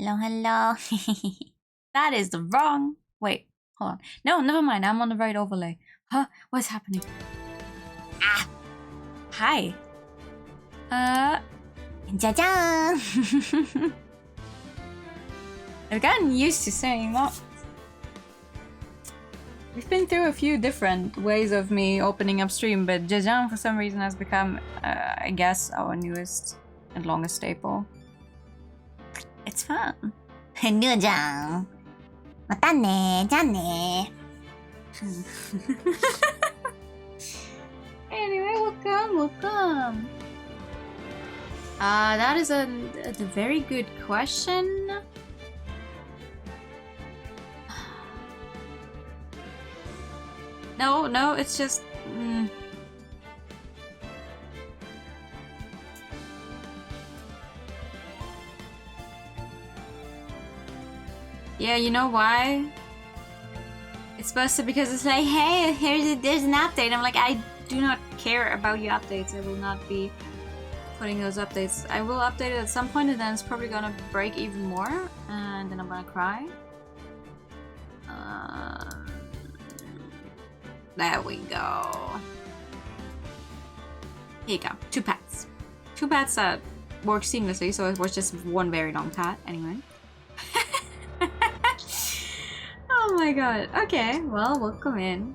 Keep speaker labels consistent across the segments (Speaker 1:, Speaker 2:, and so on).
Speaker 1: Hello, hello. That is the wrong... Wait, hold on. No, never mind. I'm on the right overlay. Huh? What's happening? Ah! Hi. Jajang! I've gotten used to saying that. We've been through a few different ways of me opening up stream, but Jajang for some reason has become, I guess, our newest and longest staple. It's fun. Jajang. Mata ne, ja ne. Anyway, welcome. That is a very good question. No, it's just... Yeah, you know why? It's supposed to because it's like, hey, there's an update. I'm like, I do not care about your updates. I will not be putting those updates. I will update it at some point and then it's probably gonna break even more and then I'm gonna cry. There we go. Here you go. 2 pats. 2 pats that work seamlessly, so it was just one very long pat anyway. Oh my god. Okay, well, welcome in.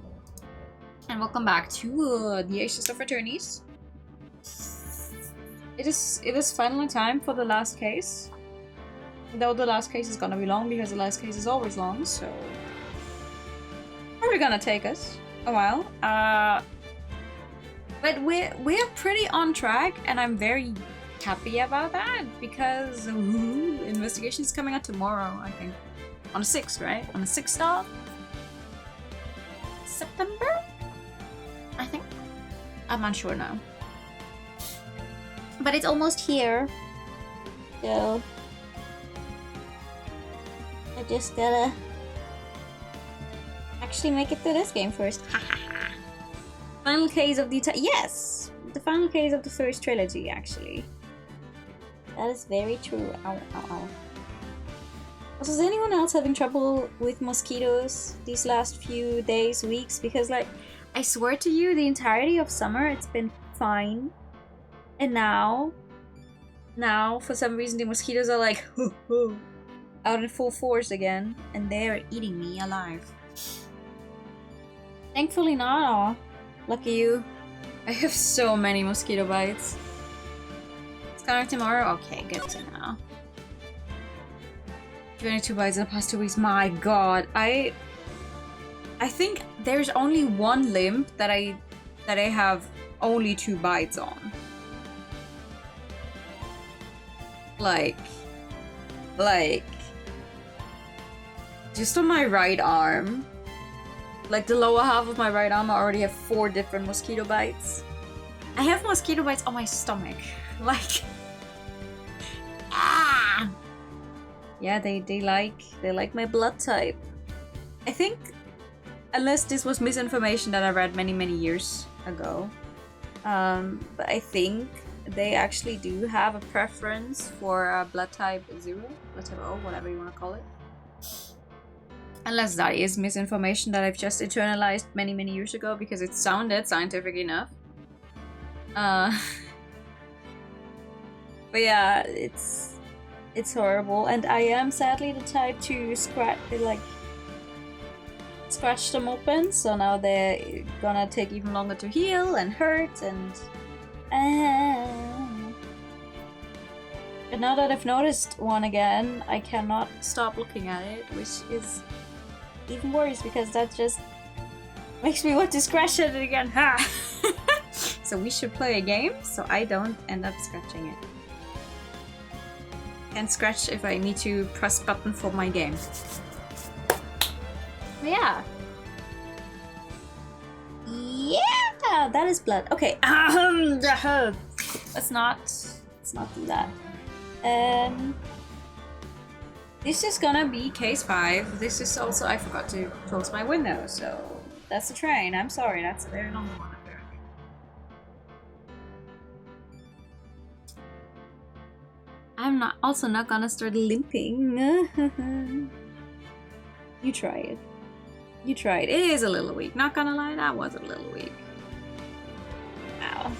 Speaker 1: And welcome back to the Aces of Attorneys. It is finally time for the last case. Though the last case is gonna be long because the last case is always long, so probably gonna take us a while. But we're pretty on track and I'm very happy about that because investigation is coming out tomorrow, I think. On the 6th, right? On the 6th of September? I think. I'm not sure now. But it's almost here. So I just gotta actually make it through this game first. Final case of the yes! The final case of the first trilogy, actually. That is very true. Ow, ow, ow. Also, is anyone else having trouble with mosquitoes these last few days, weeks? Because, like, I swear to you, the entirety of summer, it's been fine. And now, for some reason, the mosquitoes are like, out in full force again. And they are eating me alive. Thankfully not, aw. Lucky you. I have so many mosquito bites. It's coming tomorrow? Okay, good to know. 22 bites in the past 2 weeks. My god. I think there's only one limb that I have only 2 bites on. Like just on my right arm. Like the lower half of my right arm, I already have 4 different mosquito bites. I have mosquito bites on my stomach. Like ah! Yeah, they like my blood type. I think, unless this was misinformation that I read many years ago, but I think they actually do have a preference for blood type 0, blood type O, whatever you want to call it. Unless that is misinformation that I've just internalized many years ago because it sounded scientific enough. But yeah, it's horrible, and I am sadly the type to scratch them open, so now they're gonna take even longer to heal and hurt and but now that I've noticed one again, I cannot stop looking at it, which is even worse because that just makes me want to scratch at it again. Ha! So we should play a game so I don't end up scratching it. Can't scratch if I need to press button for my game. But yeah. Yeah, that is blood. Okay. Let's not do that. This is gonna be case 5. This is also, I forgot to close my window, so that's the train. I'm sorry, that's a very long one. I'm also not gonna start limping. You try it. You try it. It is a little weak. Not gonna lie, that was a little weak. Ow.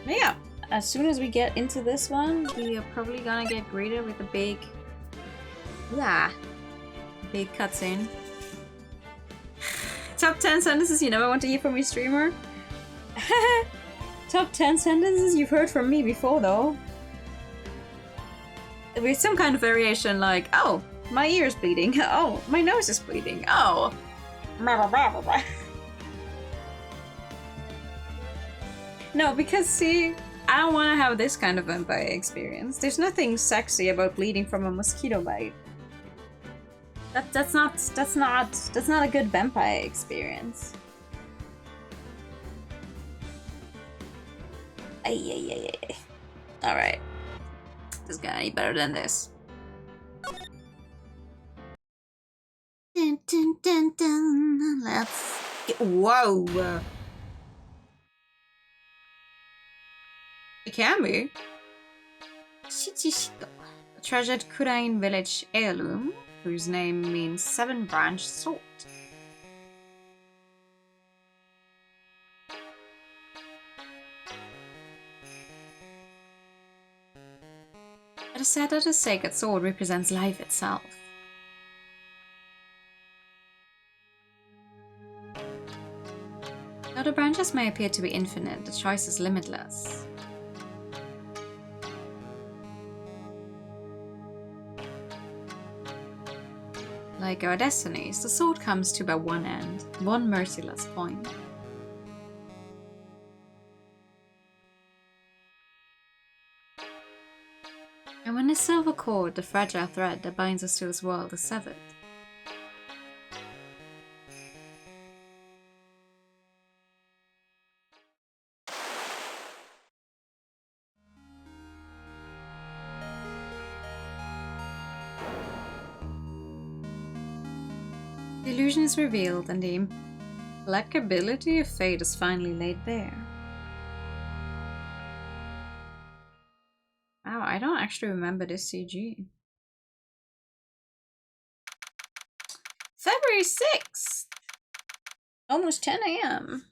Speaker 1: But yeah, as soon as we get into this one, we are probably gonna get greeted with a big cutscene. Top 10 sentences you never want to hear from your streamer? Top 10 sentences you've heard from me before, though. With some kind of variation like, oh, my ear's bleeding. Oh, my nose is bleeding. Oh. No, because see, I don't want to have this kind of vampire experience. There's nothing sexy about bleeding from a mosquito bite. That's not a good vampire experience. Ay. Alright. This is gonna be better than this. Dun, dun, dun, dun. Let's get. Whoa! It can be. Shichishito, a treasured Kurain village heirloom, whose name means seven-branched sword. It is said that the sacred sword represents life itself. Though the branches may appear to be infinite, the choice is limitless. Like our destinies, the sword comes to but one end, one merciless point. And when the silver cord, the fragile thread that binds us to this world, is severed, the illusion is revealed and the implacability of fate is finally laid bare. Wow, I don't actually remember this CG. February 6th! Almost 10 AM.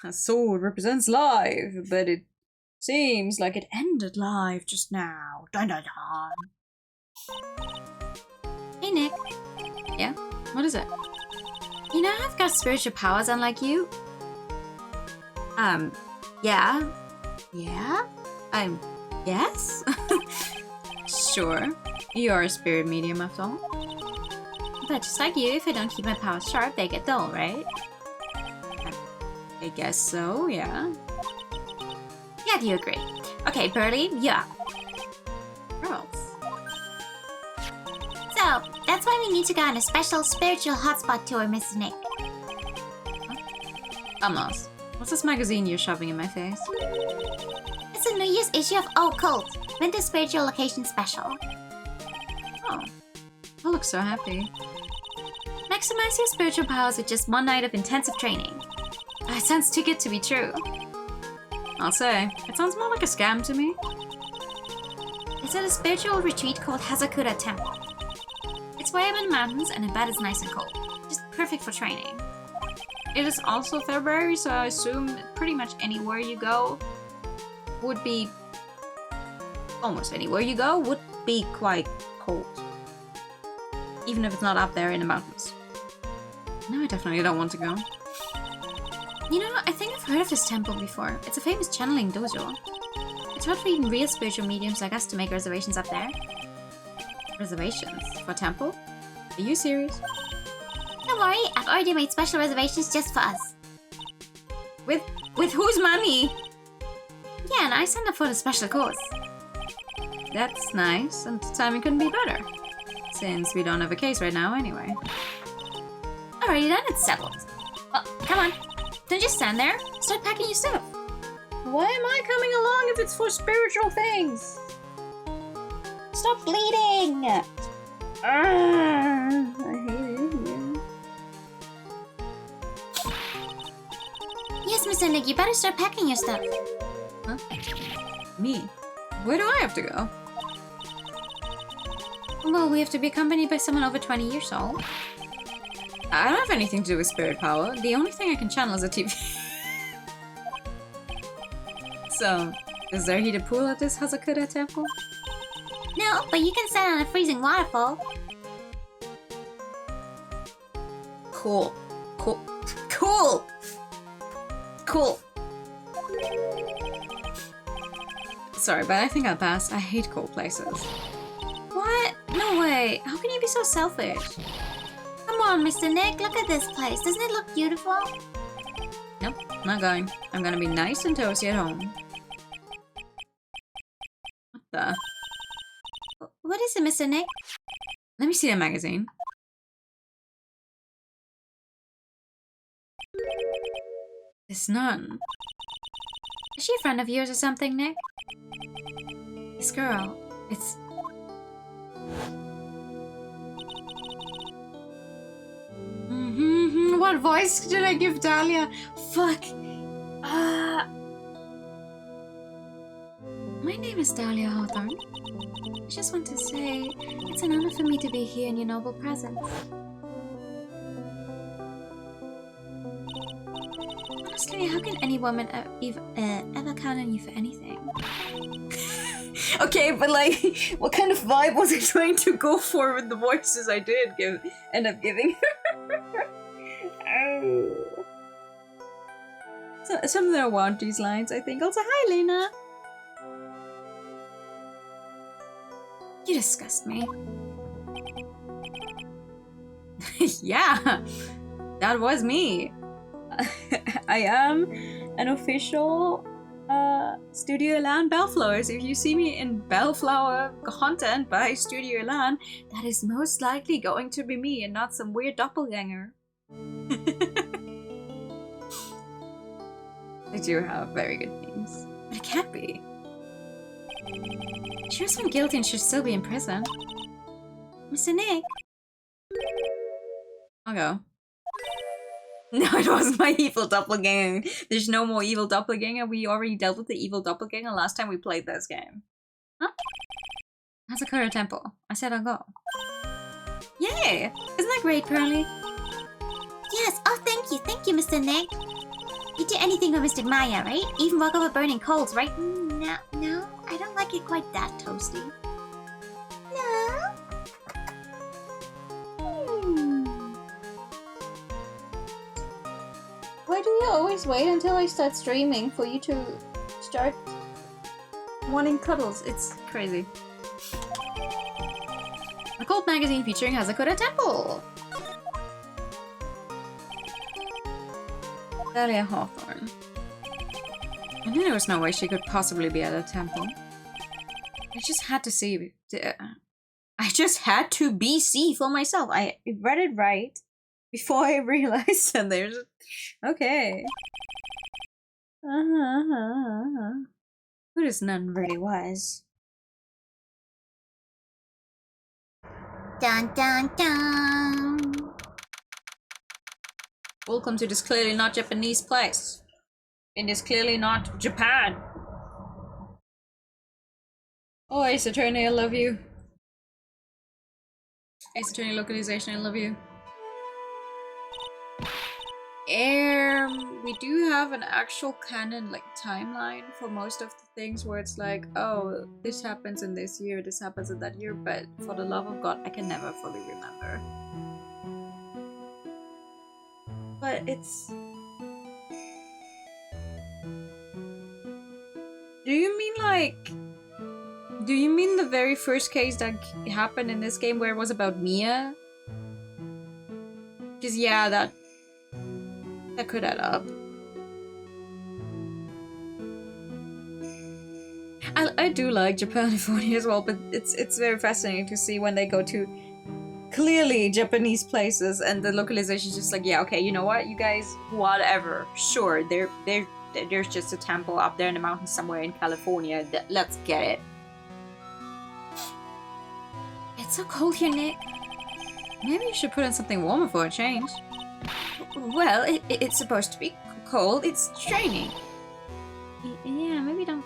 Speaker 1: A sword represents life, but it seems like it ended life just now. Dun dun dun. Hey Nick. Yeah? What is it? You know I've got spiritual powers unlike you? Yeah? Yeah? Yes? Sure. You are a spirit medium after all. But just like you, if I don't keep my powers sharp, they get dull, right? I guess so, yeah. Yeah, do you agree? Okay, Burly, yeah. Girls. So, that's why we need to go on a special spiritual hotspot tour, Mr. Nick. I'm lost. What's this magazine you're shoving in my face? It's a New Year's issue of Occult, Winter Spiritual Location Special. Oh, I look so happy. Maximize your spiritual powers with just one night of intensive training. Oh, it sounds too good to be true. I'll say, it sounds more like a scam to me. It's at a spiritual retreat called Hazakura Temple. It's way up in the mountains and the bed is nice and cold. Just perfect for training. It is also February, so I assume pretty much anywhere you go would be... almost anywhere you go would be quite cold. Even if it's not up there in the mountains. No, I definitely don't want to go. You know, I think I've heard of this temple before. It's a famous channeling dojo. It's hard for even real spiritual mediums like us to make reservations up there. Reservations? For temple? Are you serious? Don't worry, I've already made special reservations just for us. With whose money? Yeah, and I signed up for the special course. That's nice, and the timing couldn't be better. Since we don't have a case right now anyway. Alrighty then, it's settled. Well, come on. Don't just stand there. Start packing your stuff. Why am I coming along if it's for spiritual things? Stop bleeding! I hate it here. Yes, Mr. Nick, you better start packing your stuff. Huh?
Speaker 2: Me? Where do I have to go?
Speaker 1: Well, we have to be accompanied by someone over 20 years old.
Speaker 2: I don't have anything to do with spirit power. The only thing I can channel is a TV. So, is there heated pool at this Hazakura temple?
Speaker 1: No, but you can stand on a freezing waterfall.
Speaker 2: Cool. Cool. Cool! Cool. Sorry, but I think I'll pass. I hate cold places.
Speaker 1: What? No way. How can you be so selfish? Come on, Mr. Nick. Look at this place. Doesn't it look beautiful?
Speaker 2: Nope, not going. I'm gonna be nice and toasty at home. What the?
Speaker 1: What is it, Mr. Nick?
Speaker 2: Let me see the magazine. This nun.
Speaker 1: Is she a friend of yours or something, Nick?
Speaker 2: This girl. It's... What voice did I give Dahlia? Fuck.
Speaker 1: My name is Dahlia Hawthorne. I just want to say, it's an honor for me to be here in your noble presence. Honestly, how can any woman ever count on you for anything?
Speaker 2: Okay, but like, what kind of vibe was I trying to go for with the voices I did end up giving her? Oh. So, some of them want these lines, I think. Also, hi, Lena.
Speaker 1: You disgust me.
Speaker 2: Yeah, that was me. I am an official Studio Elan Bellflower. So if you see me in Bellflower content by Studio Elan, that is most likely going to be me and not some weird doppelganger. They do have very good names. But it can't be.
Speaker 1: She was found guilty and should still be in prison. Mr. Nick?
Speaker 2: I'll go. No, it wasn't my evil doppelganger. There's no more evil doppelganger. We already dealt with the evil doppelganger last time we played this game.
Speaker 1: Huh? Hazakura Temple. I said I'll go.
Speaker 2: Yay!
Speaker 1: Isn't that great, Pearly? Yes, oh thank you, Mr. Nick. You do anything for Mr. Maya, right? Even walk over burning coals, right? No, I don't like it quite that toasty. No? Why do you always wait until I start streaming for you to start
Speaker 2: Wanting cuddles. It's crazy.
Speaker 1: a cult magazine featuring Hazakura Temple?
Speaker 2: Dahlia Hawthorne. I knew there was no way she could possibly be at a temple. I just had to see. I just had to see for myself. I read it right before I realized that there's. Okay. Who this nun really was.
Speaker 1: Dun dun dun!
Speaker 2: Welcome to this clearly not Japanese place. It is clearly not Japan. Oh, Ace Attorney, I love you. Ace Attorney localization, I love you. We do have an actual canon like timeline for most of the things where it's like, oh, this happens in this year, this happens in that year, but for the love of God, I can never fully remember. But it's... Do you mean like... Do you mean the very first case that happened in this game where it was about Mia? Because yeah, that could add up. I do like Japanifornia as well, but it's very fascinating to see when they go to clearly Japanese places and the localization is just like, yeah, okay, you know what, you guys, whatever, sure, there's just a temple up there in the mountains somewhere in California. Let's get it.
Speaker 1: It's so cold here, Nick.
Speaker 2: Maybe you should put in something warmer for a change.
Speaker 1: Well, it's supposed to be cold. It's raining. Yeah, maybe don't.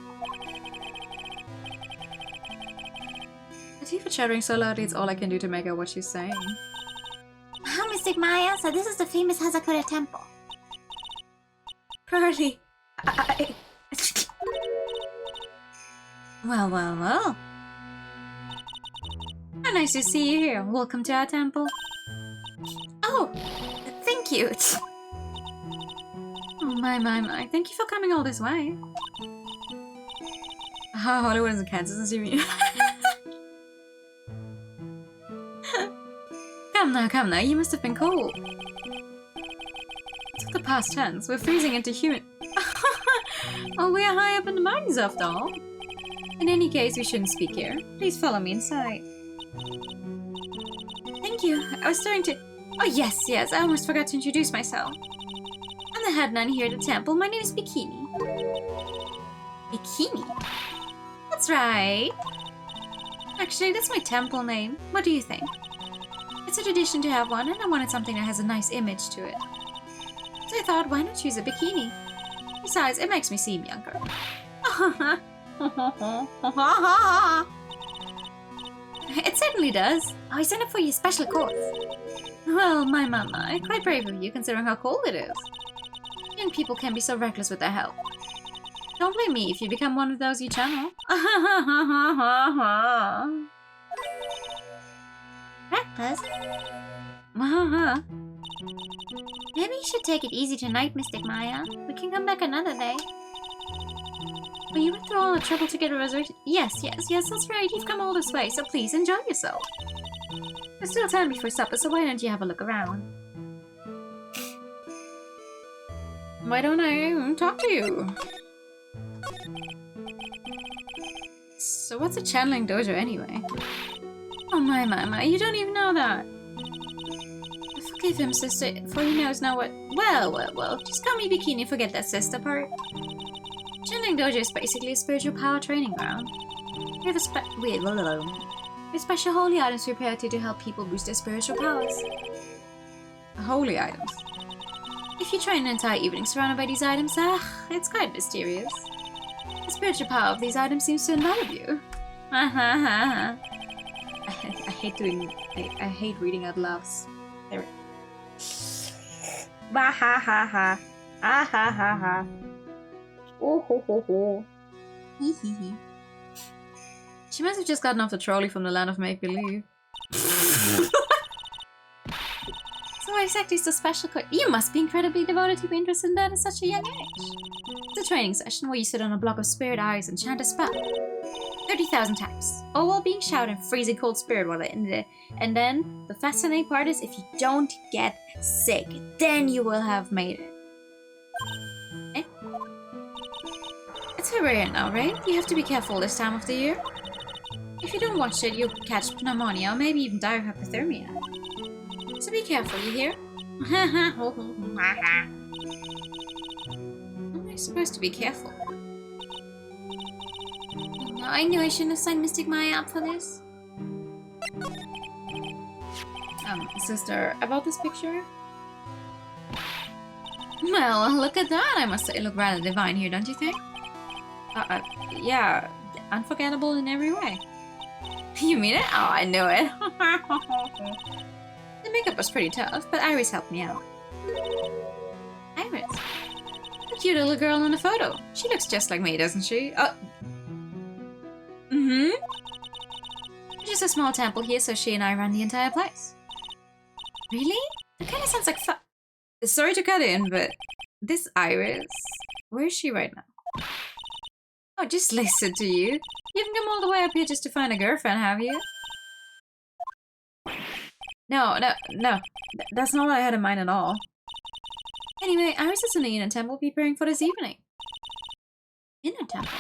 Speaker 2: Is he chattering so loudly it's all I can do to make out what she's saying?
Speaker 3: Oh, Mystic Maya, so this is the famous Hazakura temple.
Speaker 2: Pearly, I... Well. How nice to see you here. Welcome to our temple.
Speaker 3: Oh, thank you.
Speaker 2: Oh, my. Thank you for coming all this way. Oh, Hollywood is in Kansas, you mean? Come now, you must have been cold. It's the past tense. We're freezing into human... Oh, we're high up in the mountains after all. In any case, we shouldn't speak here. Please follow me inside. Thank you. I was starting to... Oh, yes, I almost forgot to introduce myself. I'm the head nun here at the temple. My name is Bikini.
Speaker 3: Bikini?
Speaker 2: That's right. Actually, that's my temple name. What do you think? It's a tradition to have one, and I wanted something that has a nice image to it. So I thought, why not choose a bikini? Besides, it makes me seem younger. It certainly does. I signed up for your special course. Well, my, quite brave of you considering how cold it is. Young people can be so reckless with their health. Don't blame me if you become one of those you channel.
Speaker 3: Reckless? Maybe you should take it easy tonight, Mystic Maya. We can come back another day.
Speaker 2: Well, you went through all the trouble to get a reservation. Yes, that's right. You've come all this way, so please enjoy yourself. There's still time before supper, so why don't you have a look around? Why don't I talk to you? So what's a channeling dojo anyway? Oh my, you don't even know that. Forgive him, sister, for he knows now what... Well, just call me Bikini, forget that sister part. Channeling dojo is basically a spiritual power training ground. We have special holy items prepared to help people boost their spiritual powers. Holy items? If you train an entire evening surrounded by these items, it's quite mysterious. The spiritual power of these items seems to envelop you. I hate reading out loud. There. Bah ha ha ha. Ah ha ha ha. Oh ho ho ho.
Speaker 3: Hee hee hee.
Speaker 2: She must have just gotten off the trolley from the land of make-believe. So what exactly is the special course? You must be incredibly devoted to be interested in that at such a young age. It's a training session where you sit on a block of spirit eyes and chant a spell. 30,000 times. All while being shouted in freezing cold spirit water in the... And then, the fascinating part is if you don't get sick, then you will have made it. Eh? It's February now, right? You have to be careful this time of the year. If you don't watch it, you'll catch pneumonia or maybe even die of hypothermia. So be careful, you hear? Am I supposed to be careful?
Speaker 3: No, I knew I shouldn't have signed Mystic Maya up for this.
Speaker 2: Sister, about this picture? Well, look at that! I must say, look rather divine here, don't you think? Yeah, unforgettable in every way. You mean it? Oh, I knew it. The makeup was pretty tough, but Iris helped me out. Iris? The cute little girl in the photo. She looks just like me, doesn't she? Just a small temple here, so she and I run the entire place. Really? That kind of sounds like fun. Sorry to cut in, but this Iris, where is she right now? Oh, just listen to you. You haven't come all the way up here just to find a girlfriend, have you? No. That's not what I had in mind at all. Anyway, Iris is in the Inner Temple preparing for this evening. Inner Temple?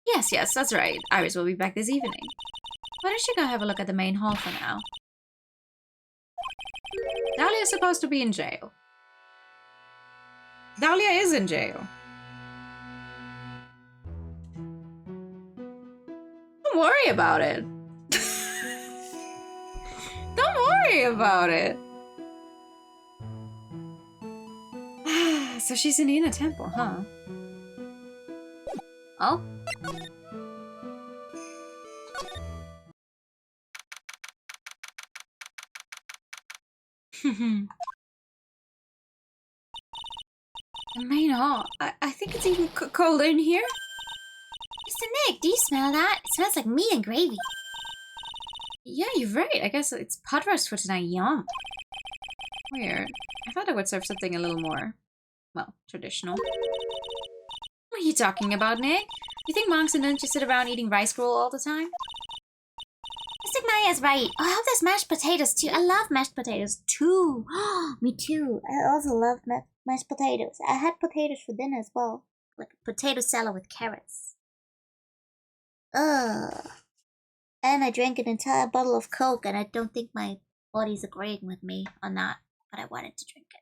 Speaker 2: Yes, that's right. Iris will be back this evening. Why don't you go have a look at the main hall for now? Dahlia's supposed to be in jail. Dahlia is in jail. Don't worry about it. Don't worry about it. So she's in the Inner Temple, huh? Oh? The main hall. I think it's even colder in here.
Speaker 3: Mr. Nick, do you smell that? It smells like meat and gravy.
Speaker 2: Yeah, you're right. I guess it's pot roast for tonight. Yum. Weird. I thought I would serve something a little more, well, traditional. What are you talking about, Nick? You think monks and nuns just sit around eating rice gruel all the time?
Speaker 3: Mystic Maya's right. Oh, I hope there's mashed potatoes too. I love mashed potatoes too. Me too. I also love mashed potatoes. I had potatoes for dinner as well. Like a potato salad with carrots. Ugh. And I drank an entire bottle of Coke, and I don't think my body's agreeing with me on that, but I wanted to drink it.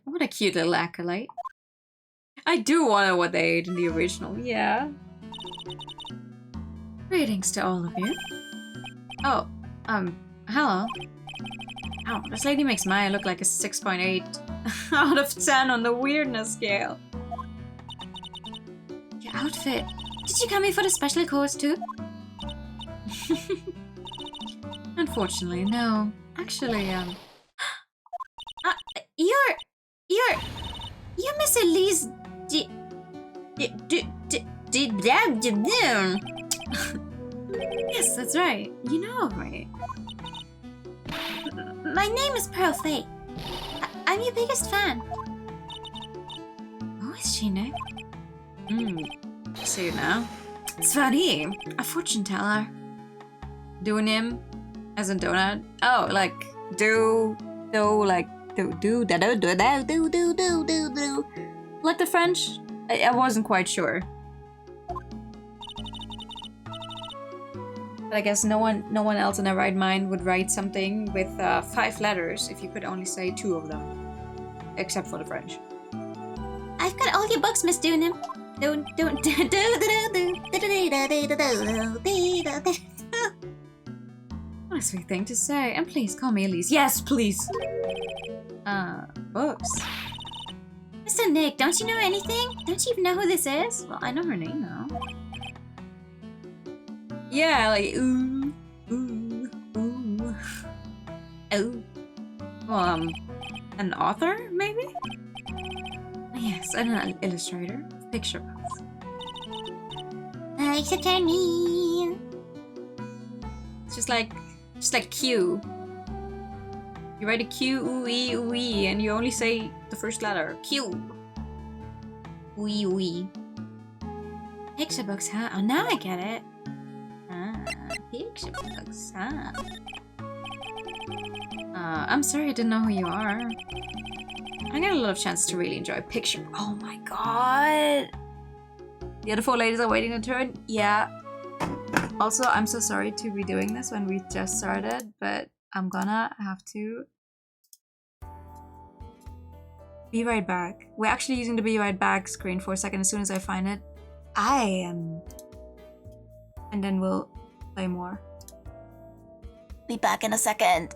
Speaker 2: What a cute little acolyte. I do wonder what they ate in the original, yeah. Greetings to all of you. Oh, hello. Oh, this lady makes Maya look like a 6.8 out of 10 on the weirdness scale. Your outfit. Did you come here for the special course too? Unfortunately, no. Actually,
Speaker 3: You're Miss Elise
Speaker 2: yes, that's right. You know, right?
Speaker 3: My name is Pearl Faye. I'm your biggest fan.
Speaker 2: Who is she, Nick? See you now. Svani, a fortune teller. Dunim, as in donut. Oh, like like do. Like the French? I wasn't quite sure. But I guess no one else in their right mind would write something with 5 letters if you could only say 2 of them. Except for the French.
Speaker 3: I've got all your books, Miss Dunim.
Speaker 2: What a sweet thing to say. And please call me Elise. Yes, please. Books.
Speaker 3: Mr. Nick, don't you know anything? Don't you even know who this is?
Speaker 2: Well, I know her name now. Yeah, like ooh. Well, an author, maybe? Yes, and an illustrator of picture books.
Speaker 3: It's a turn me.
Speaker 2: It's just like Q. You write a Q, ooh, ee, and you only say the first letter. Q. Ooh. Picture books, huh? Oh, now I get it. Picture books, huh? I'm sorry I didn't know who you are. I got a lot of chance to really enjoy picture. Oh my god! The other 4 ladies are waiting their turn. Yeah. Also, I'm so sorry to be doing this when we just started, but I'm gonna have to be right back. We're actually using the be right back screen for a second. As soon as I find it, I am. And then we'll play more.
Speaker 3: Be back in a second.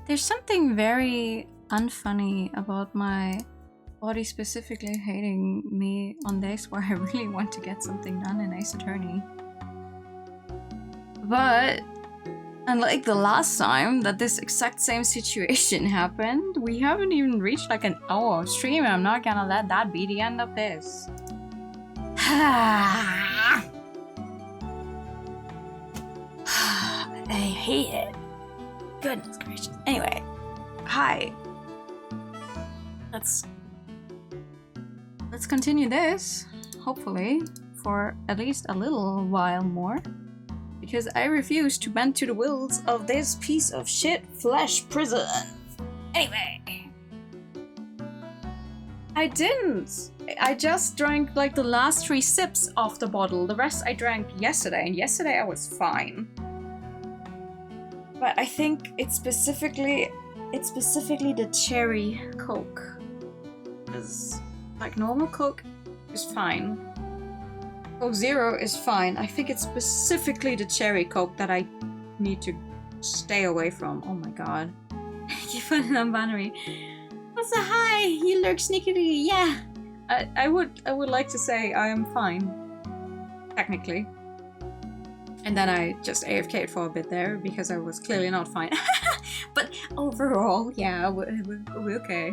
Speaker 2: There's something very unfunny about my body specifically hating me on days where I really want to get something done in Ace Attorney. But unlike the last time that this exact same situation happened, we haven't even reached like an hour of stream, and I'm not gonna let that be the end of this. I hate it. Goodness gracious. Anyway, hi. Let's continue this, hopefully, for at least a little while more. Because I refuse to bend to the wills of this piece of shit flesh prison. Anyway. I didn't! I just drank like the last 3 sips of the bottle. The rest I drank yesterday, and yesterday I was fine. But I think it's specifically the cherry Coke. Because like normal Coke is fine. Coke Zero is fine. I think it's specifically the cherry Coke that I need to stay away from. Oh my god. You found it on Bannery. What's a hi? You lurk sneakily. Yeah. I would like to say I am fine. Technically. And then I just AFK'd for a bit there because I was clearly not fine. But overall, yeah, we're okay.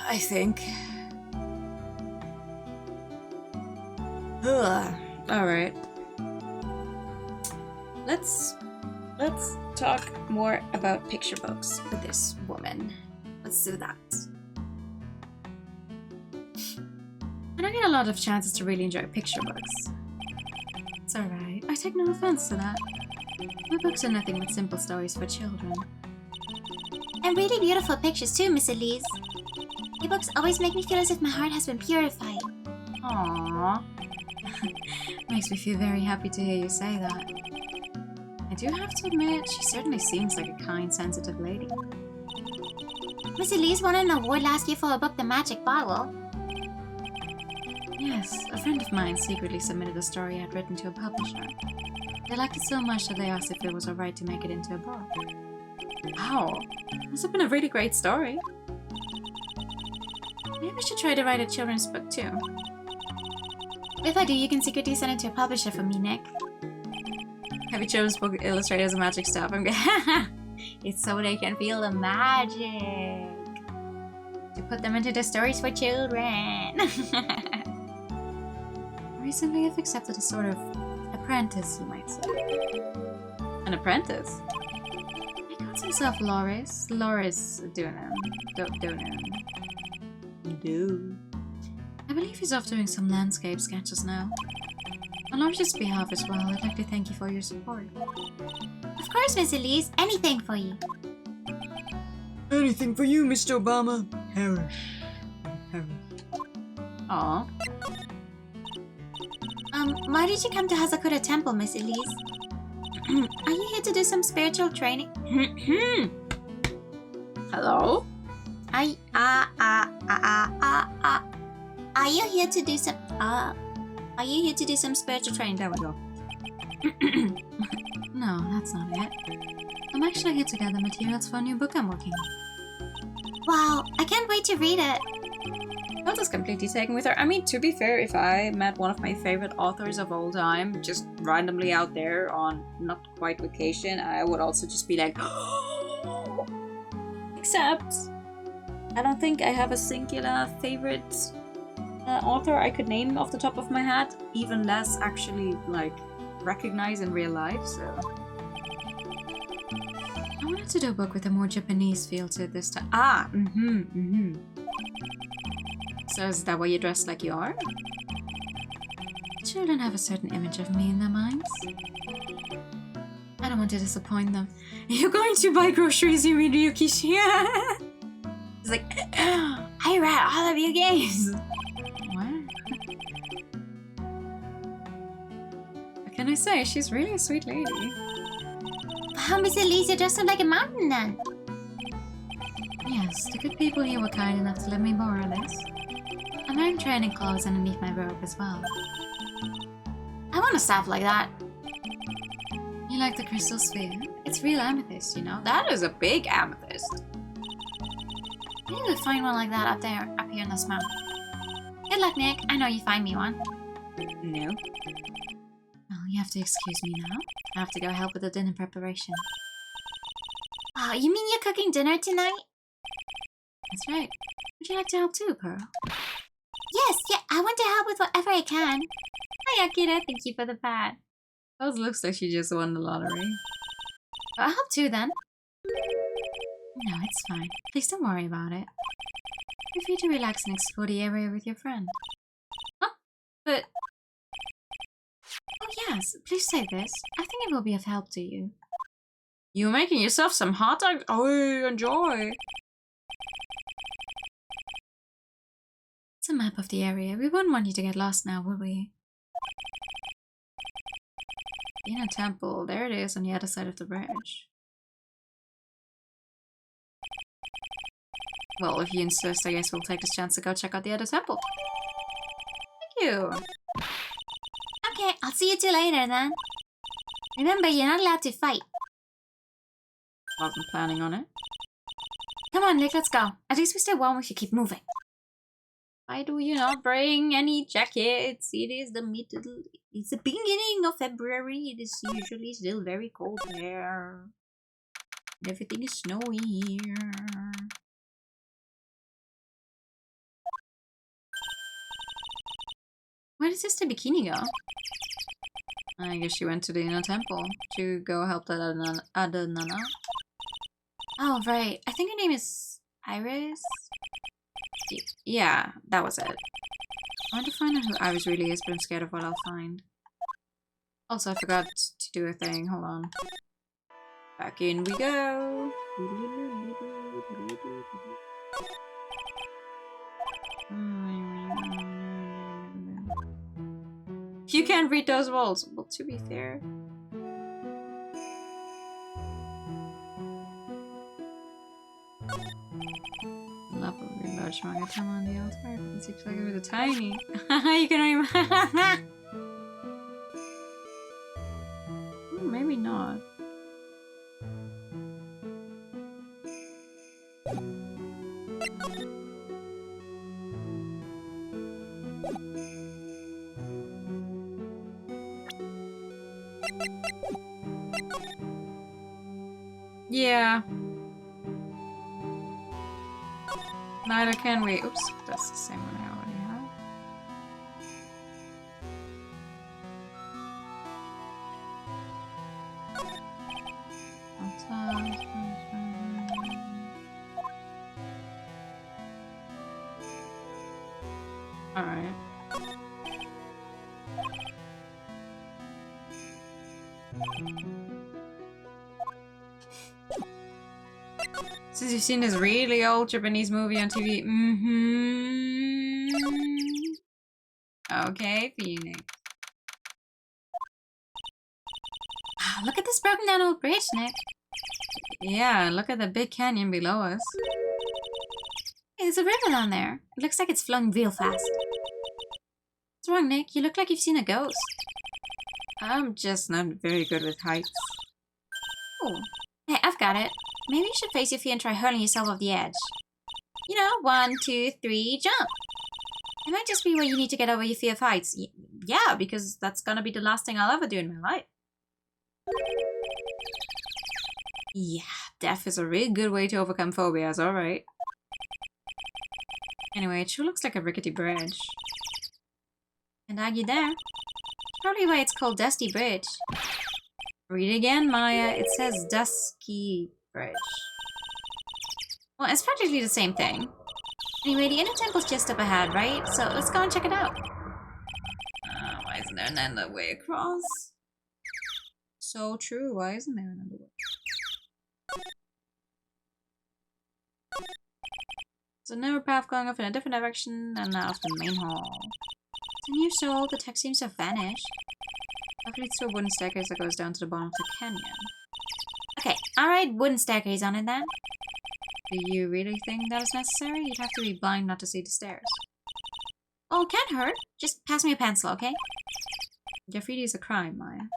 Speaker 2: I think. Alright. Let's talk more about picture books with this woman. Let's do that. I don't get a lot of chances to really enjoy picture books. It's alright. I take no offense to that. My books are nothing but simple stories for children.
Speaker 3: And really beautiful pictures too, Miss Elise. Your books always make me feel as if my heart has been purified.
Speaker 2: Aww. Makes me feel very happy to hear you say that. I do have to admit, she certainly seems like a kind, sensitive lady.
Speaker 3: Miss Elise won an award last year for her book, The Magic Bottle.
Speaker 2: Yes, a friend of mine secretly submitted a story I'd written to a publisher. They liked it so much that they asked if it was alright to make it into a book. Wow, must have been a really great story. Maybe I should try to write a children's book too.
Speaker 3: If I do, you can secretly send it to a publisher for me, Nick.
Speaker 2: Have a children's book illustrated as magic stuff. I'm going it's so they can feel the magic. To put them into the stories for children. Recently, I've accepted a sort of apprentice, you might say. An apprentice? He calls himself Loris. Loris Dunham. Dunham. I believe he's off doing some landscape sketches now. On Loris's behalf as well, I'd like to thank you for your support.
Speaker 3: Of course, Miss Elise. Anything for you.
Speaker 4: Anything for you, Mr. Obama. Harris.
Speaker 2: Aww.
Speaker 3: Why did you come to Hazakura Temple, Miss Elise? Are you here to do some spiritual training?
Speaker 2: Hello?
Speaker 3: Are you here to do some spiritual training?
Speaker 2: There we go. No, that's not it. I'm actually here to gather materials for a new book I'm working on.
Speaker 3: Wow, I can't wait to read it.
Speaker 2: I was completely taken with her. I mean, to be fair, if I met one of my favorite authors of all time just randomly out there on not quite vacation, I would also just be like, except I don't think I have a singular favorite author I could name off the top of my head, even less actually like recognize in real life, so I wanted to do a book with a more Japanese feel to it this time. So is that why you dress like you are? Children have a certain image of me in their minds. I don't want to disappoint them. You're going to buy groceries, you mean, Ryukishi? It's like, I read all of your games. What can I say? She's really a sweet lady.
Speaker 3: Wow, Miss Elise, you dressed up like a mountain nun.
Speaker 2: Yes, the good people here were kind enough to let me borrow this. I'm wearing training clothes underneath my robe as well.
Speaker 3: I want a staff like that.
Speaker 2: You like the crystal sphere? It's real amethyst, you know? That is a big amethyst.
Speaker 3: Maybe we'll find one like that up here in this mountain. Good luck, Nick. I know you find me one.
Speaker 2: No.
Speaker 3: Well, you have to excuse me now. I have to go help with the dinner preparation. Oh, you mean you're cooking dinner tonight?
Speaker 2: That's right. Would you like to help too, Pearl?
Speaker 3: Yes, yeah, I want to help with whatever I can. Hi, Akira. Thank you for the pat.
Speaker 2: Rose looks like she just won the lottery.
Speaker 3: I'll help too, then.
Speaker 2: No, it's fine. Please don't worry about it. Feel free to relax and explore the area with your friend. Huh? But... Oh yes, please say this. I think it will be of help to you. You're making yourself some hot dogs? Oh, enjoy! It's a map of the area. We wouldn't want you to get lost now, would we? In a temple. There it is on the other side of the bridge. Well, if you insist, I guess we'll take this chance to go check out the other temple. Thank you!
Speaker 3: Okay, I'll see you two later, then. Remember, you're not allowed to fight.
Speaker 2: Wasn't planning on it.
Speaker 3: Come on, Nick, let's go. At least we stay warm if you keep moving.
Speaker 2: Why do you not bring any jackets? It is it's the beginning of February. It is usually still very cold there. And everything is snowy here. Where does Sister Bikini go? I guess she went to the inner temple to go help that other Nana.
Speaker 3: Oh, right. I think her name is Iris?
Speaker 2: Yeah, that was it. I want to find out who Iris really is, but I'm scared of what I'll find. Also, I forgot to do a thing. Hold on. Back in we go. You can't read those walls. Well, to be fair. Lovely large manga time on the altar. Fancy playing with a tiny. You can only. Maybe not. Yeah. Neither can we. Oops, that's the same one I already have. Alright. Since you've seen this really old Japanese movie on TV, Okay, Phoenix.
Speaker 3: Look at this broken down old bridge, Nick.
Speaker 2: Yeah, look at the big canyon below us.
Speaker 3: Hey, there's a river down there. It looks like it's flowing real fast. What's wrong, Nick? You look like you've seen a ghost.
Speaker 2: I'm just not very good with heights.
Speaker 3: Oh. Hey, I've got it. Maybe you should face your fear and try hurling yourself off the edge. You know, 1, 2, 3, jump! It might just be where you need to get over your fear of heights.
Speaker 2: Yeah, because that's gonna be the last thing I'll ever do in my life. Yeah, death is a really good way to overcome phobias, alright. Anyway, it sure looks like a rickety bridge.
Speaker 3: Can't argue there. Probably why it's called Dusty Bridge.
Speaker 2: Read again, Maya. It says Dusky Bridge.
Speaker 3: Well, it's practically the same thing. Anyway, the inner temple's just up ahead, right? So let's go and check it out.
Speaker 2: Why isn't there another way across? So true, why isn't there another way? There's a narrow path going off in a different direction than that of the main hall.
Speaker 3: It's a new soul, the text seems to have vanished.
Speaker 2: It leads to a wooden staircase that goes down to the bottom of the canyon.
Speaker 3: Okay, alright, wooden staircase on it then.
Speaker 2: Do you really think that is necessary? You'd have to be blind not to see the stairs.
Speaker 3: Oh, it can't hurt. Just pass me a pencil, okay?
Speaker 2: Graffiti is a crime, Maya.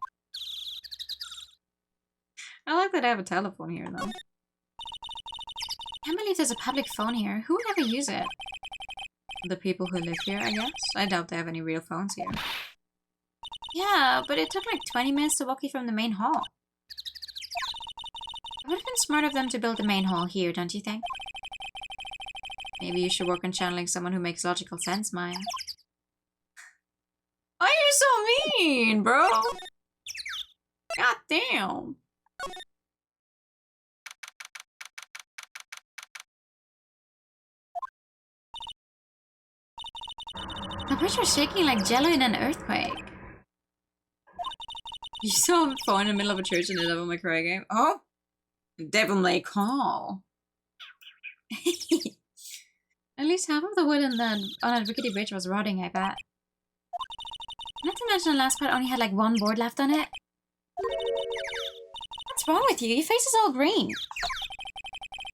Speaker 2: I like that I have a telephone here, though.
Speaker 3: Can't believe there's a public phone here. Who would ever use it?
Speaker 2: The people who live here, I guess. I doubt they have any real phones here.
Speaker 3: Yeah, but it took like 20 minutes to walk you from the main hall. It would have been smart of them to build the main hall here, don't you think?
Speaker 2: Maybe you should work on channeling someone who makes logical sense, Maya. Why are you so mean, bro? God damn.
Speaker 3: The bridge was shaking like jello in an earthquake.
Speaker 2: You saw a phone in the middle of a church in the Devil May Cry game? Oh? Devil May Call.
Speaker 3: At least half of the wood on that rickety bridge was rotting, I bet. Not to mention the last part only had like one board left on it. What's wrong with you? Your face is all green.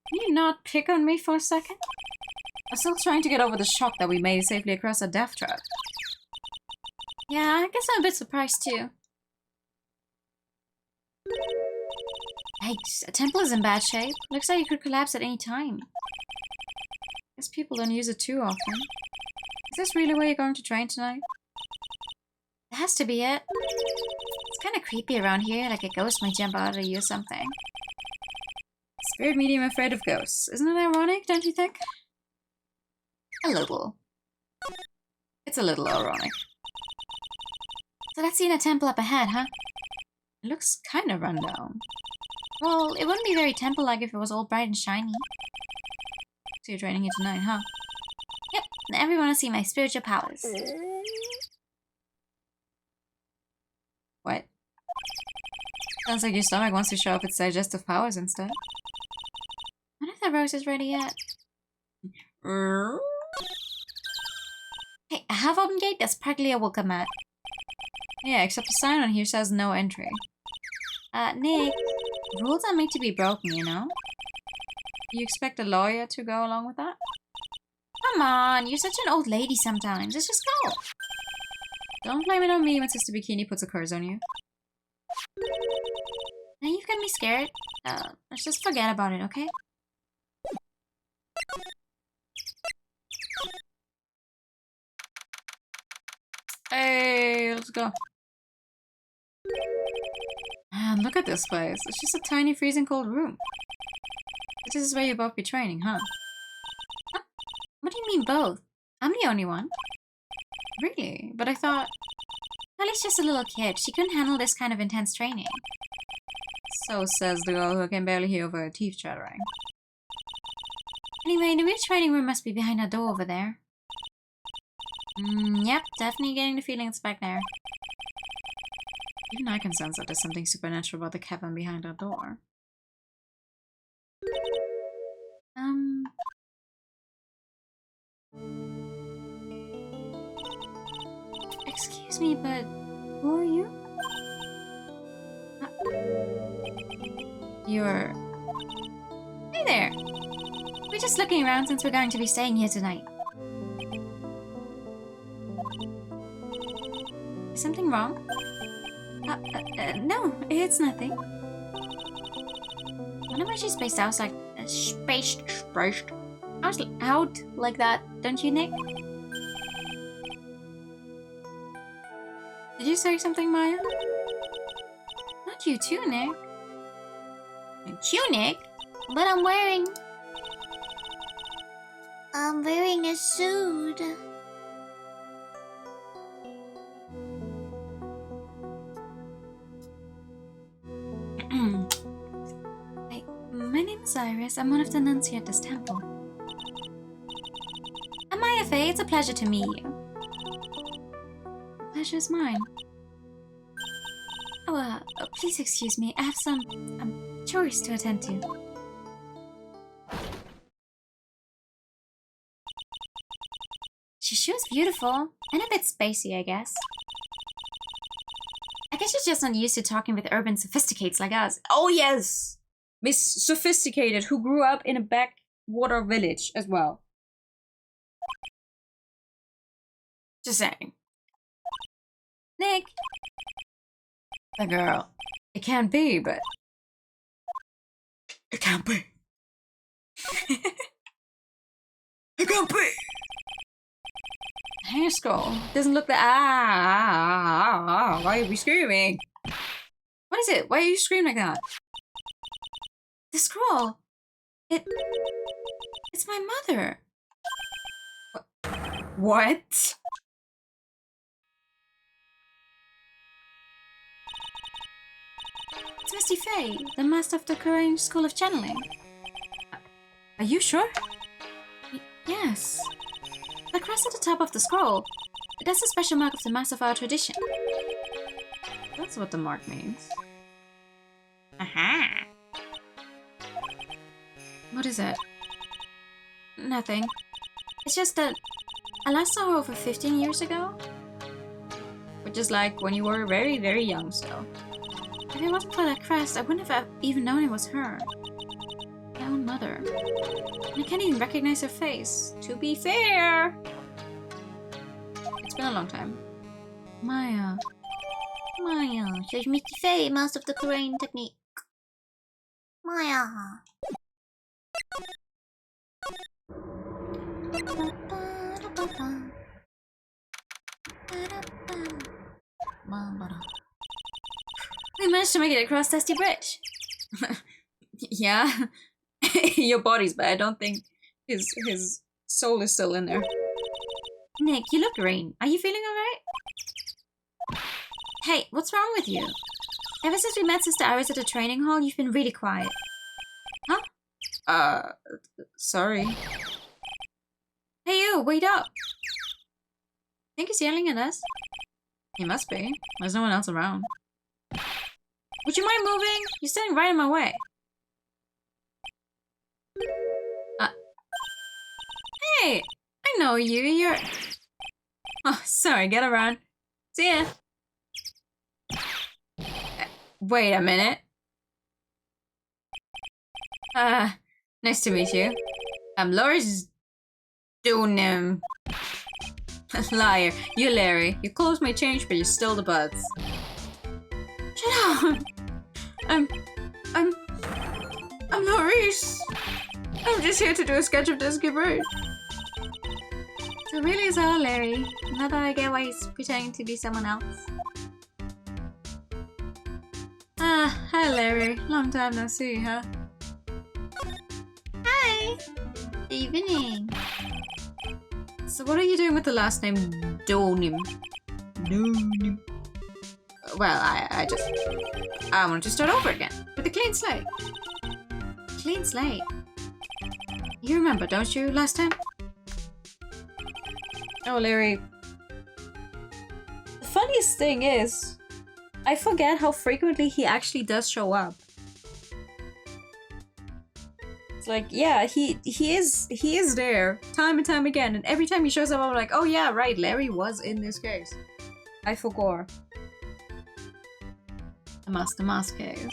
Speaker 2: Can you not pick on me for a second? I'm still trying to get over the shock that we made it safely across a death trap.
Speaker 3: Yeah, I guess I'm a bit surprised too. Yikes, a temple is in bad shape. Looks like it could collapse at any time.
Speaker 2: Guess people don't use it too often. Is this really where you're going to train tonight?
Speaker 3: That has to be it. It's kind of creepy around here, like a ghost might jump out at you or something.
Speaker 2: Spirit medium afraid of ghosts. Isn't it ironic, don't you think?
Speaker 3: A little.
Speaker 2: It's a little ironic.
Speaker 3: So let's see in a temple up ahead, huh?
Speaker 2: It looks kind of run down.
Speaker 3: Well, it wouldn't be very temple-like if it was all bright and shiny.
Speaker 2: So you're training here tonight, huh?
Speaker 3: Yep, and everyone will see my spiritual powers.
Speaker 2: What? Sounds like your stomach wants to show off its digestive powers instead.
Speaker 3: Wonder if the rose is ready yet. Hey, a half-open gate? That's practically a welcome mat.
Speaker 2: Yeah, except the sign on here says no entry.
Speaker 3: Nick, rules are made to be broken, you know?
Speaker 2: You expect a lawyer to go along with that?
Speaker 3: Come on, you're such an old lady sometimes. Let's just go.
Speaker 2: Don't blame it on me when Sister Bikini puts a curse on you.
Speaker 3: Now you've got me scared. Let's just forget about it, okay?
Speaker 2: Hey, let's go. Man, look at this place. It's just a tiny freezing cold room. This is where you'll both be training, huh?
Speaker 3: What do you mean both? I'm the only one.
Speaker 2: Really? But I thought...
Speaker 3: Ellie's just a little kid. She couldn't handle this kind of intense training.
Speaker 2: So says the girl who can barely hear over her teeth chattering.
Speaker 3: Anyway, the real training room must be behind that door over there. Yep, definitely getting the feeling it's back there.
Speaker 2: Even I can sense that there's something supernatural about the cabin behind that door.
Speaker 3: Excuse me, but who are you?
Speaker 2: You're...
Speaker 3: Hey there! We're just looking around since we're going to be staying here tonight. Is something wrong? No, it's nothing. Wonder why she's spaced out like... spaced out like that, don't you, Nick?
Speaker 2: Did you say something, Maya?
Speaker 3: Not you too, Nick. A tunic? But I'm wearing a suit. Hey, my name is Iris. I'm one of the nuns here at this temple. I'm Maya Faye. It's a pleasure to meet you. The pleasure is mine. Oh, please excuse me. I have some chores to attend to. She was beautiful and a bit spacey, I guess. I guess she's just not used to talking with urban sophisticates like us.
Speaker 2: Oh yes! Miss Sophisticated, who grew up in a backwater village as well. Just saying.
Speaker 3: Nick!
Speaker 2: The girl. It can't be, but...
Speaker 4: It can't be. It can't be.
Speaker 2: Hair scroll. Doesn't look that. Why are we screaming? What is it? Why are you screaming like that? The scroll. It's my mother. What?
Speaker 1: It's Misty Faye, the master of the Korean School of Channeling.
Speaker 2: Are you sure?
Speaker 1: Yes. The cross at the top of the scroll. That's a special mark of the master of our tradition.
Speaker 2: That's what the mark means.
Speaker 1: Aha!
Speaker 2: What is it?
Speaker 1: Nothing. It's just that I last saw her over 15 years ago.
Speaker 2: Which is like when you were very, very young still.
Speaker 1: If it wasn't for that crest, I wouldn't have even known it was her. My own mother. And I can't even recognize her face.
Speaker 2: To be fair! It's been a long time.
Speaker 1: Maya.
Speaker 3: Maya, she's Misty Faye, master of the Korean technique. Maya.
Speaker 1: We managed to make it across Dusty Bridge.
Speaker 2: Yeah. Your body's bad. I don't think his soul is still in there.
Speaker 1: Nick, you look green. Are you feeling alright? Hey, what's wrong with you? Ever since we met Sister Iris at the training hall, you've been really quiet.
Speaker 2: Sorry.
Speaker 1: Hey you, wait up! Think he's yelling at us?
Speaker 2: He must be. There's no one else around.
Speaker 1: Would you mind moving? You're standing right in my way. Hey! I know you, you're...
Speaker 2: Oh, sorry, get around.
Speaker 1: See ya!
Speaker 2: Wait a minute. Nice to meet you. I'm Laura's Dunham. Liar. You're Larry. Your clothes may change, but you're still the buds.
Speaker 1: Shut up!
Speaker 2: I'm Laurice. I'm just here to do a sketch of Dusky Bridge.
Speaker 1: So really is all Larry. Now that I get why he's pretending to be someone else. Hi Larry. Long time no see, huh?
Speaker 3: Hi. Evening.
Speaker 2: So what are you doing with the last name Donim?
Speaker 4: No.
Speaker 2: Well, I want to start over again with a clean slate.
Speaker 1: Clean slate.
Speaker 2: You remember, don't you, last time?
Speaker 1: Oh, Larry. The funniest thing is, I forget how frequently he actually does show up. It's like, yeah, he is there time and time again, and every time he shows up, I'm like, oh yeah, right, Larry was in this case. I forgot.
Speaker 2: The mask case.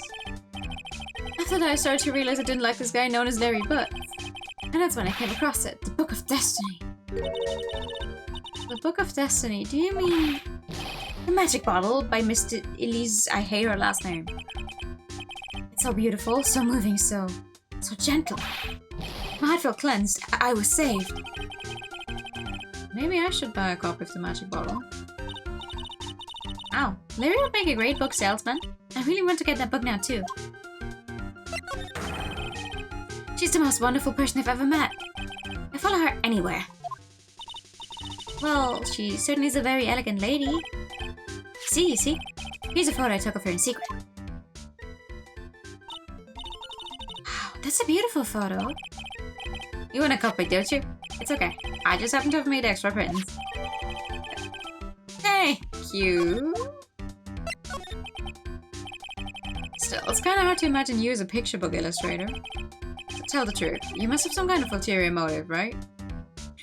Speaker 1: After that, I started to realize I didn't like this guy known as Larry Butts. And that's when I came across it, the Book of Destiny. The Book of Destiny, do you mean The Magic Bottle by Mr. Elise? I hate her last name. It's so beautiful, so moving, so gentle. My heart felt cleansed. I was saved.
Speaker 2: Maybe I should buy a copy of The Magic Bottle.
Speaker 1: Ow, Larry would make a great book salesman. I really want to get that book now too. She's the most wonderful person I've ever met. I follow her anywhere. Well, she certainly is a very elegant lady. See, you see? Here's a photo I took of her in secret. Wow, that's a beautiful photo.
Speaker 2: You want a copy, don't you? It's okay. I just happen to have made extra prints. Thank you. Still, it's kind of hard to imagine you as a picture book illustrator. So tell the truth, you must have some kind of ulterior motive, right?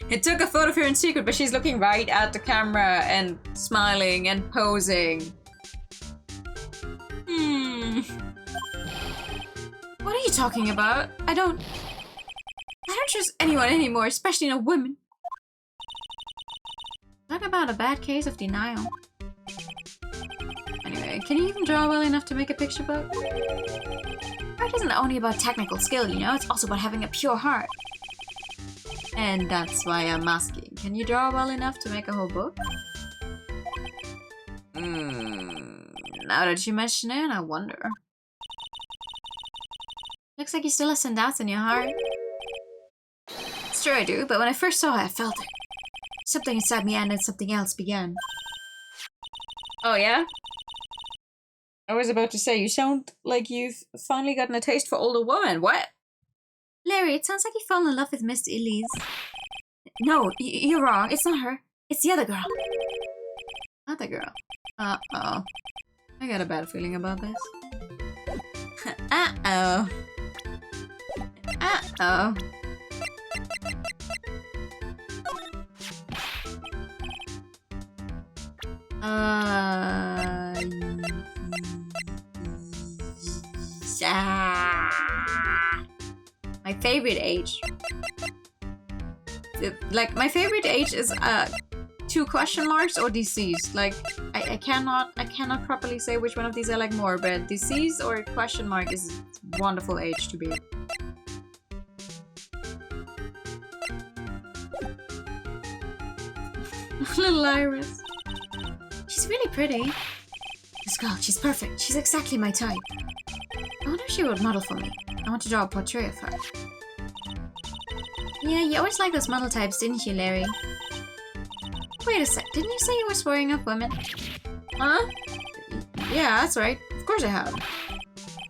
Speaker 2: It took a photo of her in secret, but she's looking right at the camera and smiling and posing.
Speaker 1: What are you talking about? I don't trust anyone anymore, especially no women. Talk about a bad case of denial.
Speaker 2: Anyway, can you even draw well enough to make a picture book?
Speaker 1: I
Speaker 2: art isn't only about technical skill, you know? It's also about having a pure heart. And that's why I'm asking. Can you draw well enough to make a whole book? Now that you mention it, I wonder. Looks like you still have some doubts in your heart. It's true I do, but when I first saw it, I felt it. Something inside me ended, something else began. Oh yeah? I was about to say, you sound like you've finally gotten a taste for older women. What? Larry, it sounds like you've fallen in love with Miss Elise. No, you're wrong. It's not her. It's the other girl. Other girl. Uh-oh. I got a bad feeling about this. Uh-oh. Uh-oh. My favorite age. Like, my favorite age is 2 question marks or deceased. Like, I cannot properly say which one of these I like more, but deceased or question mark is a wonderful age to be. Little Iris. She's really pretty. This girl, she's perfect. She's exactly my type. I wonder if she would model for me. I want to draw a portrait of her. Yeah, you always liked those model types, didn't you, Larry? Wait a sec, didn't you say you were swearing up women? Huh? Yeah, that's right. Of course I have.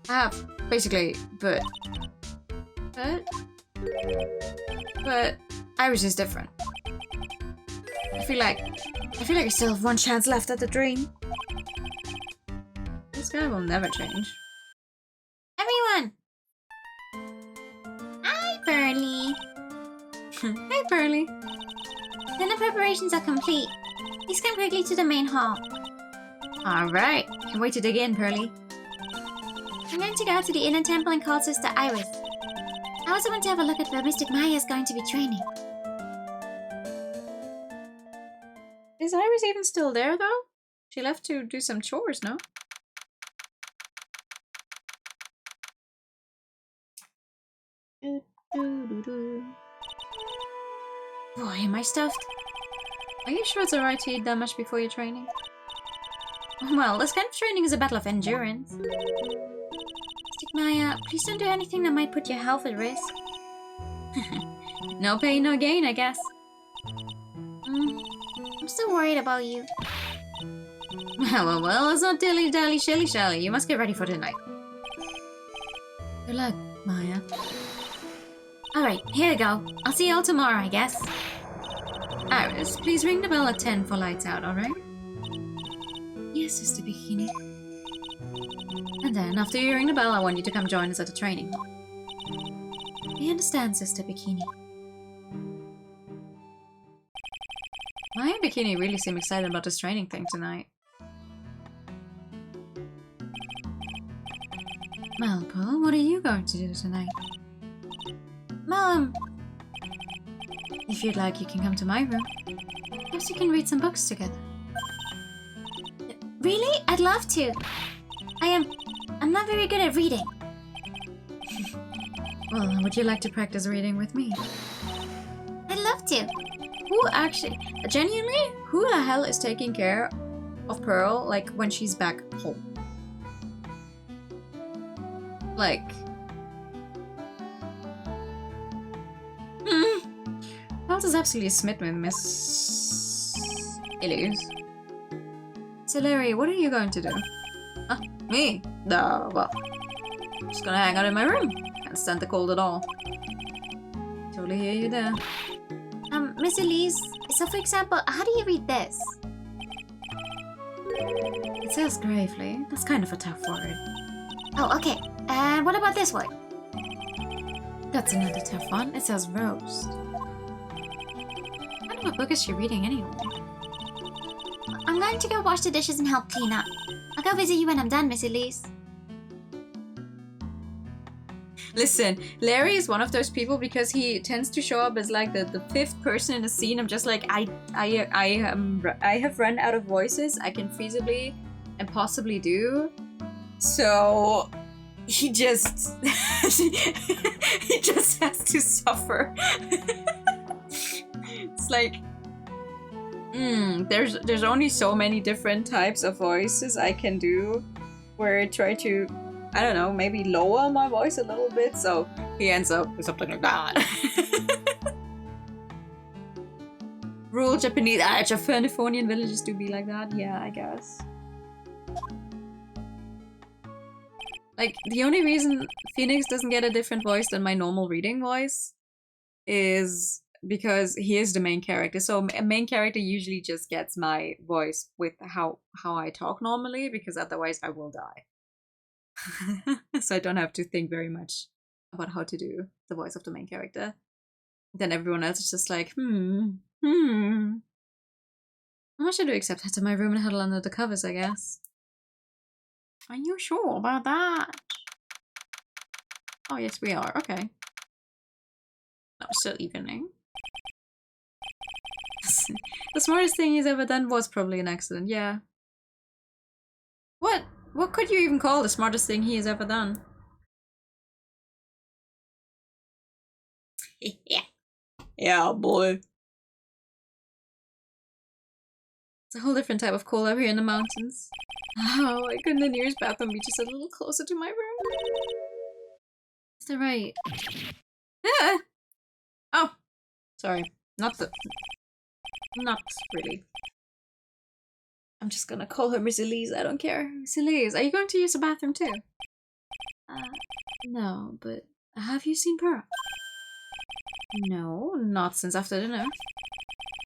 Speaker 2: I have, basically, but Iris is different. I feel like I still have one chance left at the dream. This guy will never change.
Speaker 3: Everyone! Hi, Pearly.
Speaker 2: Hey, Pearly.
Speaker 3: Dinner preparations are complete. Please come quickly to the main hall.
Speaker 2: Alright. Can't wait to dig in, Pearly.
Speaker 3: I'm going to go to the inner temple and call Sister Iris. I also want to have a look at where Mystic Maya is going to be training.
Speaker 2: Is Iris even still there, though? She left to do some chores, no? Boy, am I stuffed. Are you sure it's alright to eat that much before your training? Well, this kind of training is a battle of endurance. Mystic Maya, please don't do anything that might put your health at risk. No pain, no gain, I guess.
Speaker 3: I'm still worried about you.
Speaker 2: Well, it's not dilly-dally, shilly-shally. You must get ready for tonight. Good luck, Maya.
Speaker 3: Alright, here we go. I'll see you all tomorrow, I guess.
Speaker 2: Iris, please ring the bell at 10 for lights out, alright? Yes, Sister Bikini. And then, after you ring the bell, I want you to come join us at the training. I understand, Sister Bikini. Maya and Bikini really seem excited about this training thing tonight. Malpo, what are you going to do tonight?
Speaker 3: Mom!
Speaker 2: If you'd like, you can come to my room. Perhaps you can read some books together.
Speaker 3: Really? I'd love to. I'm not very good at reading.
Speaker 2: Well, would you like to practice reading with me?
Speaker 3: I'd love to.
Speaker 2: Who actually, genuinely, who the hell is taking care of Pearl, like, when she's back home? Like... Miles is absolutely smitten with Miss... Elise. So Larry, what are you going to do? Me? No, well... Just gonna hang out in my room. Can't stand the cold at all. Totally hear you there.
Speaker 3: Miss Elise, so for example, how do you read this?
Speaker 2: It says gravely. That's kind of a tough word.
Speaker 3: Oh, okay. And what about this word?
Speaker 2: That's another tough one. It says roast. What book is she reading anyway?
Speaker 3: I'm going to go wash the dishes and help clean up. I'll go visit you when I'm done, Miss Elise.
Speaker 2: Listen, Larry is one of those people because he tends to show up as like the fifth person in the scene. I'm just like, I have run out of voices I can feasibly and possibly do. So he just he just has to suffer. It's like there's only so many different types of voices I can do where I try to, I don't know, maybe lower my voice a little bit, so he ends up with something like that. Rural Japanese, Japaniphonian villages do be like that, yeah, I guess. Like, the only reason Phoenix doesn't get a different voice than my normal reading voice is because he is the main character. So a main character usually just gets my voice with how I talk normally, because otherwise I will die. So I don't have to think very much about how to do the voice of the main character. Then everyone else is just like, How much to do except head to my room and huddle under the covers, I guess. Are you sure about that? Oh, yes, we are. Okay. No, still evening. The smartest thing he's ever done was probably an accident, yeah. What? What could you even call the smartest thing he has ever done?
Speaker 3: Yeah.
Speaker 2: Yeah, boy. It's a whole different type of cold up here in the mountains. Oh, why couldn't the nearest bathroom be just a little closer to my room? Is that right? Ah! Oh, sorry. Not really. I'm just gonna call her Miss Elise, I don't care. Miss Elise, are you going to use the bathroom too? No, but have you seen Pearl? No, not since after dinner.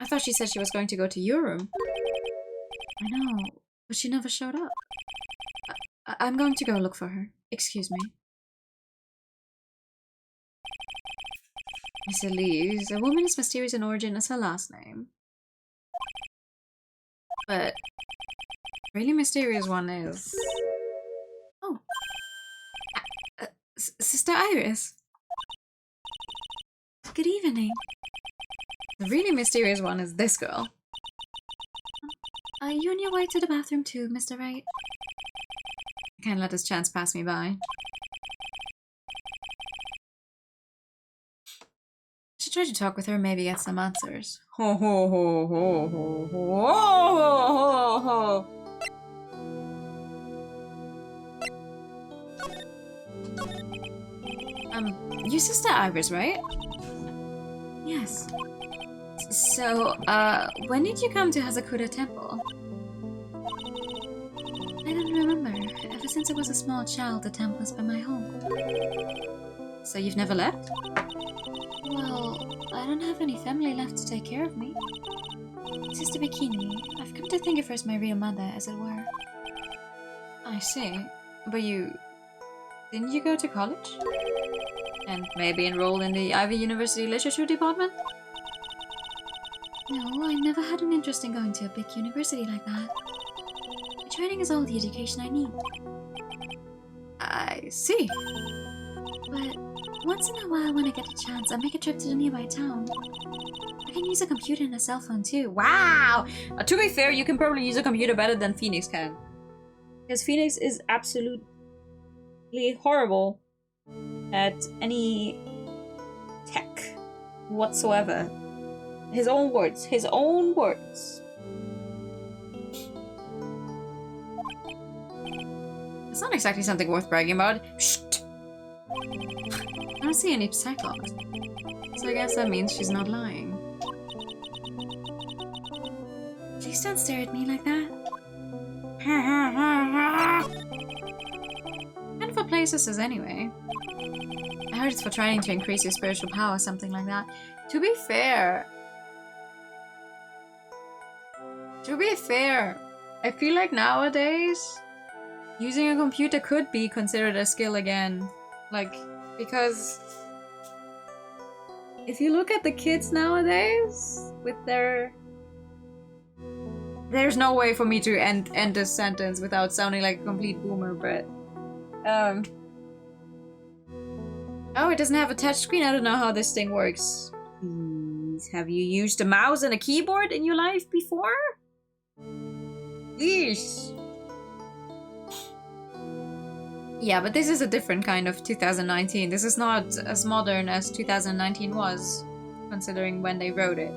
Speaker 2: I thought she said she was going to go to your room. I know, but she never showed up. I'm going to go look for her. Excuse me. Miss Elise, a woman as mysterious in origin as her last name. But really mysterious one is... Oh. Sister Iris. Good evening. The really mysterious one is this girl. Are you on your way to the bathroom too, Mr. Wright? I can't let this chance pass me by. I should try to talk with her, maybe get some answers. Ho ho ho ho ho ho ho ho ho. You Sister Iris, right? Yes. So, when did you come to Hazakura Temple? I don't remember. Ever since I was a small child, the temple has been my home. So you've never left? Well, I don't have any family left to take care of me. Sister Bikini, I've come to think of her as my real mother, as it were. I see. But didn't you go to college? And maybe enroll in the Ivy University Literature Department? No, I never had an interest in going to a big university like that. My training is all the education I need. I see. But once in a while when I get a chance, I make a trip to the nearby town. I can use a computer and a cell phone too. Wow! To be fair, you can probably use a computer better than Phoenix can.
Speaker 1: Because Phoenix is absolutely horrible at any tech whatsoever. His own words. His own words.
Speaker 2: It's not exactly something worth bragging about. Shh! I don't see any Cyclops. So I guess that means she's not lying. Please don't stare at me like that. Kind of a place this is anyway. I heard it's for trying to increase your spiritual power, something like that. To be fair, I feel like nowadays, using a computer could be considered a skill again. Like, because if you look at the kids nowadays, with their... There's no way for me to end this sentence without sounding like a complete boomer, but... Oh, it doesn't have a touch screen. I don't know how this thing works. Please, have you used a mouse and a keyboard in your life before? Yes. Yeah, but this is a different kind of 2019. This is not as modern as 2019 was, considering when they wrote it.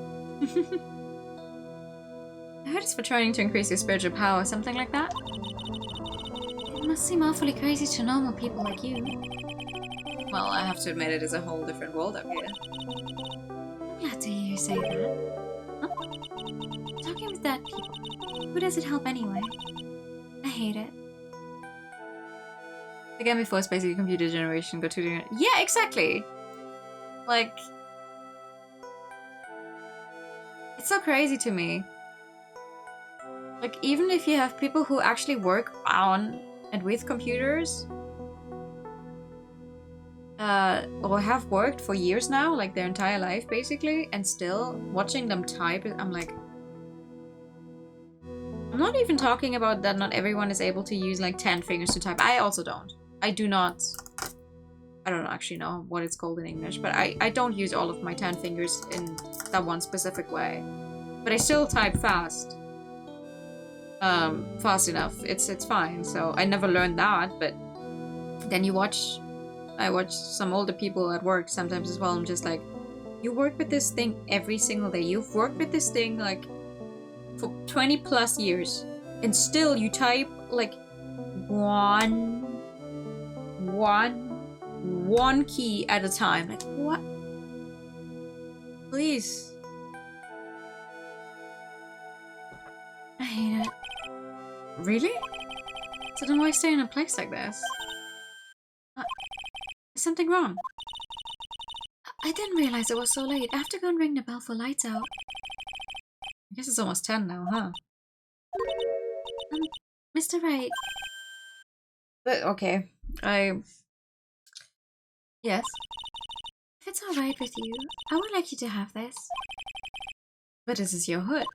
Speaker 2: I heard it's for training to increase your spiritual power, something like that.
Speaker 3: It must seem awfully crazy to normal people like you.
Speaker 2: Well, I have to admit it is a whole different world up here.
Speaker 3: I'm glad to hear you say that.
Speaker 2: Huh?
Speaker 3: Talking with that people, who does it help anyway? I hate it.
Speaker 2: Again, before it's basically computer generation, go to the... Yeah, exactly! Like... It's so crazy to me. Like, even if you have people who actually work on and with computers, or have worked for years now, like their entire life basically, and still watching them type, I'm like... I'm not even talking about that not everyone is able to use like 10 fingers to type. I also don't. I do not... I don't actually know what it's called in English, but I don't use all of my 10 fingers in that one specific way. But I still type fast. Fast enough. It's fine. So I never learned that, but then I watch some older people at work sometimes as well. I'm just like, you work with this thing every single day. You've worked with this thing like for 20 plus years, and still you type like one key at a time. Like, what? Please.
Speaker 3: I hate it.
Speaker 2: Really? So then why stay in a place like this? Is something wrong?
Speaker 3: I didn't realize it was so late. I have to go and ring the bell for lights out.
Speaker 2: I guess it's almost 10 now, huh?
Speaker 3: Mr. Wright.
Speaker 2: But okay, Yes?
Speaker 3: If it's alright with you, I would like you to have this.
Speaker 2: But this is your hood.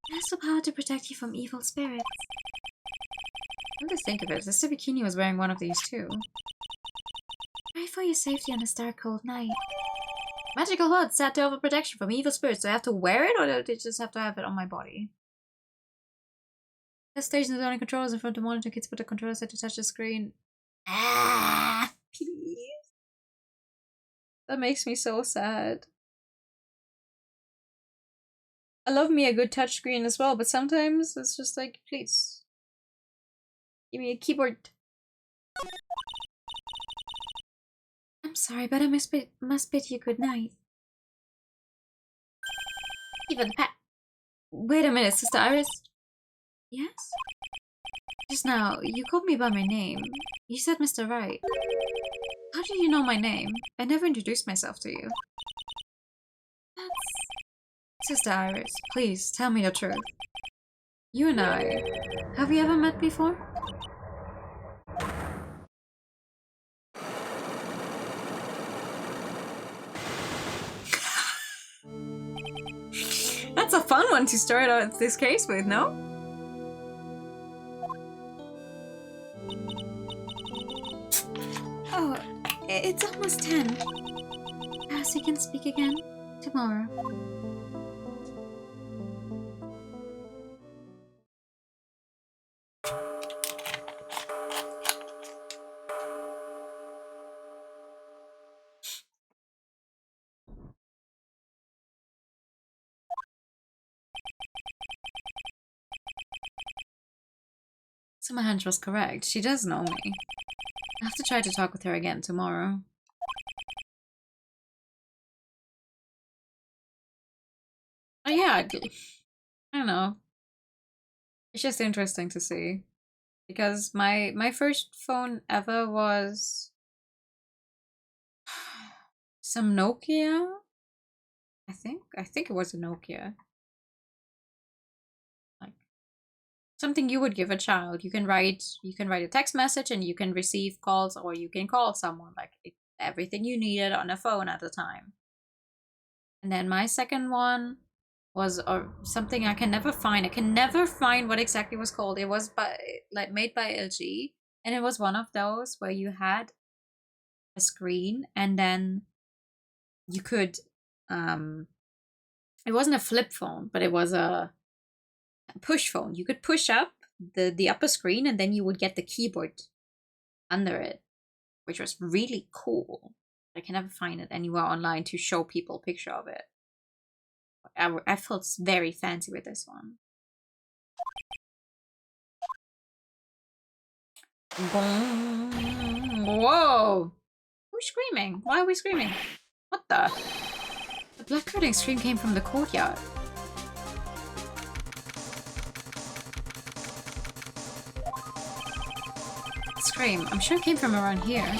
Speaker 3: It has the power to protect you from evil spirits.
Speaker 2: Come to think of it, Sister Bikini was wearing one of these too.
Speaker 3: Right for your safety on this dark, cold night.
Speaker 2: Magical hood set to offer protection from evil spirits. Do I have to wear it, or do I just have to have it on my body? The station is only controllers in front of the monitor. Kids put the controller set to touch the screen. Ah, please. That makes me so sad. I love me a good touchscreen as well, but sometimes it's just like, please. Give me a keyboard.
Speaker 3: I'm sorry, but I must bid you good night.
Speaker 2: Even Pat. Wait a minute, Sister Iris.
Speaker 3: Yes?
Speaker 2: Just now, you called me by my name. You said Mr. Wright. How do you know my name? I never introduced myself to you.
Speaker 3: That's...
Speaker 2: Sister Iris, please, tell me the truth. You and I, have we ever met before? That's a fun one to start out this case with, no?
Speaker 3: Oh, it's almost 10. Perhaps we can speak again tomorrow.
Speaker 2: So my hunch was correct. She does know me. I have to try to talk with her again tomorrow. Oh yeah, I don't know. It's just interesting to see. Because my first phone ever was some Nokia. I think it was a Nokia. Like something you would give a child. You can write a text message and you can receive calls, or you can call someone, like everything you needed on a phone at the time. And then my second one was something I can never find. I can never find what exactly it was called. It was made by LG, and it was one of those where you had a screen and then you could it wasn't a flip phone, but it was a push phone. You could push up the upper screen and then you would get the keyboard under it, which was really cool. I can never find it anywhere online to show people a picture of it. I felt very fancy with this one. Whoa! Who's screaming? Why are we screaming? What the? The blood curdling scream came from the courtyard. Scream. I'm sure it came from around here.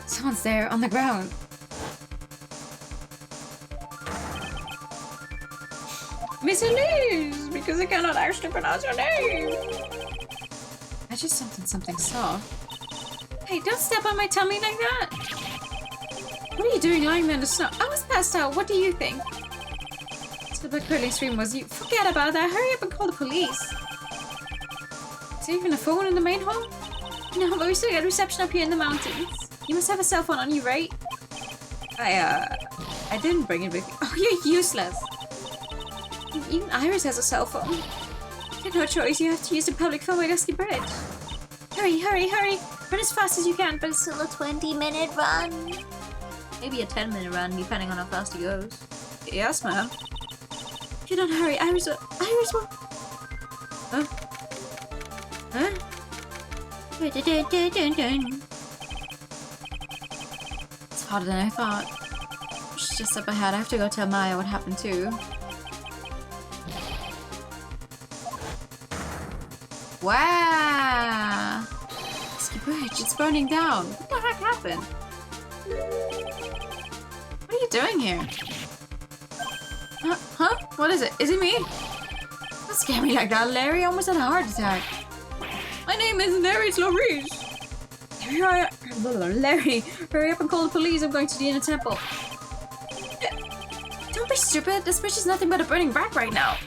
Speaker 2: Someone's there on the ground. Miss Elise, because I cannot actually pronounce your name. I just something soft. Hey, don't step on my tummy like that. What are you doing lying there in the snow? I was passed out. What do you think? So the curling stream was you. Forget about that. Hurry up and call the police. Is there even a phone in the main hall? No, but we still get reception up here in the mountains. You must have a cell phone on you, right? I didn't bring it with me. Oh, you're useless. Even Iris has a cell phone. You have no choice. You have to use the public phone by Dusky Bridge. Hurry, hurry, hurry. Run as fast as you can, but it's still a 20-minute run. Maybe a 10-minute run, depending on how fast he goes. Yes, ma'am. If you don't hurry, Iris will... Huh? Huh? It's harder than I thought. She's just up ahead. I have to go tell Maya what happened too. Wow! Dusky Bridge, it's burning down. What the heck happened? What are you doing here? Huh? What is it? Is it me? Don't scare me like that, Larry. I almost had a heart attack. My name is Larry Slorish. Larry, hurry up and call the police. I'm going to the inner temple. Don't be stupid. This bridge is nothing but a burning wreck right now.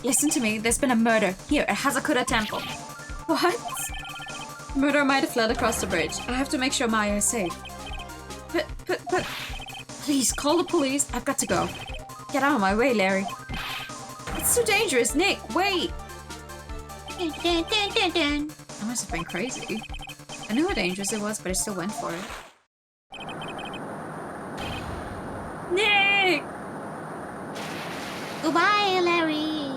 Speaker 2: Listen to me. There's been a murder here at Hazakura Temple. What? Murder might have fled across the bridge. I have to make sure Maya is safe. But... Please, call the police. I've got to go. Get out of my way, Larry. It's too dangerous. Nick, wait. I must have been crazy. I knew how dangerous it was, but I still went for it. Nick!
Speaker 3: Goodbye, Larry.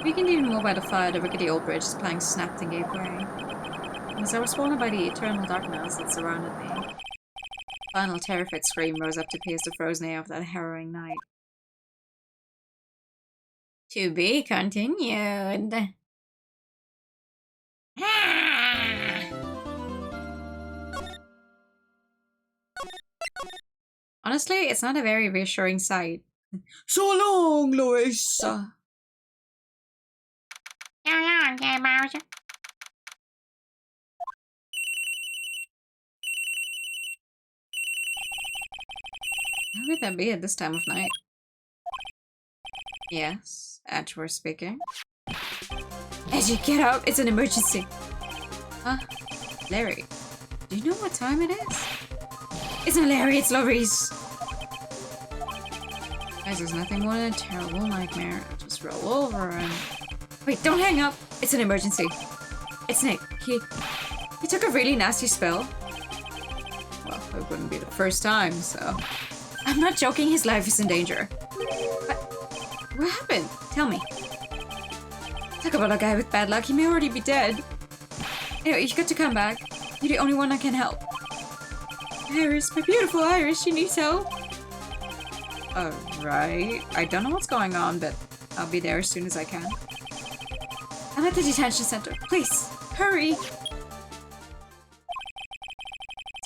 Speaker 2: We can even more by the fire. The rickety old bridge is planks snapped and gave way. As I was swallowed by the eternal darkness that surrounded me, a final terrified scream rose up to pierce the frozen air of that harrowing night. To be continued. Honestly, it's not a very reassuring sight.
Speaker 4: So long, Louisa.
Speaker 2: How would that be at this time of night? Yes, Edgeworth speaking. Edgy, get up! It's an emergency! Huh? Larry, do you know what time it is? It's not Larry, it's Laurice! Guys, there's nothing more than a terrible nightmare. Just roll over and... Wait, don't hang up! It's an emergency. It's Nick. He took a really nasty spell. Well, it wouldn't be the first time, so... I'm not joking, his life is in danger. What happened? Tell me. Talk about a guy with bad luck, he may already be dead. Anyway, you got to come back. You're the only one that can help. Iris, my beautiful Iris, she needs help. Alright. I don't know what's going on, but I'll be there as soon as I can. I'm at the detention center. Please, hurry! It's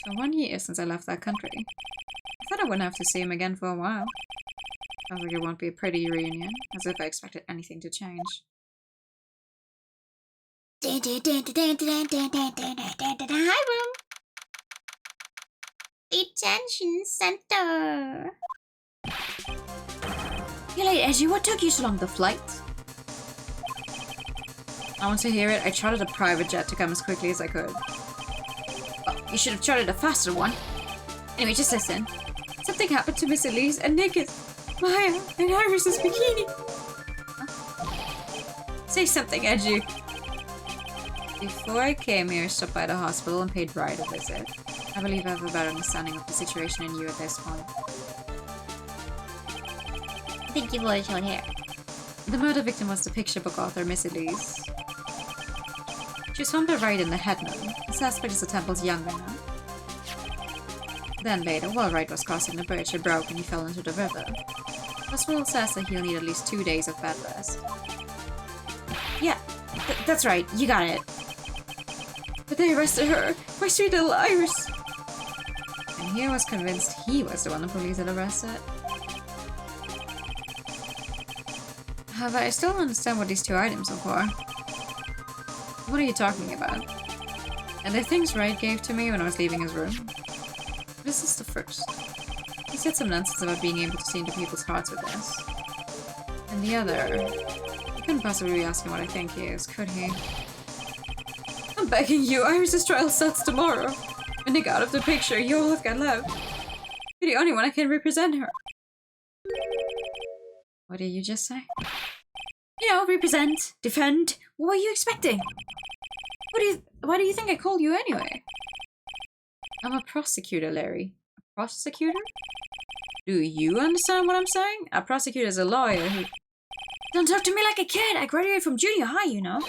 Speaker 2: been 1 year since I left that country. I thought I wouldn't have to see him again for a while. Sounds like it won't be a pretty reunion, as if I expected anything to change.
Speaker 3: Hi, room. Detention center.
Speaker 2: You're late, Edgy. What took you so long? The flight? I want to hear it. I chartered a private jet to come as quickly as I could. Oh, you should have chartered a faster one. Anyway, just listen. Something happened to Miss Elise and Nick is... Maya and Iris's bikini. Huh? Say something, Edgy. Before I came here, I stopped by the hospital and paid Wright a visit. I believe I have a better understanding of the situation than you at this point.
Speaker 3: I think you've already short hair.
Speaker 2: The murder victim was the picture book author, Miss Elise. She was found by Wright in the headman. The suspect is the temple's younger nun. Then later, while Wright was crossing the bridge, it broke and he fell into the river. The hospital says that he'll need at least 2 days of bed rest. Yeah, that's right, you got it. But they arrested her, my sweet little Iris. And he was convinced he was the one the police had arrested. However, I still don't understand what these 2 items are for. What are you talking about? And the things Wright gave to me when I was leaving his room? This is the first. He said some nonsense about being able to see into people's hearts with this. And the other... I couldn't possibly be asking what I think he is, could he? I'm begging you, Iris's trial starts tomorrow. When they got out of the picture, you all have got left. You're the only one I can represent her. What did you just say? You know, represent, defend. What were you expecting? Why do you think I called you anyway? I'm a prosecutor, Larry. A prosecutor? Do you understand what I'm saying? A prosecutor is a lawyer who... Don't talk to me like a kid! I graduated from junior high, you know.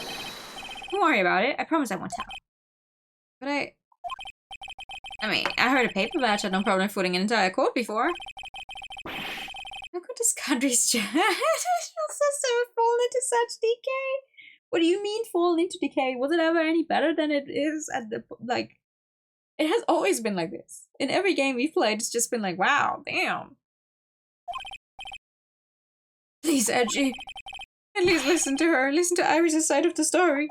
Speaker 2: Don't worry about it. I promise I won't tell. But I mean, I heard a paper batch had no problem footing an entire court before. How could this country's judicial system have fallen into such decay? What do you mean fallen into decay? Was it ever any better than it is at the, like... It has always been like this. In every game we've played, it's just been like, wow, damn. Please, Edgy. At least listen to her. Listen to Iris' side of the story.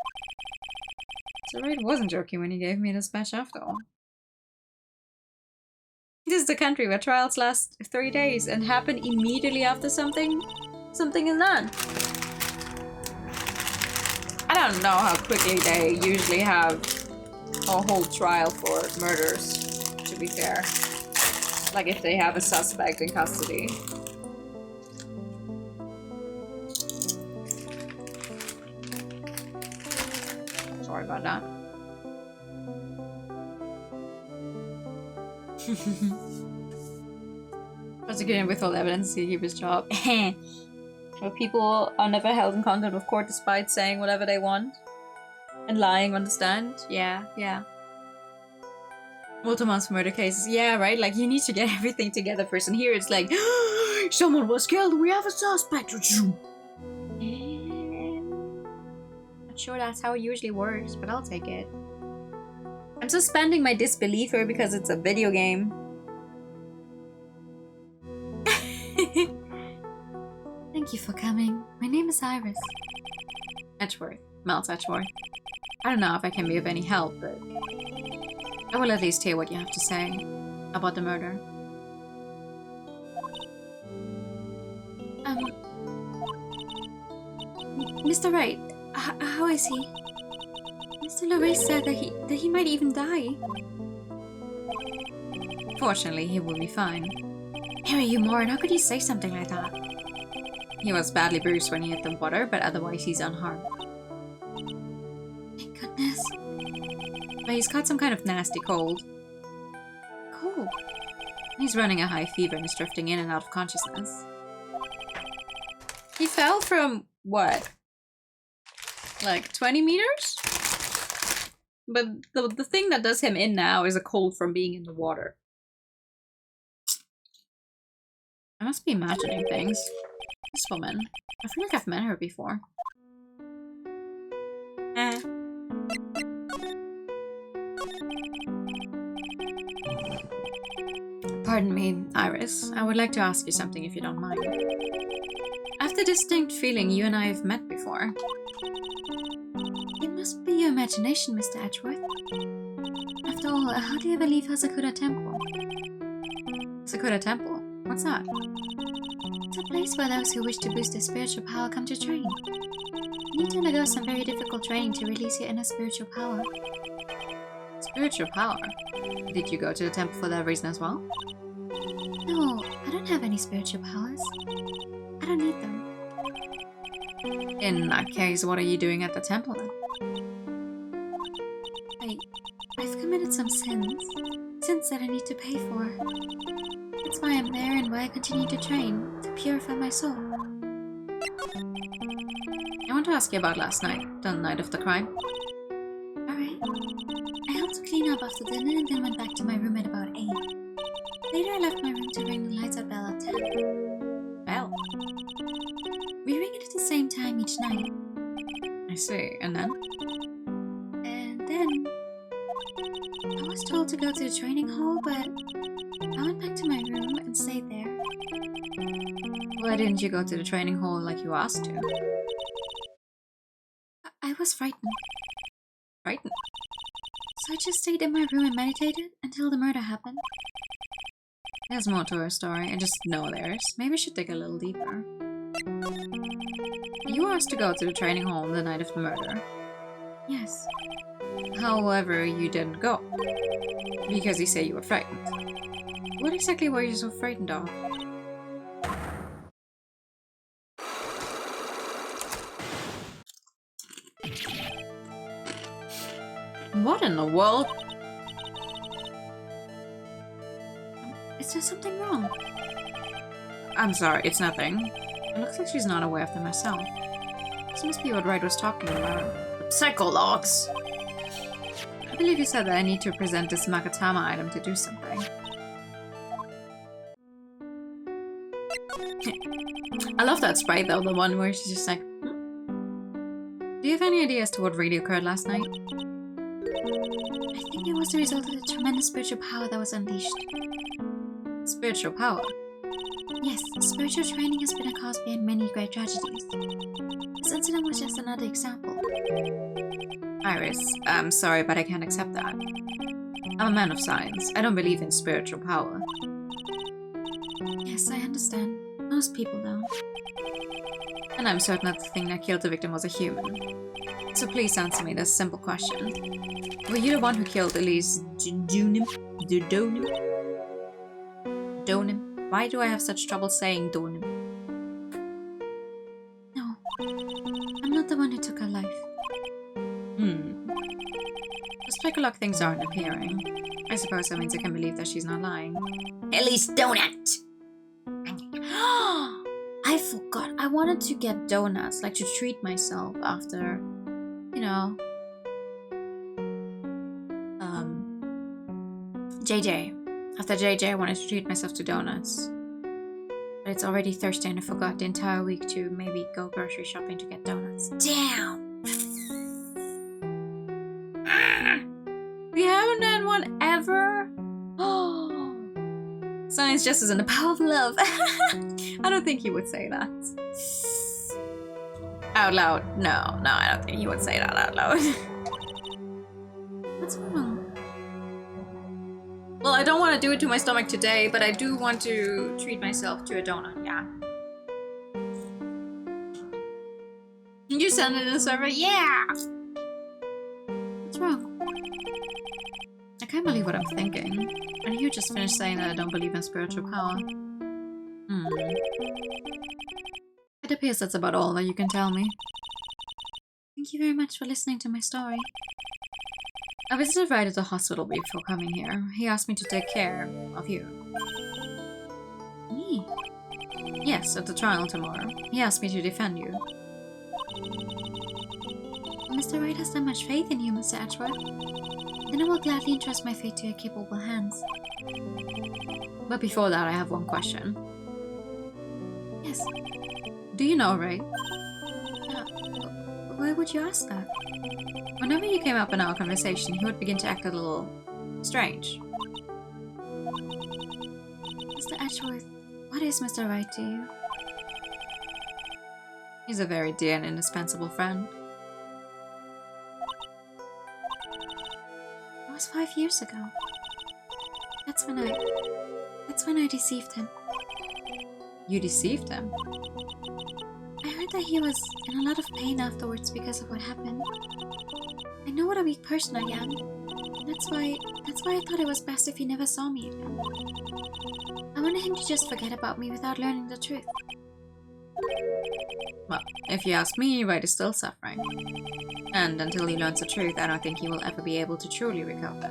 Speaker 2: So Wright wasn't joking when he gave me this batch after all. This is the country where trials last 3 days and happen immediately after something is done. I don't know how quickly they usually have a whole trial for murders, to be fair. Like if they have a suspect in custody. Sorry about that. Prosecuting withhold evidence to keep his job. Where people are never held in contempt of court despite saying whatever they want. And lying on the stand. Yeah. Multiple murder cases. Yeah, right? Like, you need to get everything together first. And here it's like, someone was killed, we have a suspect. Not sure that's how it usually works, but I'll take it. I'm suspending my disbelief here because it's a video game. Thank you for coming. My name is Iris. Edgeworth. Miles Edgeworth. I don't know if I can be of any help, but I will at least hear what you have to say about the murder. Mr. Wright, how is he? Mr. Lorraine said that he might even die. Fortunately, he will be fine. Harry, you moron, how could you say something like that? He was badly bruised when he hit the water, but otherwise he's unharmed. Thank goodness. But he's got some kind of nasty cold. Cold? He's running a high fever and is drifting in and out of consciousness. He fell from, what? Like 20 meters? But the thing that does him in now is a cold from being in the water. I must be imagining things. This woman. I feel like I've met her before. Pardon me, Iris. I would like to ask you something if you don't mind. I have the distinct feeling you and I have met before. It must be your imagination, Mr. Edgeworth. After all, how do you ever leave Hasakura Temple? Hasakura Temple? What's that? It's a place where those who wish to boost their spiritual power come to train. You need to undergo some very difficult training to release your inner spiritual power. Spiritual power? Did you go to the temple for that reason as well? No, I don't have any spiritual powers. I don't need them. In that case, what are you doing at the temple then?
Speaker 3: committed some sins. Sins that I need to pay for. That's why I'm there and why I continue to train, to purify my soul.
Speaker 2: I want to ask you about last night, the night of the crime.
Speaker 3: Alright. I helped to clean up after dinner and then went back to my room at about 8. Later I left my room to ring the lights out bell at 10.
Speaker 2: Well,
Speaker 3: We ring it at the same time each night.
Speaker 2: I see. And then?
Speaker 3: And then I was told to go to the training hall, but I went back to my room and stayed there.
Speaker 2: Why didn't you go to the training hall like you asked to?
Speaker 3: I was frightened,
Speaker 2: Frightened?
Speaker 3: so I just stayed in my room and meditated until the murder happened.
Speaker 2: There's more to her story. I just know there is. Maybe I should dig a little deeper. You asked to go to the training hall the night of the murder.
Speaker 3: Yes,
Speaker 2: However, you didn't go. Because you say you were frightened. What exactly were you so frightened of? What in the world?
Speaker 3: is there something wrong?
Speaker 2: I'm sorry, it's nothing. It looks like she's not aware of them herself. This must be what Wright was talking about. The psychologs! I believe you said that I need to present this Makatama item to do something. I love that sprite though, the one where she's just like, Do you have any idea as to what really occurred last night?
Speaker 3: I think it was the result of the tremendous spiritual power that was unleashed.
Speaker 2: Spiritual power.
Speaker 3: Yes, spiritual training has been a cause behind many great tragedies. This incident was just another example.
Speaker 2: Iris, I'm sorry, but I can't accept that. I'm a man of science. I don't believe in spiritual power.
Speaker 3: Yes, I understand. Most people don't.
Speaker 2: And I'm certain that the thing that killed the victim was a human. So please answer me this simple question. Were you the one who killed Elise Donim? Donim? Why do I have such trouble saying Donim?
Speaker 3: No, I'm not the one who took her life.
Speaker 2: The speculog things aren't appearing. I suppose that means I can believe that she's not lying.
Speaker 3: Elise Donut! I forgot. I wanted to get donuts, like to treat myself after, you know, JJ. After JJ, I wanted to treat myself to donuts. But it's already Thursday and I forgot the entire week to maybe go grocery shopping to get donuts. Damn! We haven't done one ever? Oh! Science, justice, and the power of love. I don't think he would say that. Out loud. No, I don't think he would say that out loud. What's wrong? Well, I don't want to do it to my stomach today, but I do want to treat myself to a donut, yeah. You send it in the server? Yeah! What's wrong? I can't believe what I'm thinking. And you just finished saying that I don't believe in spiritual power. It appears that's about all that you can tell me. Thank you very much for listening to my story. I visited Wright at the hospital before coming here. He asked me to take care of you. Me? Yes, at the trial tomorrow. He asked me to defend you. Mr. Wright has that much faith in you, Mr. Edgeworth. Then I will gladly entrust my fate to your capable hands. But before that, I have one question. Yes. Do you know Ray? Why would you ask that? Whenever you came up in our conversation, he would begin to act a little strange. Mr. Edgeworth, what is Mr. Wright to you? He's a very dear and indispensable friend. It was 5 years ago. That's when I deceived him. You deceived him? I heard that he was in a lot of pain afterwards because of what happened. I know what a weak person I am. That's why I thought it was best if he never saw me again. I wanted him to just forget about me without learning the truth. Well, if you ask me, Wright is still suffering. And until he learns the truth, I don't think he will ever be able to truly recover.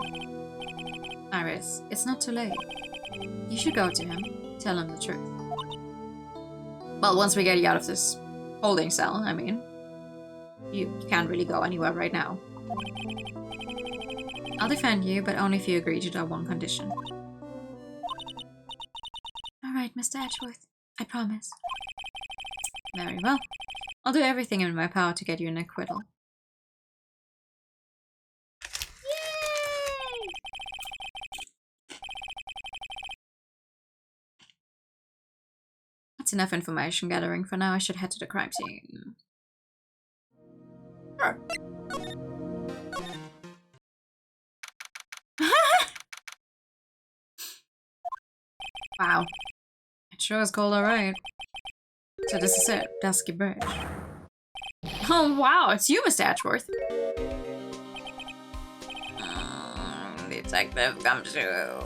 Speaker 2: Iris, it's not too late. You should go to him, tell him the truth. Well, once we get you out of this holding cell, I mean. You can't really go anywhere right now. I'll defend you, but only if you agree to that one condition. Alright, Mr. Edgeworth. I promise. Very well. I'll do everything in my power to get you an acquittal.
Speaker 3: Yay!
Speaker 2: That's enough information gathering for now. I should head to the crime scene. Sure. Wow. It sure is cold, alright. So this is it, Dusky Bridge. Oh wow, it's you, Mr. Edgeworth. Detective Gumshoe.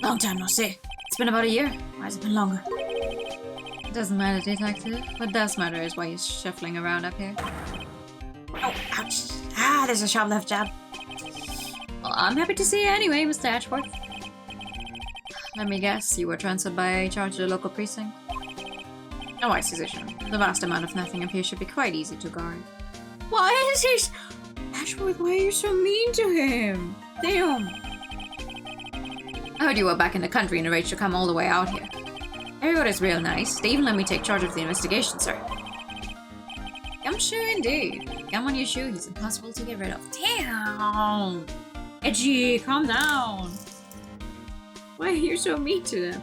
Speaker 2: Long time no see. It's been about a year. Why has it been longer? It doesn't matter, Detective. What does matter is why you're shuffling around up here. Oh, ouch. Ah, there's a sharp left jab. Well, I'm happy to see you anyway, Mr. Edgeworth. Let me guess, you were transferred by HR to the local precinct? A wise decision. The vast amount of nothing up here should be quite easy to guard. Why is he... Ashworth, why are you so mean to him? Damn. I heard you were back in the country and arranged to come all the way out here. Everybody's real nice. They even let me take charge of the investigation, sir. Gumshoe indeed. Gum on your shoe, he's impossible to get rid of. Damn. Edgy, calm down. Why are you so mean to them?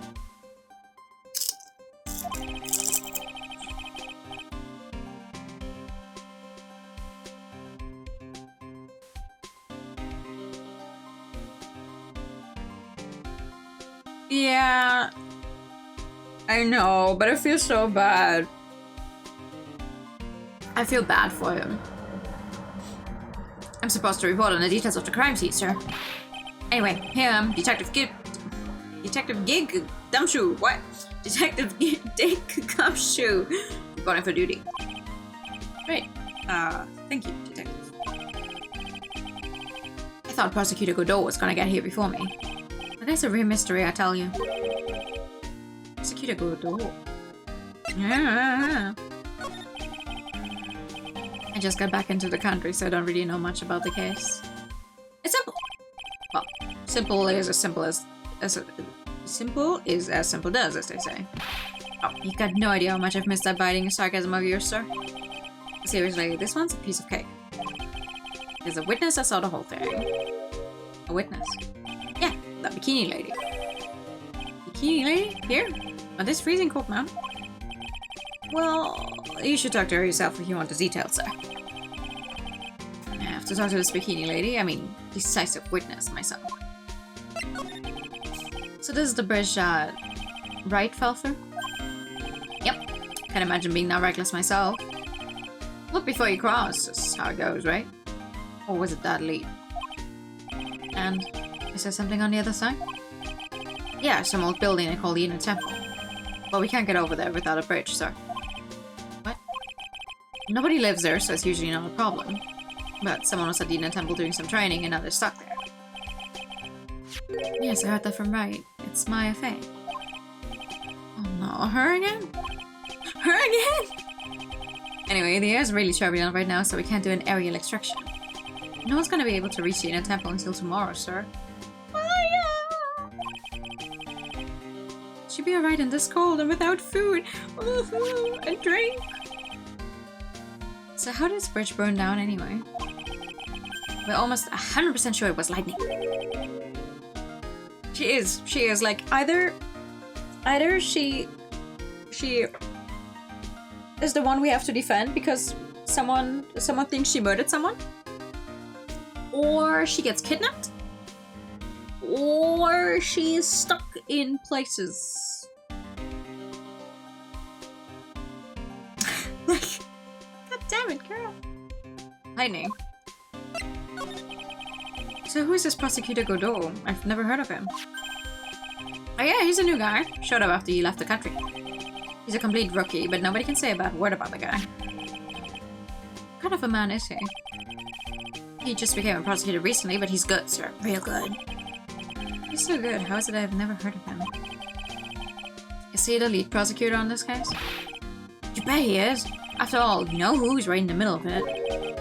Speaker 2: Yeah, I know, but I feel so bad. I feel bad for him. I'm supposed to report on the details of the crime scene, sir. Anyway, here I am, Detective Gig Gumshoe. What? Detective Dick Gumshoe. Reporting for duty. Great. Thank you, Detective. I thought Prosecutor Godot was gonna get here before me. But there's a real mystery, I tell you. Prosecutor Godot. Yeah. I just got back into the country, so I don't really know much about the case. It's simple. Well, simple is as simple as simple is as simple does, as they say. Oh, you got no idea how much I've missed that biting sarcasm of yours, sir. Seriously, this one's a piece of cake. There's a witness that saw the whole thing. A witness? Yeah, that bikini lady. Bikini lady? Here? At this freezing cold, ma'am? Well, you should talk to her yourself if you want the details, sir. I have to talk to this bikini lady. I mean, decisive witness myself. So this is the bridge that Wright fell through? Yep. Can't imagine being that reckless myself. Look before you cross, is how it goes, right? Or was it that leap? And is there something on the other side? Yeah, some old building they call the Inner Temple. But we can't get over there without a bridge, sir. What? Nobody lives there, so it's usually not a problem. But someone was at the Inner Temple doing some training and now they're stuck there. Yes, I heard that from Wright. It's my affair. Oh no, her again? Her again? Anyway, the air is really turbulent right now, so we can't do an aerial extraction. No one's gonna be able to reach the Inner Temple until tomorrow, sir. She'd be alright in this cold and without food. And drink. So how did this bridge burn down anyway? We're almost 100% sure it was lightning. She is like either she is the one we have to defend because someone thinks she murdered someone, or she gets kidnapped, or she's stuck in places. Like, god damn it, girl. Lightning. So who is this Prosecutor Godot? I've never heard of him. Oh yeah, he's a new guy. Showed up after you left the country. He's a complete rookie, but nobody can say a bad word about the guy. What kind of a man is he? He just became a prosecutor recently, but he's good, sir. Real good. He's so good. How is it I've never heard of him? Is he the lead prosecutor on this case? You bet he is. After all, you know who's right in the middle of it.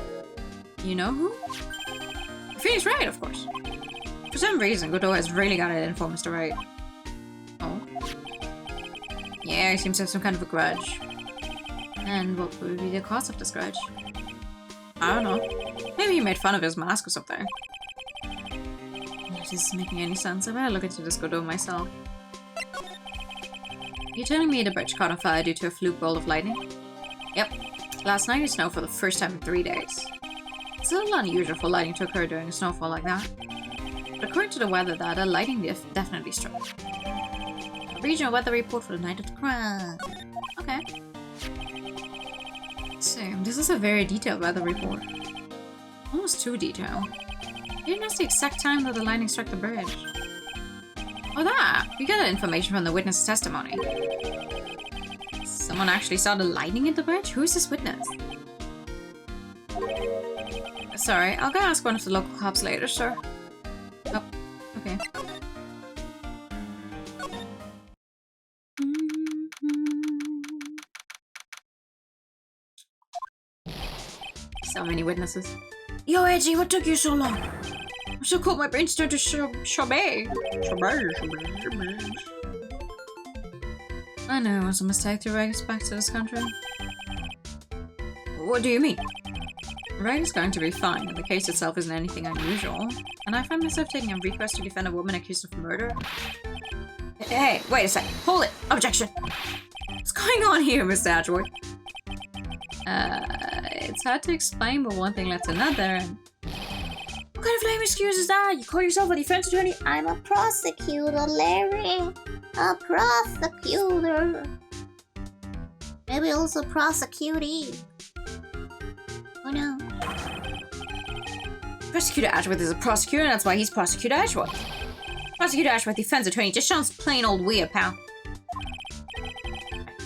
Speaker 2: You know who? Phoenix Wright, of course. For some reason, Godot has really got it in for Mr. Wright. Oh. Yeah, he seems to have some kind of a grudge. And what would be the cause of this grudge? I don't know. Maybe he made fun of his mask or something. If this isn't making any sense, I better look into this Godot myself. You're telling me the bridge caught on fire due to a fluke bolt of lightning? Yep. Last night it snowed for the first time in 3 days. It's a little unusual for lightning to occur during a snowfall like that. But according to the weather data, lightning definitely struck. A regional weather report for the night of the crime. Okay. So, this is a very detailed weather report. Almost too detailed. You didn't ask the exact time that the lightning struck the bridge. Oh, that! We got that information from the witness testimony. Someone actually saw the lightning hit the bridge? Who is this witness? Sorry, I'll go ask one of the local cops later, sir. Oh, okay. So many witnesses. Yo, Edgy, what took you so long? I'm so cool, my brain's turned to Charbet. I know it was a mistake to drag us back to this country. What do you mean? Wright is going to be fine, and the case itself isn't anything unusual. And I find myself taking a request to defend a woman accused of murder. Hey, wait a sec. Hold it! Objection! What's going on here, Mr. Edgeworth? It's hard to explain, but one thing led to another, and... What kind of lame excuse is that? You call yourself a defense attorney?
Speaker 3: I'm a prosecutor, Larry. A prosecutor. Maybe also prosecutee. Oh no.
Speaker 2: Prosecutor Ashworth is a prosecutor, and that's why he's Prosecutor Ashworth. Prosecutor Ashworth, defense attorney, just sounds plain old weird, pal.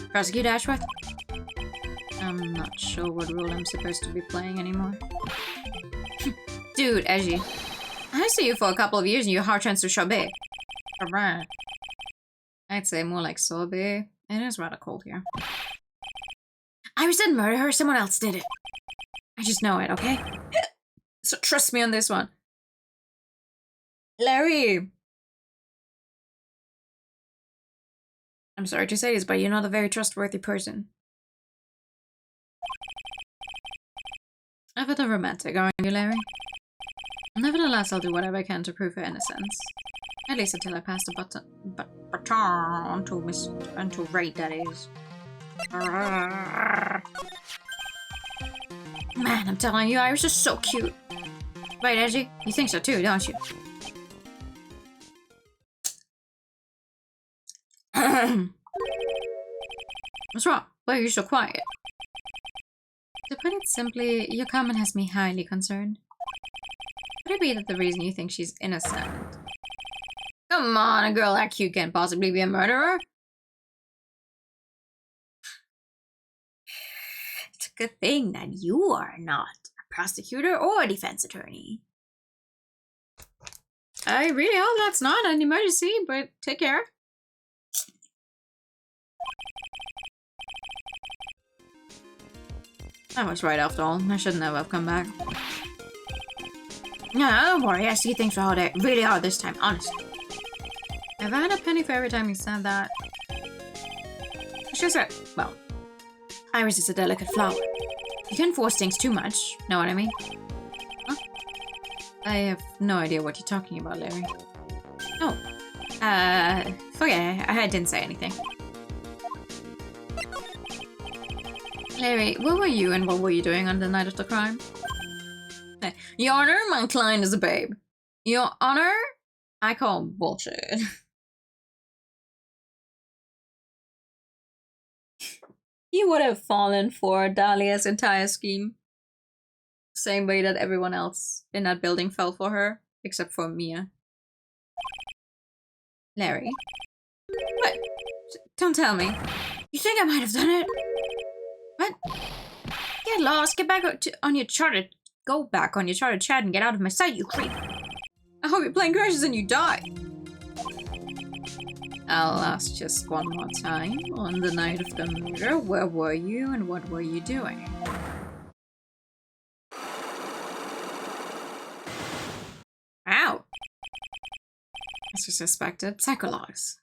Speaker 2: Prosecutor Ashworth? I'm not sure what role I'm supposed to be playing anymore. Dude, Edgy. I see you for a couple of years and your heart turns to Charbet. Alright. I'd say more like sorbet. It is rather cold here. Iris didn't murder her, someone else did it. I just know it, okay? So trust me on this one. Larry! I'm sorry to say this, but you're not a very trustworthy person. A bit of romantic, aren't you, Larry? Nevertheless, I'll do whatever I can to prove her innocence. At least until I pass the baton to Wright, that is. Man, I'm telling you, Iris is so cute. Right, Edgy? You think so too, don't you? What's wrong? Why are you so quiet? To put it simply, your comment has me highly concerned. Could it be that the reason you think she's innocent? Come on, a girl that cute can't possibly be a murderer. It's a good thing that you are not a prosecutor or a defense attorney. I really hope that's not an emergency, but take care. I was right after all. I should never have come back. No, don't worry. I see things for how they really are this time, honestly. Have I had a penny for every time you said that? It's just that, well, Iris is a delicate flower. You can't force things too much. Know what I mean? Huh? I have no idea what you're talking about, Larry. Oh. Forget it. I didn't say anything. Larry, where were you and what were you doing on the night of the crime? Your Honor, my client is a babe. Your Honor? I call bullshit. You would have fallen for Dahlia's entire scheme. Same way that everyone else in that building fell for her, except for Mia. Larry? What? Don't tell me. You think I might have done it? What? Get lost, get back on your charted... Go back on your charted chat and get out of my sight, you creep. I hope you're playing crashes and you die. I'll ask just one more time. On the night of the murder, where were you and what were you doing? Ow! As was suspected, psychologs.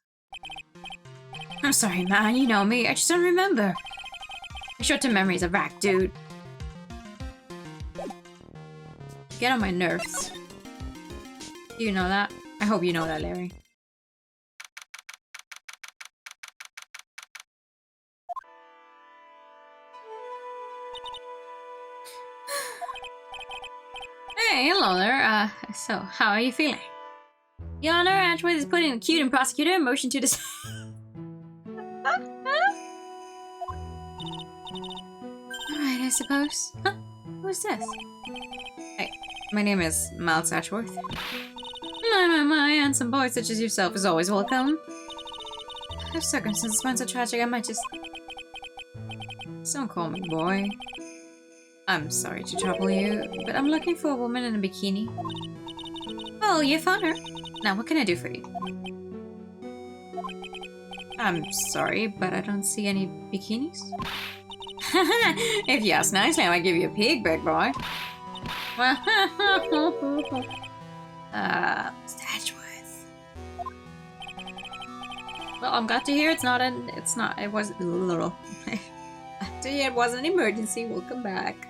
Speaker 2: I'm sorry, man, you know me, I just don't remember. My short-term memory's a wreck, dude. Get on my nerves. Do you know that? I hope you know that, Larry. Hey, hello there. So, how are you feeling? Your Honor, Ashworth is putting the cute and prosecutor in motion to decide. Alright, I suppose. Huh? Who's this? Hey, my name is Miles Ashworth. My handsome boy such as yourself is always welcome. If circumstances weren't so tragic, I might just... Don't call me boy. I'm sorry to trouble you, but I'm looking for a woman in a bikini. Oh, you found her. Now, what can I do for you? I'm sorry, but I don't see any bikinis. If you ask nicely, I might give you a pig, big boy. Statueworth. Well, I'm glad to hear it wasn't an emergency. Welcome back.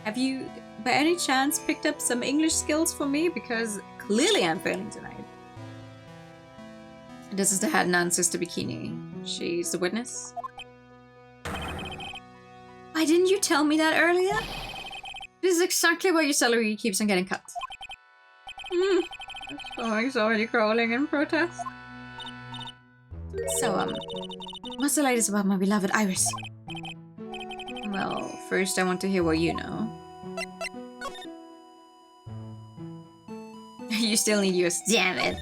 Speaker 2: Have you, by any chance, picked up some English skills for me? Because clearly I'm failing tonight. This is the head nun, Sister Bikini. She's the witness. Why didn't you tell me that earlier? This is exactly why your salary keeps on getting cut. Stomach's already crawling in protest. So, what's the latest about my beloved Iris? Well, first I want to hear what you know. You still need yours. Damn it!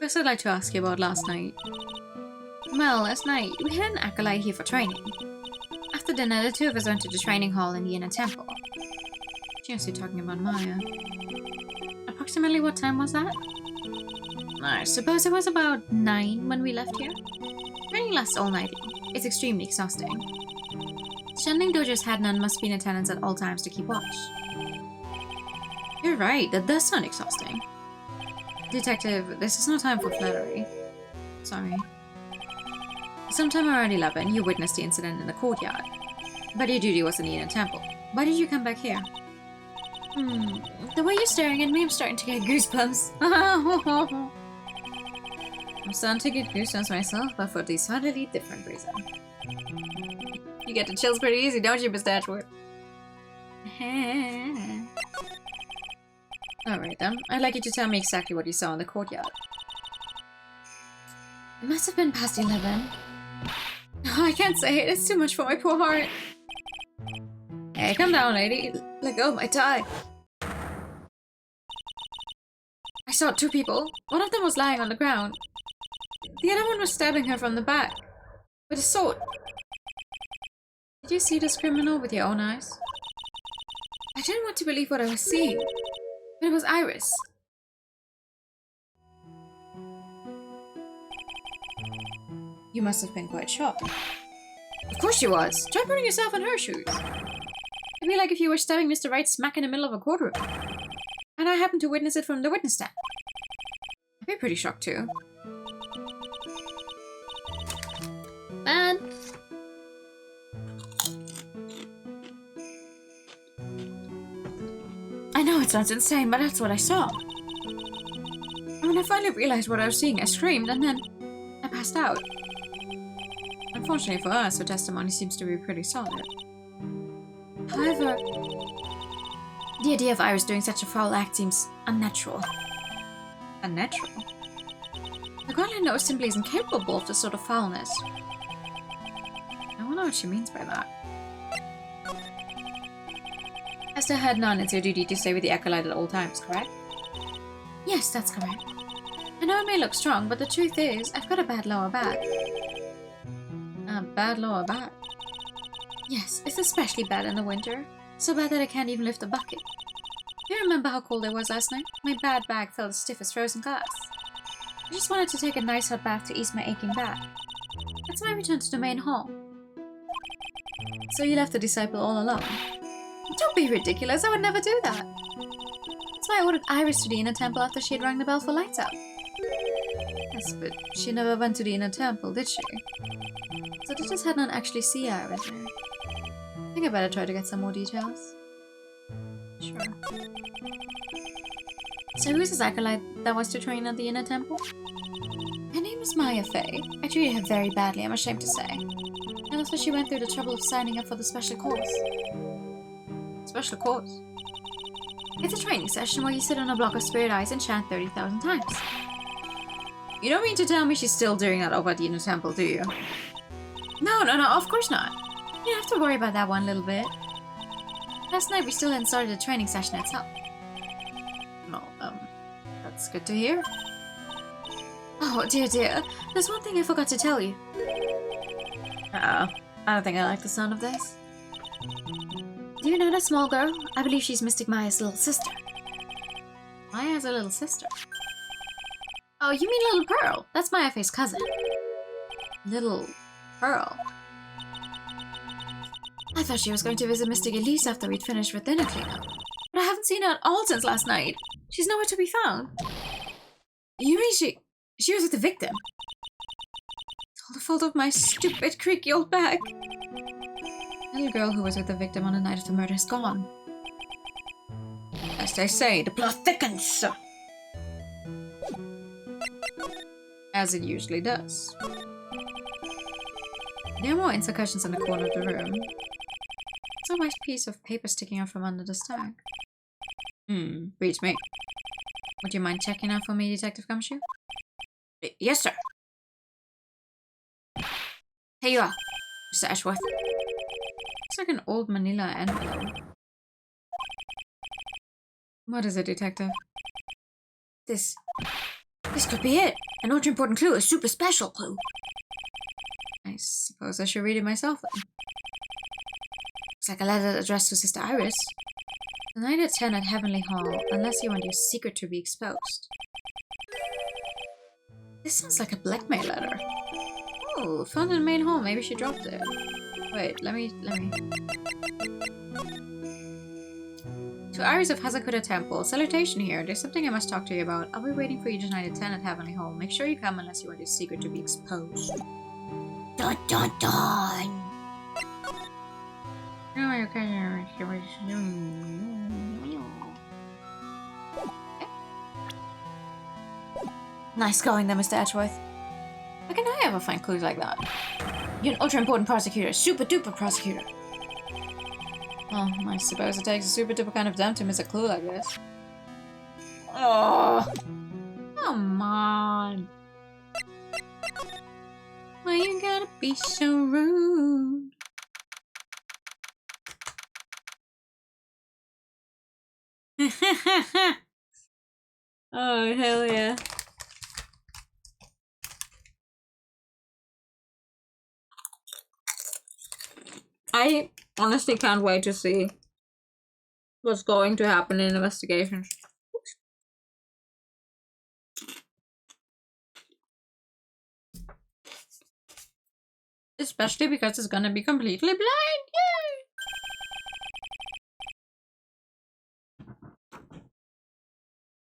Speaker 2: First I'd like to ask you about last night. Well, last night, we had an acolyte here for training. After dinner, the two of us went to the training hall in the inner temple. Just talking about Maya. Approximately what time was that? I suppose it was about 9 when we left here. Training lasts all night. It's extremely exhausting. Shanding Dojo's head nun must be in attendance at all times to keep watch. You're right, that does sound exhausting. Detective, this is no time for flattery. Sorry. Sometime around 11, you witnessed the incident in the courtyard. But your duty was in the inner temple. Why did you come back here? The way you're staring at me, I'm starting to get goosebumps. I'm starting to get goosebumps myself, but for a decidedly different reason. You get the chills pretty easy, don't you, Mr. Ashworth? Alright then, I'd like you to tell me exactly what you saw in the courtyard. It must have been past 11. Oh, I can't say it, it's too much for my poor heart. Hey, calm down, lady. Let go of my tie. I saw 2 people. One of them was lying on the ground. The other one was stabbing her from the back. With a sword. Did you see this criminal with your own eyes? I didn't want to believe what I was seeing. But it was Iris. You must have been quite shocked. Of course you was. Try putting yourself in her shoes. It'd be like if you were stabbing Mr. Right smack in the middle of a courtroom. And I happened to witness it from the witness stand. I'd be pretty shocked too. Man. I know it sounds insane, but that's what I saw. And when I finally realized what I was seeing, I screamed and then I passed out. Unfortunately for us, her testimony seems to be pretty solid. However, the idea of Iris doing such a foul act seems unnatural. Unnatural? The girl I know simply isn't capable of this sort of foulness. I wonder what she means by that. As the head nun, it's your duty to stay with the acolyte at all times, correct? Yes, that's correct. I know it may look strong, but the truth is, I've got a bad lower back. A bad lower back? Yes, it's especially bad in the winter. So bad that I can't even lift a bucket. You remember how cold it was last night? My bad back felt as stiff as frozen glass. I just wanted to take a nice hot bath to ease my aching back. That's why I returned to the main hall. So you left the disciple all alone? Don't be ridiculous, I would never do that. That's why I ordered Iris to the inner temple after she had rung the bell for lights out. Yes, but she never went to the inner temple, did she? So they just had not actually see Iris there. I think I better try to get some more details. Sure. So who's this acolyte that was to train at the inner temple? Her name is Maya Fey. I treated her very badly, I'm ashamed to say. And also she went through the trouble of signing up for the special course. Special course? It's a training session where you sit on a block of spirit eyes and chant 30,000 times. You don't mean to tell me she's still doing that over at the inner temple, do you? No, of course not. You don't have to worry about that one little bit. Last night we still hadn't started the training session itself. Well, that's good to hear. Oh, dear. There's one thing I forgot to tell you. Uh-oh. I don't think I like the sound of this. Do you know that small girl? I believe she's Mystic Maya's little sister. Maya's a little sister? Oh, you mean Little Pearl? That's Maya Fey's cousin. Little Pearl? I thought she was going to visit Mystic Elise after we'd finished with dinner cleanup. But I haven't seen her at all since last night. She's nowhere to be found. You mean she was with the victim? It's all the fault of my stupid, creaky old bag. The little girl who was with the victim on the night of the murder is gone. As they say, the plot thickens. As it usually does. There are more insert in the corner of the room. It's a white piece of paper sticking out from under the stack. Beats me. Would you mind checking out for me, Detective Gumshoe? Yes, sir. Here you are, Mr. Ashworth. Looks like an old manila envelope. What is it, Detective? This could be it. An ultra-important clue, a super special clue. I suppose I should read it myself then. Looks like a letter addressed to Sister Iris. Tonight at 10 at Heavenly Hall, unless you want your secret to be exposed. This sounds like a blackmail letter. Oh, found in the main hall. Maybe she dropped it. Wait, let me... To Iris of Hazakuta Temple, salutation here. There's something I must talk to you about. I'll be waiting for you tonight at 10 at Heavenly Hall. Make sure you come unless you want your secret to be exposed.
Speaker 3: Dun dun dun!
Speaker 2: Nice going there, Mr. Edgeworth. How can I ever find clues like that? You're an ultra-important prosecutor, super-duper prosecutor. Well, I suppose it takes a super-duper kind of dump to miss a clue like this. Oh, come on. Why you gotta be so rude? Oh, hell yeah. I honestly can't wait to see what's going to happen in investigations. Especially because it's gonna be completely blind. Yay!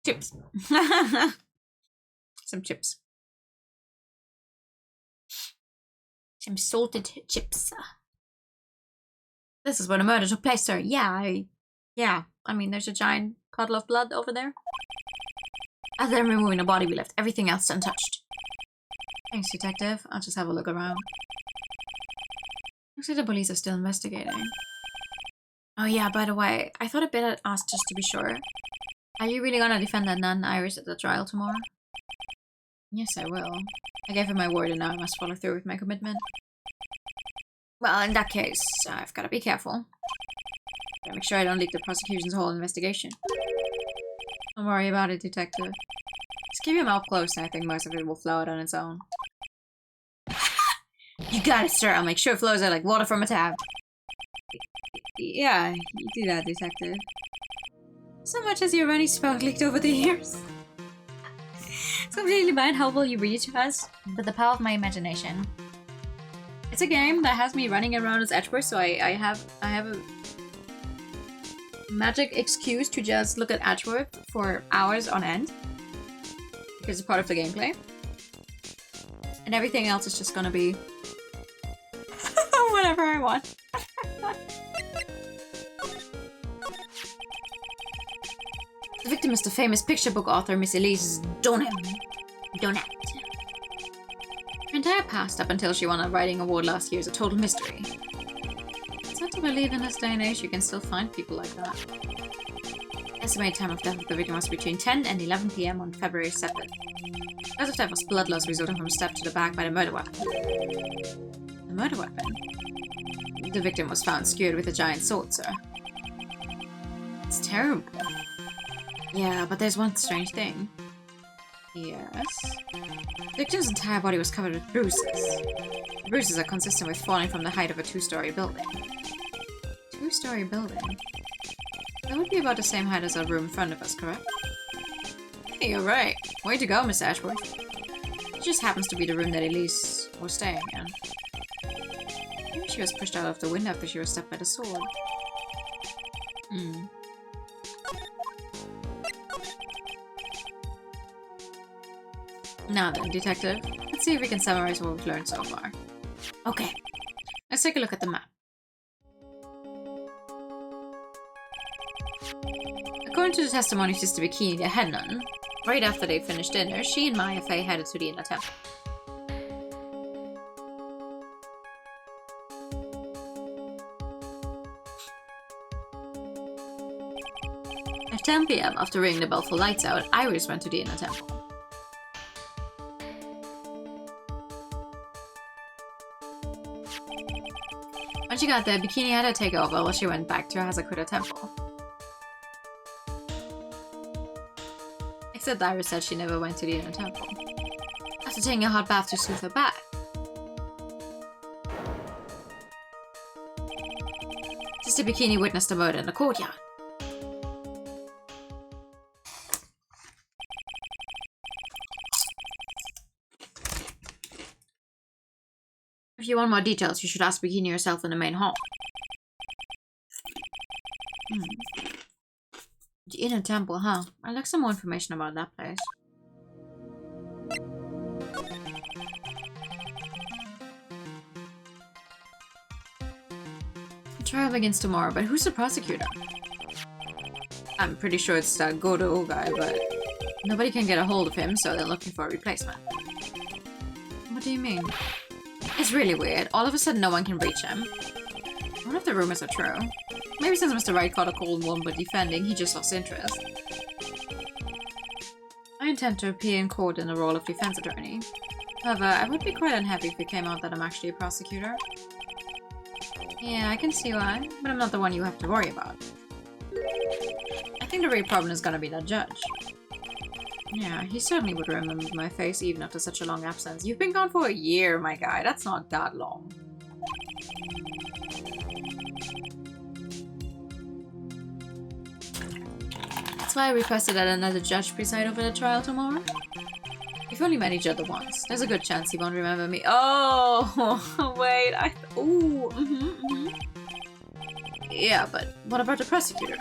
Speaker 2: Chips. Some chips. Some salted chips. This is where the murder took place, sir. Yeah, I mean, there's a giant puddle of blood over there. Other than removing the body, we left everything else untouched. Thanks, Detective. I'll just have a look around. Looks like the police are still investigating. Oh yeah, by the way, I thought I'd better ask just to be sure. Are you really gonna defend that nun, Iris, at the trial tomorrow? Yes, I will. I gave her my word and now I must follow through with my commitment. Well, in that case, I've gotta be careful. Gotta make sure I don't leak the prosecution's whole investigation. Don't worry about it, Detective. Just keep your mouth closed and I think most of it will flow out on its own. You got it, sir. I'll make sure it flows out like water from a tap. Yeah, you do that, Detective. So much as your runny spout leaked over the years. It's completely bad how well you read to us, but the power of my imagination. It's a game that has me running around as Edgeworth, so I have a magic excuse to just look at Edgeworth for hours on end. Because it's part of the gameplay. And everything else is just gonna be whatever I want. The victim is the famous picture book author Miss Elise Donat. Her entire past up until she won a writing award last year is a total mystery. It's hard to believe in this day and age you can still find people like that. Estimated time of death of the victim was between 10 and 11 p.m. on February 7th. The cause of death was blood loss resulting from a stab to the back by the murder weapon. The murder weapon? The victim was found skewered with a giant sword, sir. It's terrible. Yeah, but there's one strange thing. Yes? The victim's entire body was covered with bruises. The bruises are consistent with falling from the height of a 2-story building. 2-story building? That would be about the same height as our room in front of us, correct? Hey, you're right. Way to go, Miss Ashworth. It just happens to be the room that Elise was staying in. Maybe she was pushed out of the window after she was stabbed by the sword. Now then, detective, let's see if we can summarize what we've learned so far. Okay, let's take a look at the map. According to the testimony of Sister Bikini, the head nun, right after they finished dinner, she and Maya Fey headed to the inner temple. At 10 p.m., after ringing the bell for lights out, Iris went to the inner temple. When she got there, Bikini had her take over while she went back to Hazakura Temple. Except Iris said she never went to the inner temple. After taking a hot bath to soothe her back. Sister Bikini witnessed the murder in the courtyard. If you want more details, you should ask Bikini yourself in the main hall. The inner temple, huh? I'd like some more information about that place. The trial begins tomorrow, but who's the prosecutor? I'm pretty sure it's that Godo guy, but nobody can get a hold of him, so they're looking for a replacement. What do you mean? It's really weird. All of a sudden, no one can reach him. I wonder if the rumors are true. Maybe since Mr. Wright caught a cold one but defending, he just lost interest. I intend to appear in court in the role of defense attorney. However, I would be quite unhappy if it came out that I'm actually a prosecutor. Yeah, I can see why, but I'm not the one you have to worry about. I think the real problem is gonna be that judge. Yeah, he certainly would remember my face even after such a long absence. You've been gone for a year, my guy. That's not that long. That's why I requested that another judge preside over the trial tomorrow. We've only met each other once. There's a good chance he won't remember me. Oh, wait. Yeah, but what about the prosecutor?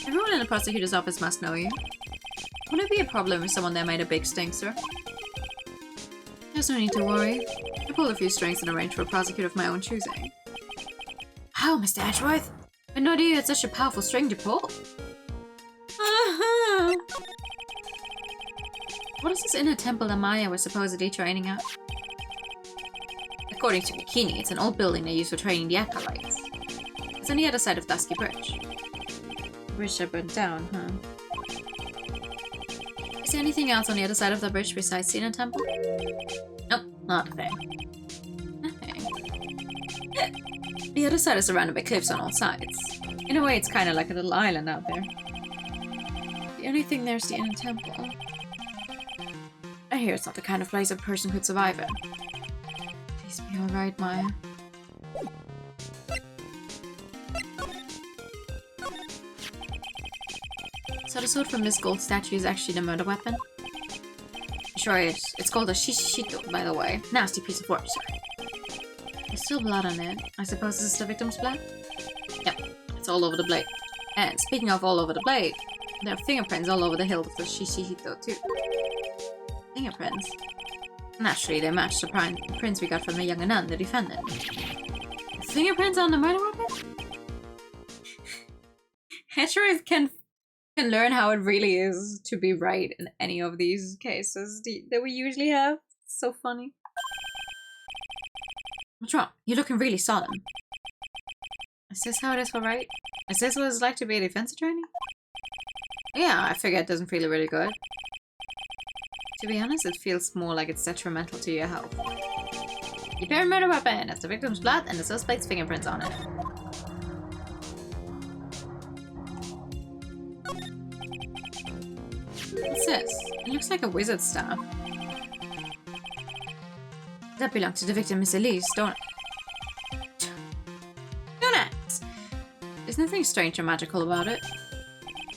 Speaker 2: Everyone in the prosecutor's office must know you. Would it be a problem if someone there made a big stink, sir? There's no need to worry. I pulled a few strings and arranged for a prosecutor of my own choosing. How, Mr. Ashworth? I had no idea you had such a powerful string to pull. What is this inner temple that Maya was supposedly training at? According to Bikini, it's an old building they use for training the acolytes. It's on the other side of Dusky Bridge. The bridge that burned down, huh? Is there anything else on the other side of the bridge besides the inner temple? Nope, not a thing. Nothing. The other side is surrounded by cliffs on all sides. In a way, it's kind of like a little island out there. The only thing there's the inner temple. I hear it's not the kind of place a person could survive in. Please be alright, Maya. So the sword from Miss Gold's statue is actually the murder weapon? Sure is. It's called a shishito, by the way. Nasty piece of work, sir. There's still blood on it. I suppose this is the victim's blood? Yep, it's all over the blade. And speaking of all over the blade, there are fingerprints all over the hilt of the shishito too. Fingerprints? Naturally, they match the prints we got from the young nun, the defendant. Fingerprints on the murder weapon? Hetero can learn how it really is to be right in any of these cases that we usually have. It's so funny. What's wrong? You're looking really solemn. Is this how it is for right? Is this what it's like to be a defense attorney? Yeah, I figure it doesn't feel really good. To be honest, it feels more like it's detrimental to your health. You bear a murder weapon. That's the victim's blood and the suspect's fingerprints on it. What's this? It looks like a wizard's staff. That belonged to the victim, Miss Elise, don't it? There's nothing strange or magical about it.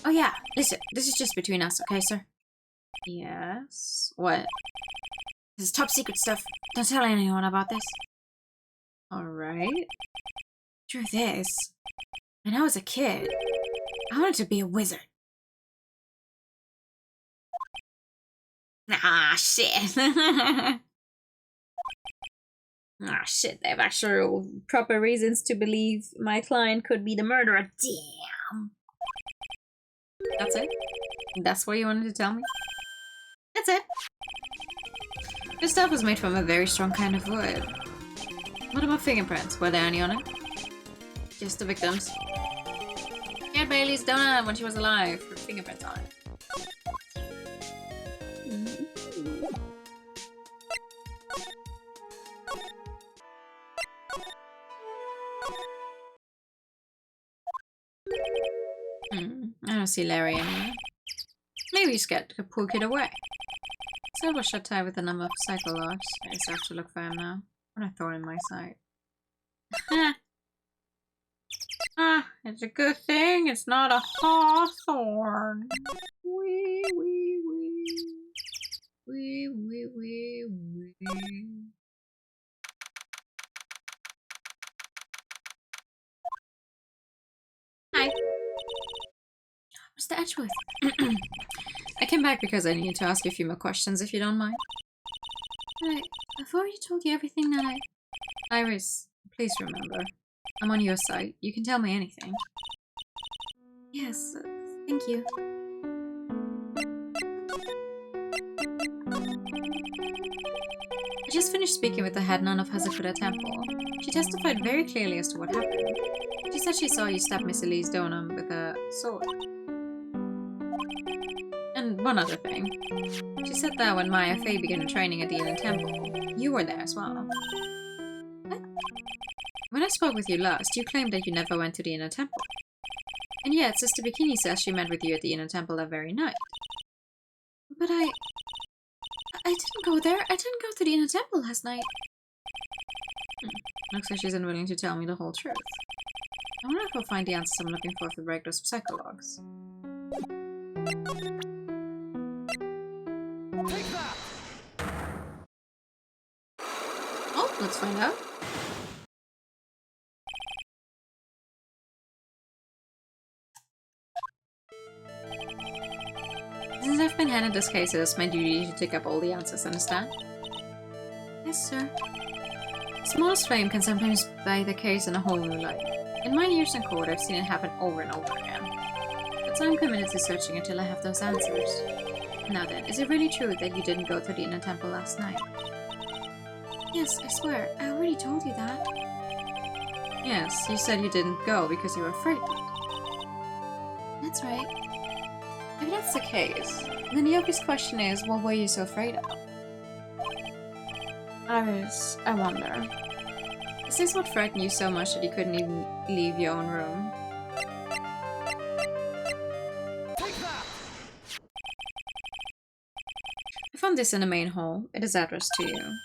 Speaker 2: Oh yeah, listen, this is just between us, okay, sir? Yes? What? This is top secret stuff. Don't tell anyone about this. Alright. Truth is, when I was a kid, I wanted to be a wizard. Ah, shit. Ah, shit. They have actual proper reasons to believe my client could be the murderer. Damn. That's it? That's what you wanted to tell me? That's it. This stuff was made from a very strong kind of wood. What about fingerprints? Were there any on it? Just the victims. Aunt Bailey's donut when she was alive. Her fingerprints on it. I don't see Larry anymore. Maybe he's scared to poor kid away. Cell was shut tight with a number of cycle logs. I just have to look for him now. What a thorn in my side. It's a good thing it's not a hawthorn. Wee, wee, wee. Wee, wee, wee, wee. Hi. Mr. Edgeworth. I came back because I need to ask you a few more questions if you don't mind. I've already told you everything that Iris, please remember. I'm on your side. You can tell me anything. Yes, thank you. I just finished speaking with the head nun of Hazakura Temple. She testified very clearly as to what happened. She said she saw you stab Miss Elise Donham with a sword. And one other thing. She said that when Maya Fey began training at the Inner Temple, you were there as well. What? When I spoke with you last, you claimed that you never went to the Inner Temple. And yet, Sister Bikini says she met with you at the Inner Temple that very night. But I didn't go there. I didn't go to the Inner Temple last night. Looks like she's unwilling to tell me the whole truth. I wonder if I'll find the answers I'm looking for if we break those psychologs. Oh, let's find out. Since I've been handed this case, it's my duty to take up all the answers, understand? Yes, sir. The smallest flame can sometimes bathe the case in a whole new light. In my years in court, I've seen it happen over and over again. But I'm committed to searching until I have those answers. Now then, is it really true that you didn't go to the Inner Temple last night? Yes, I swear. I already told you that. Yes, you said you didn't go because you were afraid. That's right. If that's the case, then the obvious question is, what were you so afraid of? Iris, I wonder. Is this what frightened you so much that you couldn't even leave your own room? I found this in the main hall. It is addressed to you.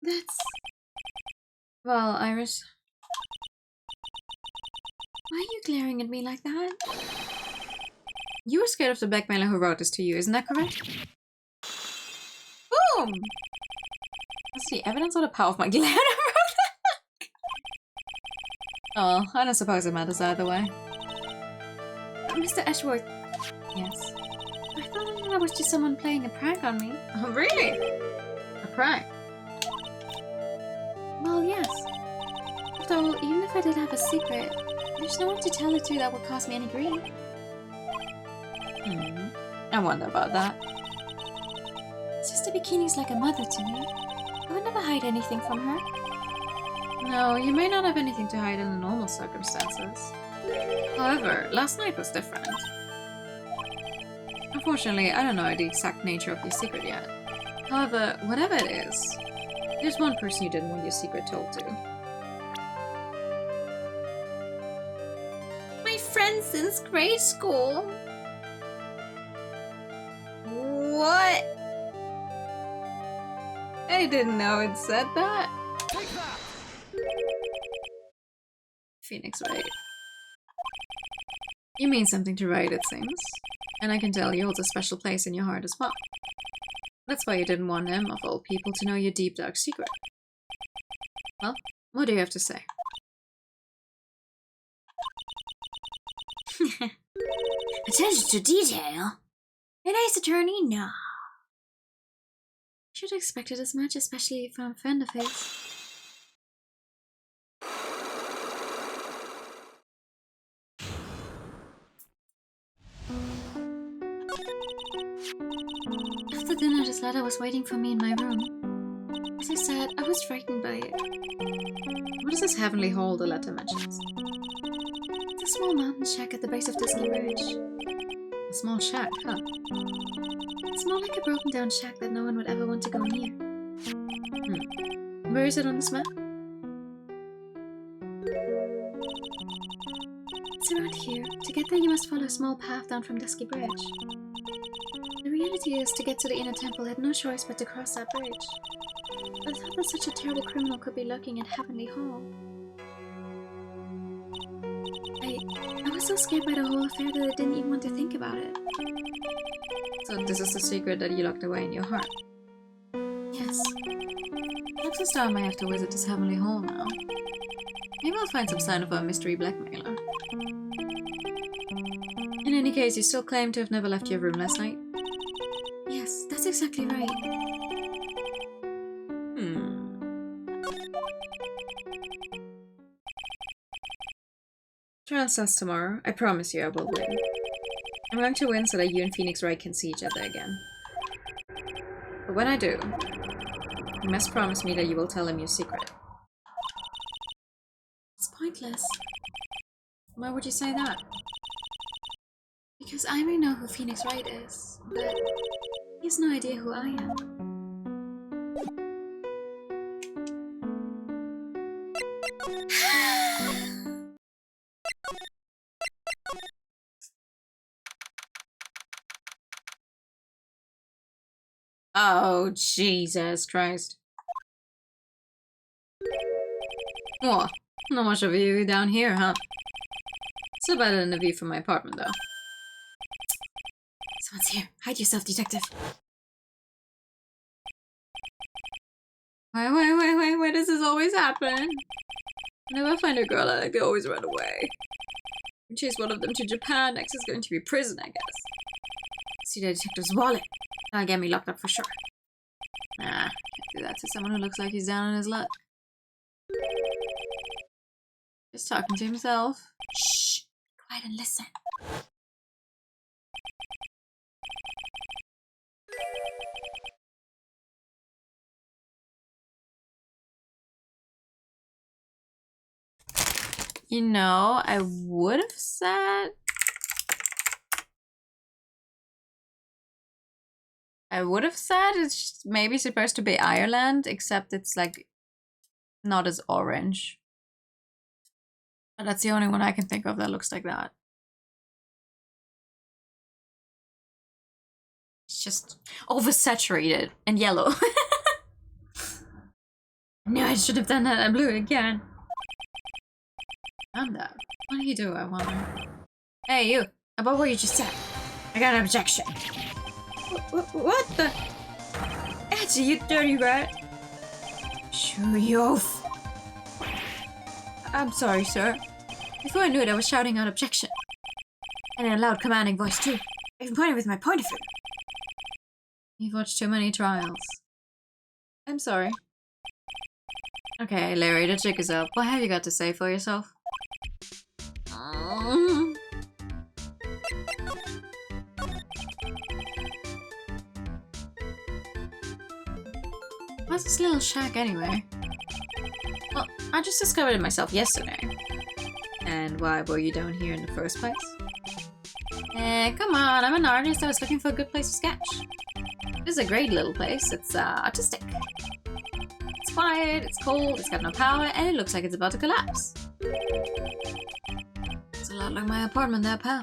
Speaker 2: That's... Well, Iris... Why are you glaring at me like that? You were scared of the blackmailer who wrote this to you, isn't that correct? Boom! That's the evidence or the power of my gland. Oh, I don't suppose it matters either way. Mr. Ashworth. Yes. I thought that was just someone playing a prank on me. Oh, really? A prank? Well, yes. After all, even if I did have a secret, there's no one to tell it to that would cause me any grief. I wonder about that. Sister Bikini's like a mother to me. I would never hide anything from her. No, you may not have anything to hide in the normal circumstances. However, last night was different. Unfortunately, I don't know the exact nature of your secret yet. However, whatever it is, there's one person you didn't want your secret told to. My friend since grade school. What? I didn't know it said that. Phoenix, right? You mean something to Wright, it seems. And I can tell he holds a special place in your heart as well. That's why you didn't want him, of all people, to know your deep dark secret. Well, what do you have to say?
Speaker 3: Attention to detail? A nice attorney? No.
Speaker 2: Should have expected as much, especially from a friend of his. After dinner, this letter was waiting for me in my room. As I said, I was frightened by it. What is this heavenly hall the letter mentions? It's a small mountain shack at the base of Dusky Ridge. A small shack, huh? It's more like a broken down shack that no one would ever want to go near. Where is it on this map? It's around here. To get there you must follow a small path down from Dusky Bridge. The reality is, to get to the inner temple I had no choice but to cross that bridge. I thought that such a terrible criminal could be lurking in Heavenly Hall. I was so scared by the whole affair that I didn't even want to think about it. So this is the secret that you locked away in your heart? Yes. Looks as though I may have to visit this Heavenly Hall now. Maybe I'll find some sign of a mystery blackmailer. In any case, you still claim to have never left your room last night? Yes, that's exactly right. Trial starts tomorrow. I promise you I will win. I'm going to win so that you and Phoenix Wright can see each other again. But when I do, you must promise me that you will tell him your secret. It's pointless. Why would you say that? Because I may know who Phoenix Wright is, but he has no idea who I am. Oh, Jesus Christ. Well, not much of a view down here, huh? Still better than the view from my apartment, though. Someone's here. Hide yourself, detective. Why does this always happen? Whenever I find a girl I like, they always run away. Chase one of them to Japan, next is going to be prison, I guess. See the detective's wallet. That'll get me locked up for sure. Nah, can't do that to someone who looks like he's down on his luck. Just talking to himself.
Speaker 3: Shh! Quiet and listen.
Speaker 2: You know, I would have said... it's maybe supposed to be Ireland, except it's like not as orange. But that's the only one I can think of that looks like that. It's just oversaturated and yellow. No, I should have done that. I blew it again. I'm that. What do you do, I wonder? Hey, you! About what you just said. I got an objection. What the? Edgy, you dirty rat. Sure, you oaf. I'm sorry, sir. Before I knew it, I was shouting out objection. And in a loud, commanding voice, too. I even pointed with my pointer finger. You've watched too many trials. I'm sorry. Okay, Larry, the jig is up. What have you got to say for yourself? What's this little shack anyway? Well, I just discovered it myself yesterday. And why were you down here in the first place? Come on, I'm an artist. I was looking for a good place to sketch. This is a great little place. It's artistic. It's quiet, it's cold, it's got no power, and it looks like it's about to collapse. It's a lot like my apartment there, pal.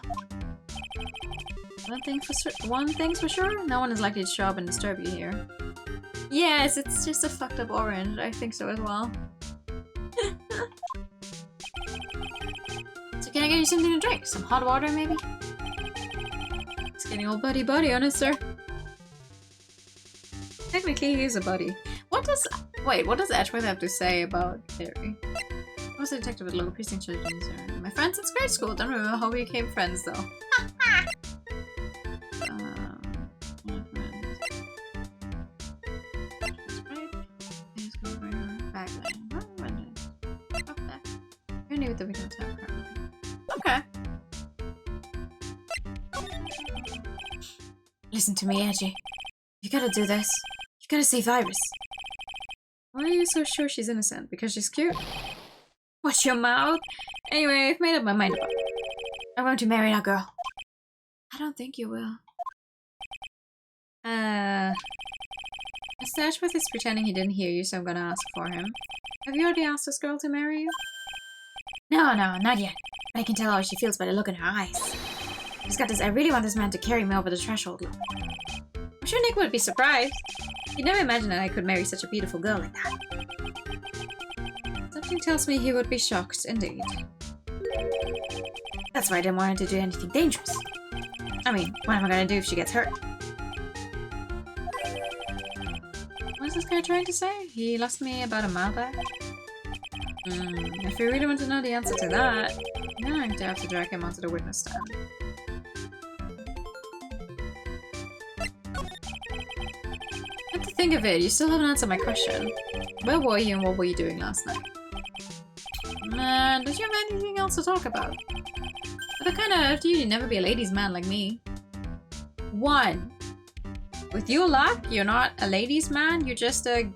Speaker 2: One thing's for sure, no one is likely to show up and disturb you here. Yes, it's just a fucked up orange. I think so as well. So can I get you something to drink? Some hot water, maybe? It's getting all buddy-buddy on us, sir. Technically, he is a buddy. Wait, what does Edgeworth have to say about Larry? I was a detective at local precinct children's. My friends since grade school. Don't remember how we became friends, though. Okay. Listen to me, Edgy. You gotta do this. You gotta save Iris. Why are you so sure she's innocent? Because she's cute? Watch your mouth! Anyway, I've made up my mind about it. I want to marry that girl. I don't think you will. Mr. Ashworth is pretending he didn't hear you, so I'm gonna ask for him. Have you already asked this girl to marry you? No, not yet. But I can tell how she feels by the look in her eyes. She's got this, I really want this man to carry me over the threshold look. I'm sure Nick would be surprised. He'd never imagined that I could marry such a beautiful girl like that. Something tells me he would be shocked, indeed. That's why I didn't want him to do anything dangerous. I mean, what am I gonna do if she gets hurt? What's this guy trying to say? He lost me about a mile back? If you really want to know the answer to that, you're going to have to drag him onto the witness stand. Come to think of it, you still haven't answered my question. Where were you and what were you doing last night? Did you have anything else to talk about? But that kind of you never be a ladies' man like me. 1. With your luck, you're not a ladies' man, you're just a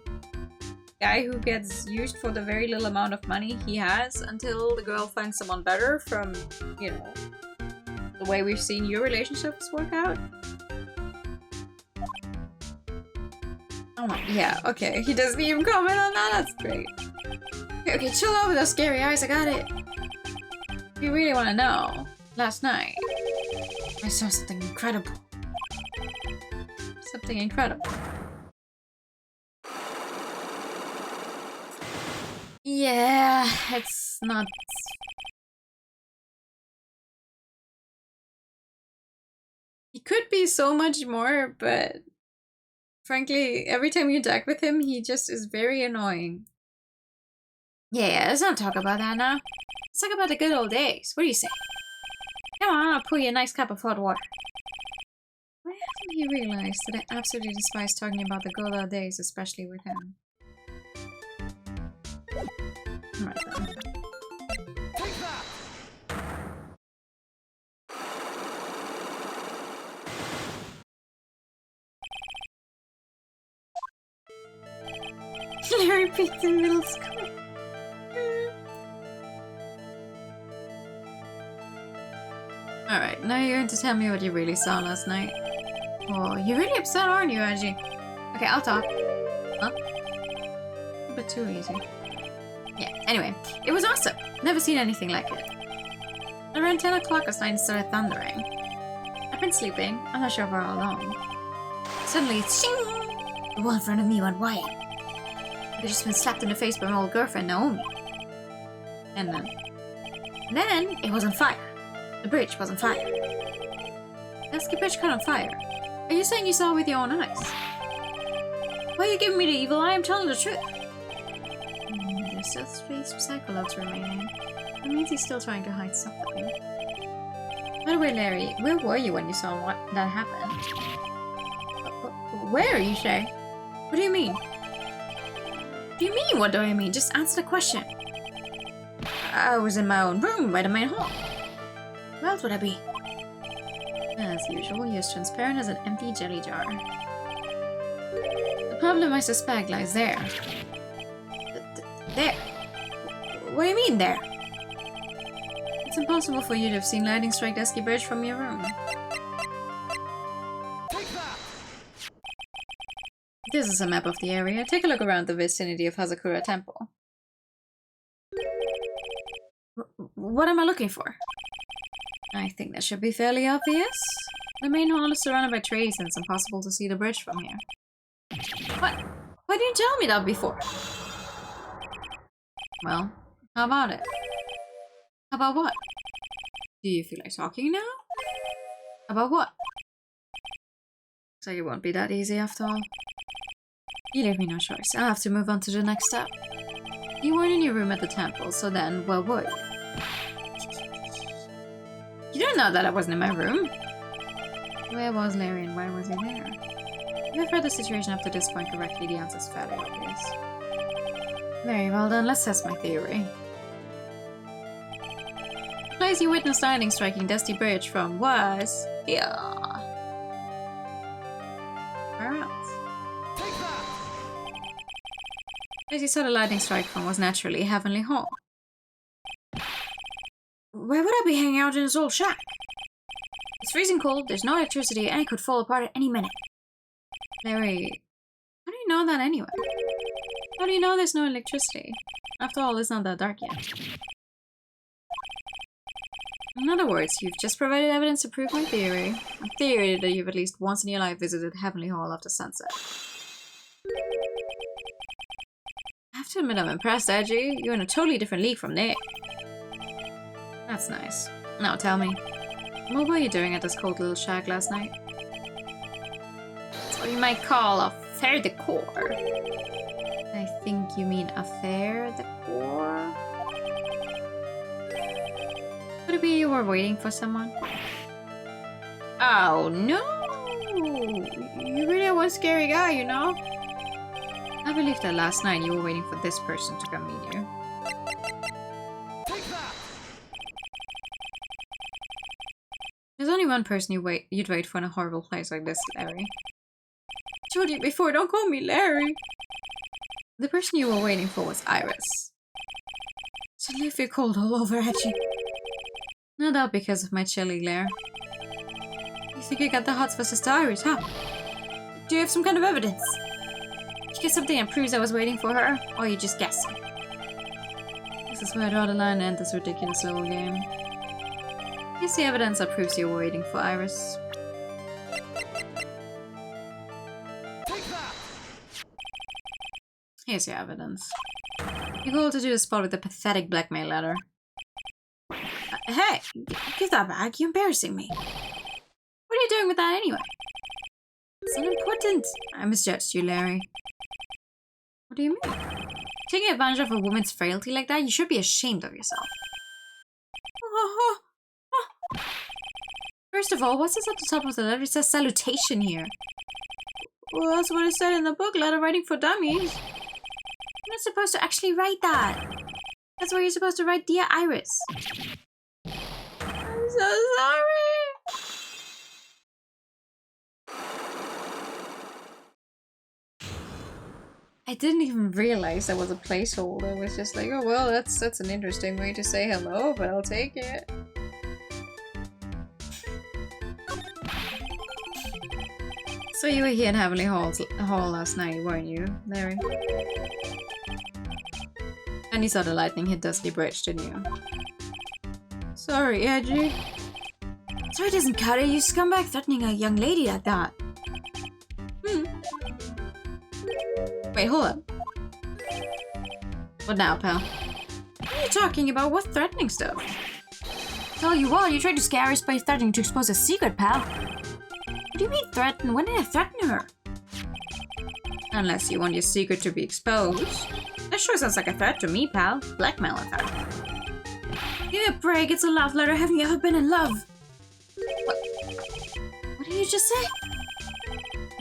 Speaker 2: guy who gets used for the very little amount of money he has until the girl finds someone better from, you know, the way we've seen your relationships work out. Oh my, yeah, okay, he doesn't even comment on that, that's great. Okay, chill out with those scary eyes, I got it. If you really want to know, last night, I saw something incredible. Something incredible. Yeah, it's not... He could be so much more, but... Frankly, every time you interact with him, he just is very annoying. Yeah, let's not talk about that now. Let's talk about the good old days. What do you say? Come on, I'll pour you a nice cup of hot water. Why haven't he realized that I absolutely despise talking about the good old days, especially with him? Alright then. Larry beats in middle school. Alright, now you're going to tell me what you really saw last night. Oh, you're really upset, aren't you, Angie? Okay, I'll talk. Huh? A bit too easy. Yeah, anyway, it was awesome. Never seen anything like it. Around 10 o'clock last night it started thundering. I've been sleeping, I'm not sure for how long. Suddenly, shing! The wall in front of me went white. I had just been slapped in the face by my old girlfriend, Naomi. And then it was on fire. The bridge was on fire. Dusky Bridge caught on fire. Are you saying you saw it with your own eyes? Why are you giving me the evil eye? I'm telling the truth. There's still 3 psychologues remaining. That means he's still trying to hide something. By the way, Larry, where were you when you saw that happen? Where, you say? What do you mean? What do you mean, what do I mean? Just answer the question. I was in my own room by the main hall. Where else would I be? As usual, you're as transparent as an empty jelly jar. The problem, I suspect, lies there. There? What do you mean, there? It's impossible for you to have seen lightning strike Dusky Bridge from your room. This is a map of the area. Take a look around the vicinity of Hazakura Temple. What am I looking for? I think that should be fairly obvious. The main hall is surrounded by trees and it's impossible to see the bridge from here. What? Why didn't you tell me that before? Well, how about it? How about what? Do you feel like talking now? About what? So it won't be that easy after all. You leave me no choice. I'll have to move on to the next step. You weren't in your room at the temple, so then, where were you? You don't know that I wasn't in my room. Where was Larry and why was he there? If I've read the situation up to this point correctly, the answer's fairly obvious. Very well then, let's test my theory. The place you witnessed lightning striking Dusty Bridge from was here. Where else? The place you saw the lightning strike from was naturally Heavenly Hall. Why would I be hanging out in this old shack? It's freezing cold, there's no electricity, and it could fall apart at any minute. Larry, how do you know that anyway? How do you know there's no electricity? After all, it's not that dark yet. In other words, you've just provided evidence to prove my theory. A theory that you've at least once in your life visited Heavenly Hall after sunset. I have to admit I'm impressed, Edgy. You're in a totally different league from Nick. That's nice. Now tell me, what were you doing at this cold little shack last night? It's what you might call a faire de cour. I think you mean a faire de cour? Could it be you were waiting for someone? Oh no! You really are one scary guy, you know? I believe that last night you were waiting for this person to come meet you. There's only one person you'd wait for in a horrible place like this, Larry. I told you before, don't call me Larry! The person you were waiting for was Iris. Suddenly I feel cold all over at you. No doubt because of my chilly glare. You think you got the hots for Sister Iris, huh? Do you have some kind of evidence? Did you get something that proves I was waiting for her? Or are you just guessing? This is where I draw the line and end this ridiculous little game. Here's the evidence that proves you were waiting for Iris. Here's your evidence. You called to do the spot with the pathetic blackmail letter. Hey! Give that back, you're embarrassing me. What are you doing with that anyway? It's unimportant. I misjudged you, Larry. What do you mean? Taking advantage of a woman's frailty like that, you should be ashamed of yourself. First of all, what's this at the top of the letter? It says salutation here. Well, that's what it said in the book, Letter Writing for Dummies. You're not supposed to actually write that. That's where you're supposed to write Dear Iris. I'm so sorry. I didn't even realize that was a placeholder. It was just like, oh well, that's an interesting way to say hello, but I'll take it. So you were here in Heavenly Hall last night, weren't you, Larry? And you saw the lightning hit Dusky Bridge, didn't you? Sorry, Edgy. Sorry doesn't cut it, you scumbag threatening a young lady like that. Wait, hold up. What now, pal? What are you talking about? What threatening stuff?
Speaker 3: Tell you what, you tried to scare us by threatening to expose a secret, pal.
Speaker 2: What do you mean threaten? When did I threaten her? Unless you want your secret to be exposed. That sure sounds like a threat to me, pal. Blackmail, in fact. Give me a break, it's a love letter. Have you ever been in love? What did you just say?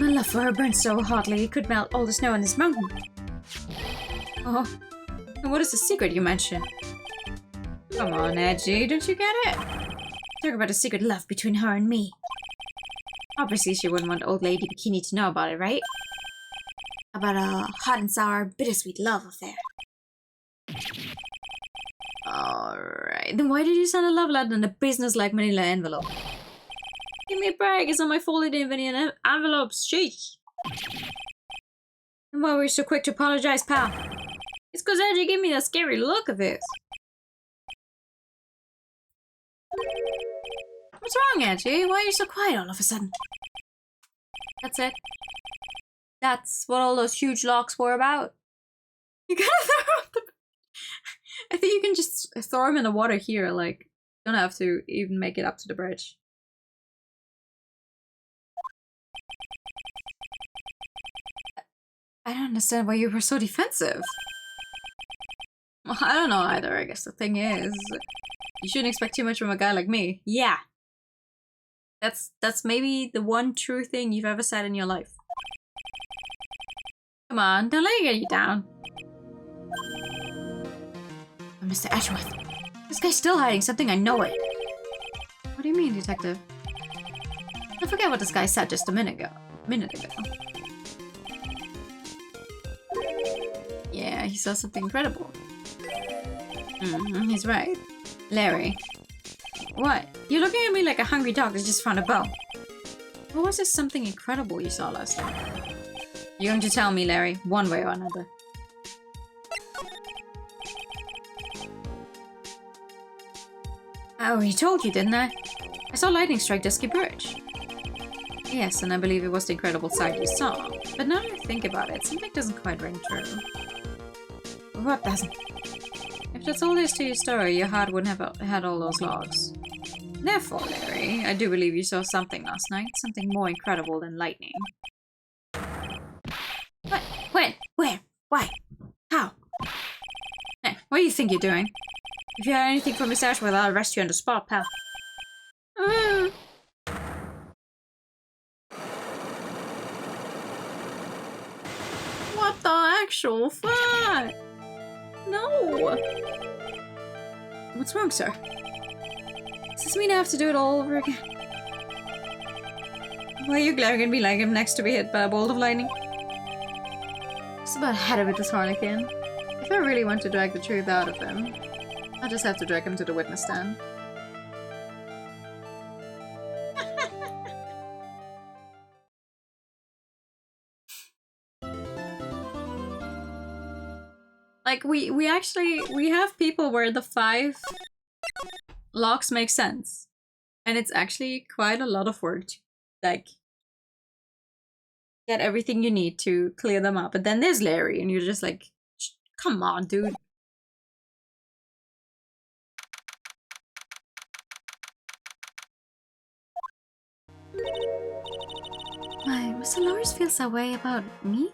Speaker 2: My love for her burns so hotly it could melt all the snow on this mountain. Oh, and what is the secret you mentioned? Come on, Edgy, don't you get it? Talk about a secret love between her and me. Obviously, she wouldn't want old lady Bikini to know about it, right? About a hot and sour, bittersweet love affair. Alright, then why did you send a love letter in a business-like manila envelope? Give me a break, it's on my folded in vanilla envelopes, sheesh. And why were you so quick to apologize, pal? It's cause Edgy gave me that scary look of his. What's wrong, Edgy? Why are you so quiet all of a sudden? That's it. That's what all those huge locks were about. You gotta throw up the... I think you can just throw them in the water here, like, don't have to even make it up to the bridge. I don't understand why you were so defensive. Well, I don't know either, I guess the thing is... You shouldn't expect too much from a guy like me. Yeah. That's maybe the one true thing you've ever said in your life. Come on, don't let it get you down. Oh, Mr. Ashworth. This guy's still hiding something, I know it. What do you mean, detective? I forget what this guy said just a minute ago. Yeah, he saw something incredible. He's right. Larry. What? You're looking at me like a hungry dog that just found a bone. What was this something incredible you saw last night? You're going to tell me, Larry, one way or another. I already told you, didn't I? I saw lightning strike Dusky Bridge. Yes, and I believe it was the incredible sight you saw. But now that I think about it, something doesn't quite ring true. What doesn't? If that's all there is to your story, your heart wouldn't have had all those logs. Therefore, Larry, I do believe you saw something last night. Something more incredible than lightning. What? When? Where? Why? How? Hey, what do you think you're doing? If you had anything from Miss Ashworth, I'll arrest you on the spot, pal. What the actual fuck? No! What's wrong, sir? Does this mean I have to do it all over again? Why are you glaring at me like I'm next to be hit by a bolt of lightning? Just about had it with this harlequin. If I really want to drag the truth out of him, I'll just have to drag him to the witness stand. Like, we have people where the 5 locks make sense. And it's actually quite a lot of work to, like, get everything you need to clear them up. But then there's Larry, and you're just like, come on, dude. Why, Mr. Norris feels that way about me?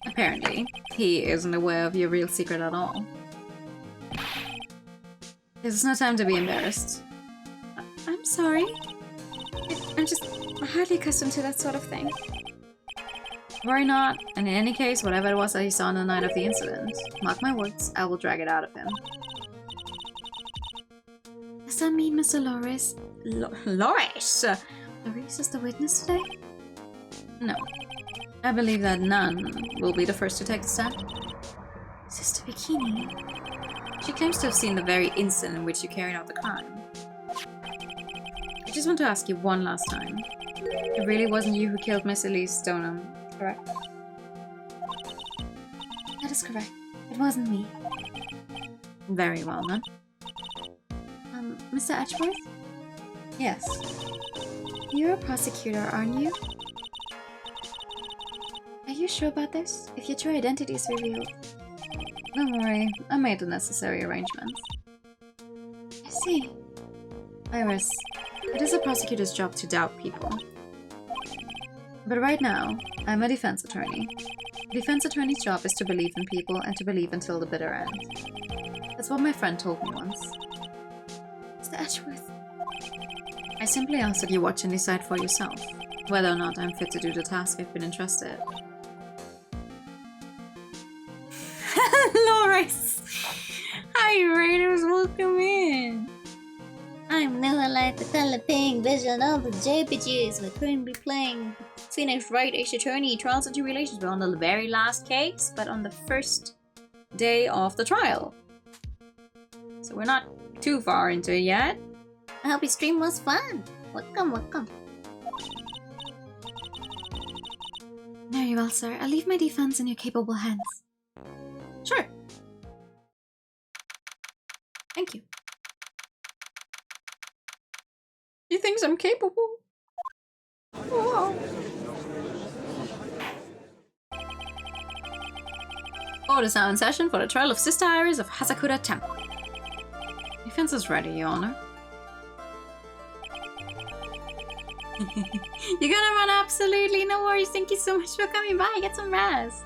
Speaker 2: Apparently, he isn't aware of your real secret at all. There's no time to be embarrassed. I'm sorry. I'm just hardly accustomed to that sort of thing. Worry not, and in any case, whatever it was that he saw on the night of the incident, mark my words, I will drag it out of him. Does that mean Mr. Loris? Loris? Loris is the witness today? No. I believe that none will be the first to take the stand. Sister Bikini. She claims to have seen the very instant in which you carried out the crime. I just want to ask you one last time. It really wasn't you who killed Miss Elise Stoneham, correct? That is correct. It wasn't me. Very well then. Mr. Ashworth? Yes. You're a prosecutor, aren't you? Are you sure about this? If your true identity is revealed. Don't worry, I made the necessary arrangements. I see. Iris, It is a prosecutor's job to doubt people. But right now, I'm a defense attorney. A defense attorney's job is to believe in people and to believe until the bitter end. That's what my friend told me once. Mr. Edgeworth. I simply ask that you watch and decide for yourself whether or not I'm fit to do the task I've been entrusted. Loris! Hi, Raiders, welcome in!
Speaker 3: I'm Noah Life, the color pink vision of the JPGs. We're currently playing
Speaker 1: Phoenix Wright Ace Attorney, Trials and Tribulations. We're on the very last case, but on the first day of the trial. So we're not too far into it yet.
Speaker 3: I hope your stream was fun. Welcome, welcome.
Speaker 2: Very well, sir. I'll leave my defense in your capable hands.
Speaker 1: Sure.
Speaker 2: Thank you.
Speaker 1: He thinks I'm capable. Wow.
Speaker 2: Court is now in session for the trial of Sister Iris of Hasakura Temple. Defense is ready, Your Honor. You're gonna run absolutely no worries. Thank you so much for coming by. Get some rest.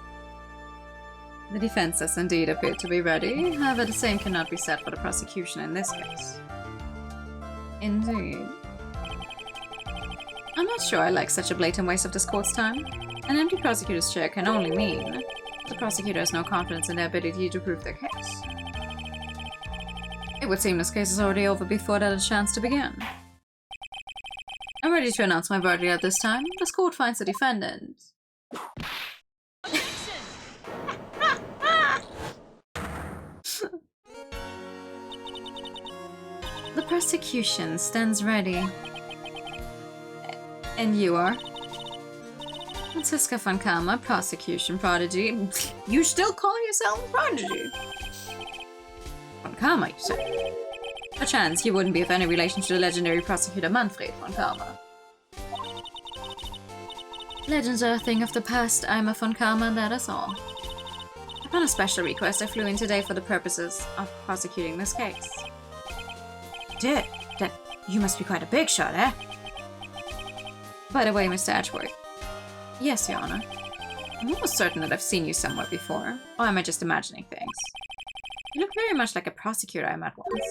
Speaker 2: The defense does indeed appear to be ready. However, the same cannot be said for the prosecution in this case. Indeed. I'm not sure I like such a blatant waste of this court's time. An empty prosecutor's chair can only mean the prosecutor has no confidence in their ability to prove their case. It would seem this case is already over before it had a chance to begin. I'm ready to announce my verdict at this time. This court finds the defendant. The prosecution stands ready. And you are? Franziska von Kalmar, prosecution prodigy. You still call yourself a prodigy? Von Kalmar, you say? Perchance you wouldn't be of any relation to the legendary prosecutor Manfred von Kalmar. Legends are a thing of the past. I'm a von Kalmar, that is all. Upon a special request, I flew in today for the purposes of prosecuting this case. Did? Then you must be quite a big shot, eh? By the way, Mr. Edgeworth. Yes, Your Honor. I'm almost certain that I've seen you somewhere before. Or am I just imagining things? You look very much like a prosecutor I met once.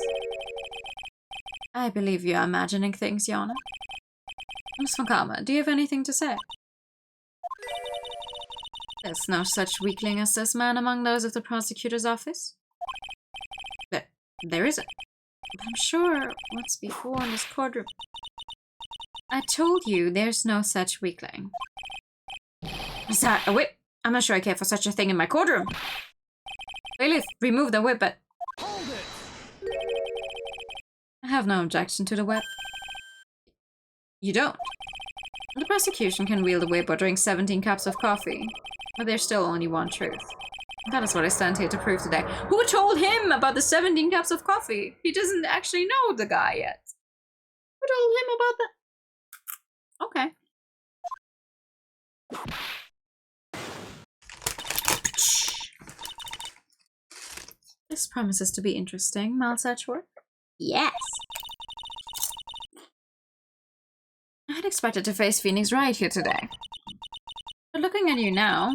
Speaker 2: I believe you are imagining things, Your Honor. Miss von Kalmar, do you have anything to say? There's no such weakling as this man among those of the prosecutor's office. There isn't. But I'm sure what's before in this courtroom. I told you there's no such weakling. Is that a whip? I'm not sure I care for such a thing in my courtroom. Bailiff, remove the whip, but... Hold it! I have no objection to the whip. You don't? The prosecution can wield a whip or drink 17 cups of coffee. But there's still only one truth. That is what I stand here to prove today. Who told him about the 17 cups of coffee? He doesn't actually know the guy yet. Who told him about that? Okay. This promises to be interesting, Miles Edgeworth.
Speaker 3: yes.
Speaker 2: I had expected to face Phoenix Wright here today. But looking at you now,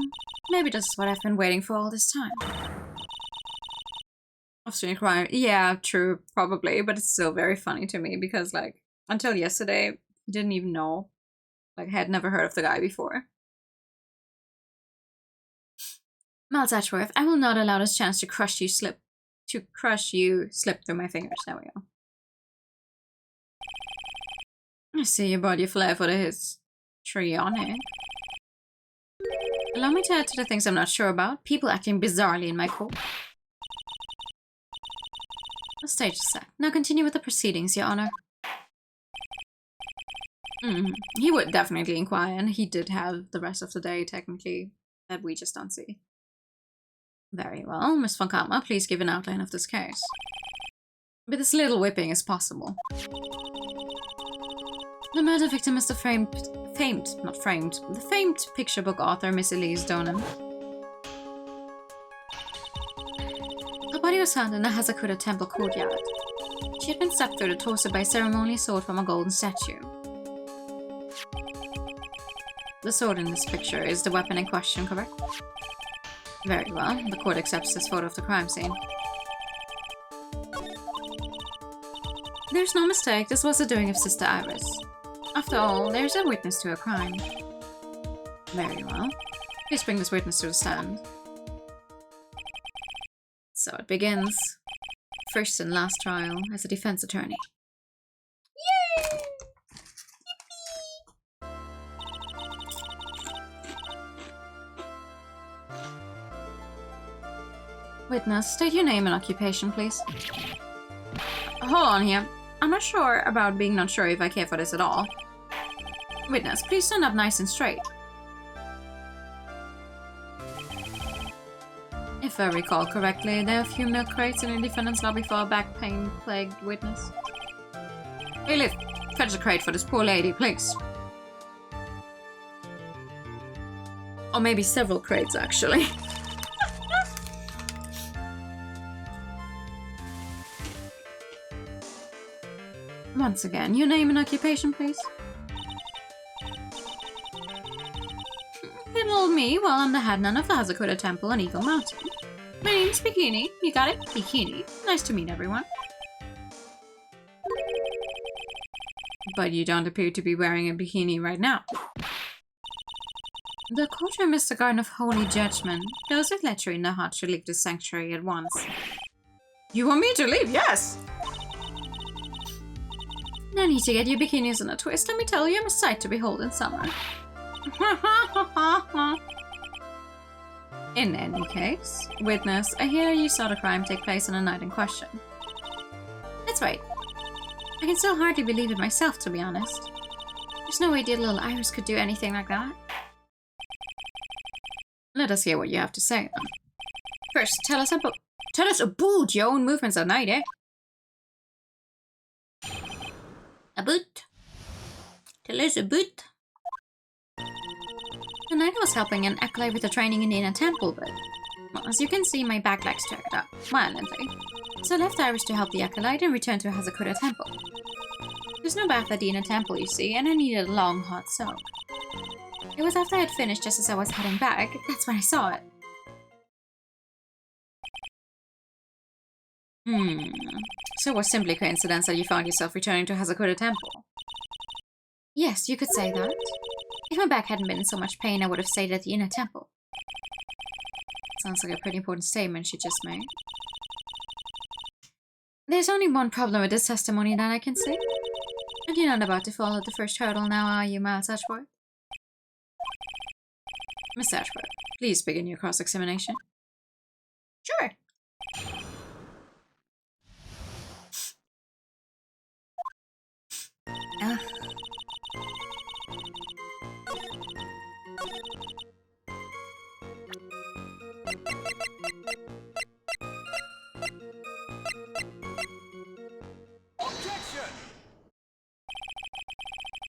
Speaker 2: maybe this is what I've been waiting for all this time. Off-screen crime. Yeah, true, probably, but it's still very funny to me because, like, until yesterday, I didn't even know. Like, I had never heard of the guy before. Miles Edgeworth, I will not allow this chance to crush you slip through my fingers. There we go. I see you brought your flair for the histrionic. Allow me to add to the things I'm not sure about. People acting bizarrely in my court. The stage is set. Now continue with the proceedings, Your Honor. He would definitely inquire, and he did have the rest of the day, technically, that we just don't see. Very well. Miss von Kalmar, please give an outline of this case. With as little whipping as possible. The murder victim is the famed picture book author Miss Elise Donen. Her body was found in the Hasakura Temple courtyard. She had been stabbed through the torso by a ceremonial sword from a golden statue. The sword in this picture is the weapon in question, correct? Very well. The court accepts this photo of the crime scene. There's no mistake, this was the doing of Sister Iris. After all, there's a witness to a crime. Very well. Please bring this witness to the stand. So it begins. First and last trial as a defense attorney.
Speaker 1: Yay!
Speaker 2: Witness, state your name and occupation, please. Hold on here. I'm not sure about being not sure if I care for this at all. Witness, please stand up nice and straight. If I recall correctly, there are a few milk crates in the defendant's lobby for a back pain-plagued witness. Bailiff, fetch a crate for this poor lady, please. Or maybe several crates, actually. Once again, your name and occupation, please. Little old me, well, I'm the head nun of the Hazakura Temple on Eagle Mountain. My name's Bikini. You got it? Bikini. Nice to meet everyone. But you don't appear to be wearing a bikini right now. The courtroom is the garden of holy judgment. Those with lechery in their hearts should leave this sanctuary at once. You want me to leave? Yes! No need to get your bikinis in a twist. Let me tell you, I'm a sight to behold in summer. In any case, witness, I hear you saw the crime take place on the night in question. That's right. I can still hardly believe it myself, to be honest. There's no way dear little Iris could do anything like that. Let us hear what you have to say, then. First, tell us about your own movements at night, eh?
Speaker 3: About? Tell us about.
Speaker 2: The night I was helping an acolyte with the training in the inner temple, but... Well, as you can see, my back legs checked up violently. So I left Iris to help the acolyte and returned to Hazakura Temple. There's no bath at the inner temple, you see, and I needed a long, hot soak. It was after I had finished just as I was heading back, that's when I saw it. So it was simply coincidence that you found yourself returning to Hazakura Temple? Yes, you could say that. If my back hadn't been in so much pain, I would have stayed at the inner temple. Sounds like a pretty important statement she just made. There's only one problem with this testimony that I can see. And you're not about to fall at the first hurdle now, are you, Miles Ashworth? Miss Ashworth, please begin your cross-examination.
Speaker 3: Sure.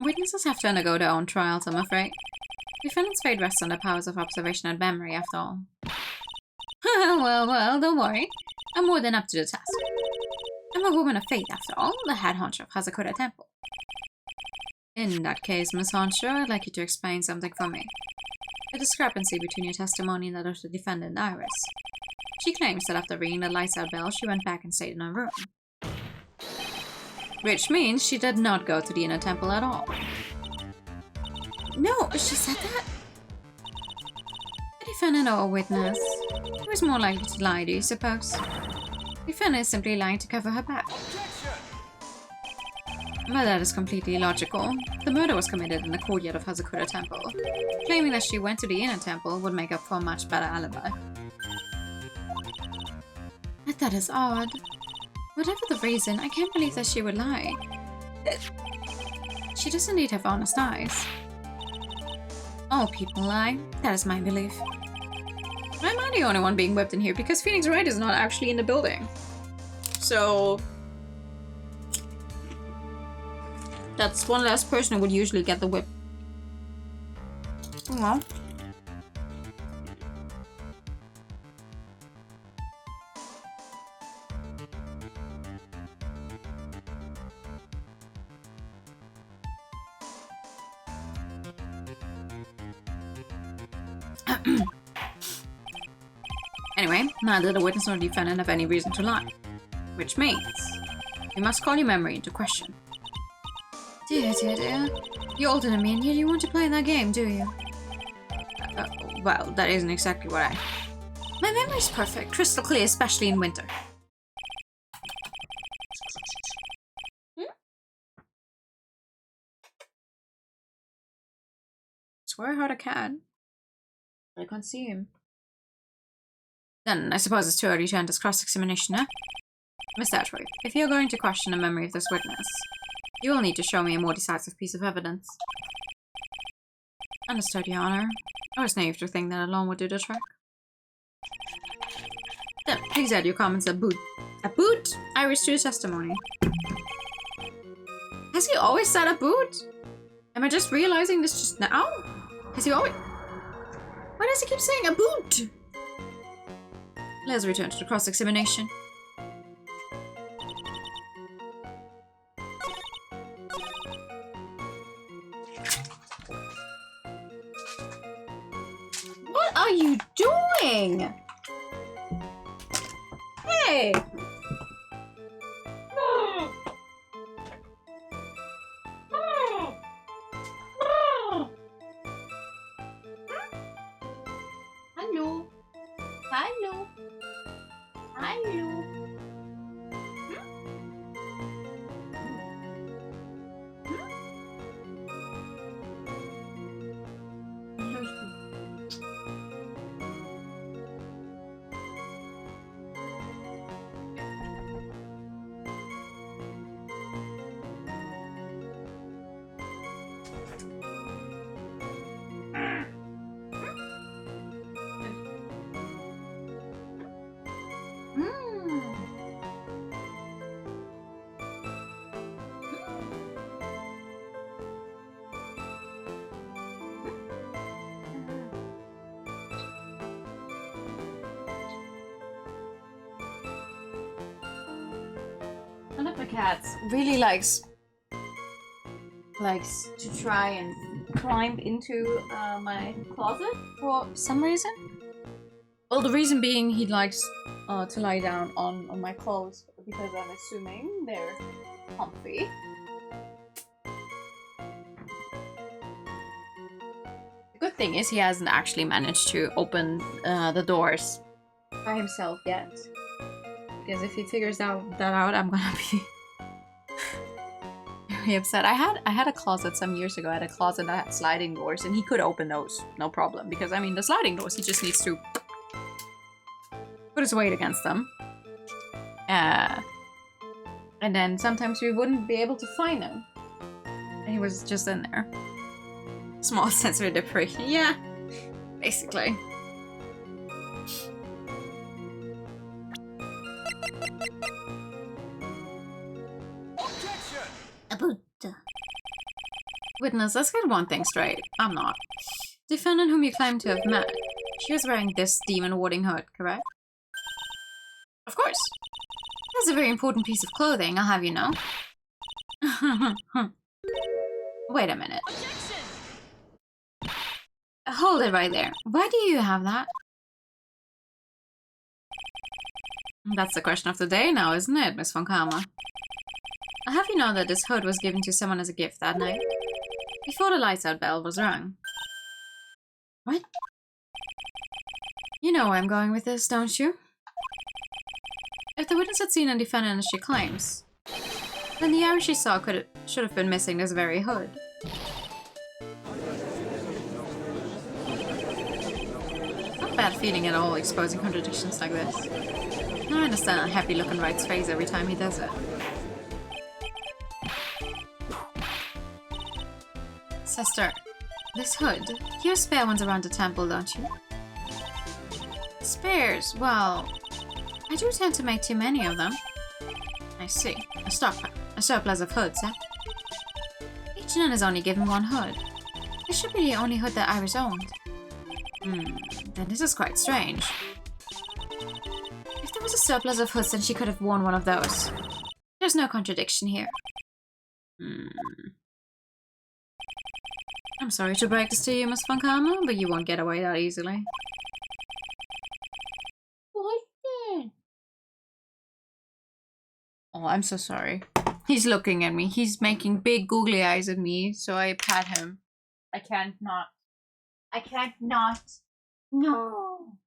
Speaker 2: Witnesses have to undergo their own trials, I'm afraid. Defendant's fate rests on their powers of observation and memory, after all. well, don't worry. I'm more than up to the task. I'm a woman of faith, after all, the head honcho of Hazakura Temple. In that case, Miss Honcho, I'd like you to explain something for me. The discrepancy between your testimony and that of the defendant, Iris. She claims that after ringing the lights out bell, she went back and stayed in her room. Which means she did not go to the inner temple at all.
Speaker 3: No, she said that?
Speaker 2: The defendant or a witness? Who is more likely to lie, do you suppose? The defendant is simply lying to cover her back. Well, that is completely illogical. The murder was committed in the courtyard of Hazakura Temple. Claiming that she went to the inner temple would make up for a much better alibi. But that is odd. Whatever the reason, I can't believe that she would lie. She does indeed have honest eyes. All people lie. That is my belief. Am I the only one being whipped in here? Because Phoenix Wright is not actually in the building. So... that's one less person who would usually get the whip. Well. Anyway, neither the witness nor the defendant have any reason to lie. Which means we must call your memory into question. Dear. You're older than me, and yet you want to play that game, do you? Well, that isn't exactly what I... My memory's perfect, crystal clear, especially in winter. Swear I heard a cat. I can't see him. Then I suppose it's too early to end this cross-examination, eh? Miss Atwood, if you're going to question the memory of this witness, you will need to show me a more decisive piece of evidence. Understood, Your Honor. I was naive to think that alone would do the trick. Then, please add your comments a boot. A boot? I wish to testimony. Has he always said a boot? Am I just realizing this just now? Has he always... Why does he keep saying a boot? Let's return to the cross-examination. What are you doing? Hey! Hallo. Hallo. Hallo. One of my cats really likes to try and climb into my closet for some reason. Well, the reason being he likes to lie down on my clothes because I'm assuming they're comfy. The good thing is he hasn't actually managed to open the doors by himself yet. Because if he figures that out, I'm gonna be very upset. I had a closet some years ago. I had a closet that had sliding doors, and he could open those, no problem. Because I mean, the sliding doors, he just needs to put his weight against them. And then sometimes we wouldn't be able to find him, and he was just in there. Small sensory deprivation, yeah, basically. Witness, let's get one thing straight. I'm not. Defendant whom you claim to have met. She was wearing this demon warding hood, correct? Of course. That's a very important piece of clothing, I'll have you know. Wait a minute. Hold it right there. Why do you have that? That's the question of the day now, isn't it, Miss Von Karma? I'll have you know that this hood was given to someone as a gift that night. Before the lights out bell was rung. What? You know where I'm going with this, don't you? If the witness had seen a defendant as she claims, then the hour she saw should have been missing this very hood. Not a bad feeling at all exposing contradictions like this. I understand a happy look on Wright's face every time he does it. Sister, this hood, you have spare ones around the temple, don't you? Spares? Well, I do tend to make too many of them. I see. A surplus of hoods, eh? Each nun is only given one hood. This should be the only hood that Iris owned. Then this is quite strange. If there was a surplus of hoods, then she could have worn one of those. There's no contradiction here. I'm sorry to break this to you, Miss Funkama, but you won't get away that easily.
Speaker 3: What then?
Speaker 2: Oh, I'm so sorry. He's looking at me. He's making big googly eyes at me, so I pat him. I can't not.
Speaker 3: No.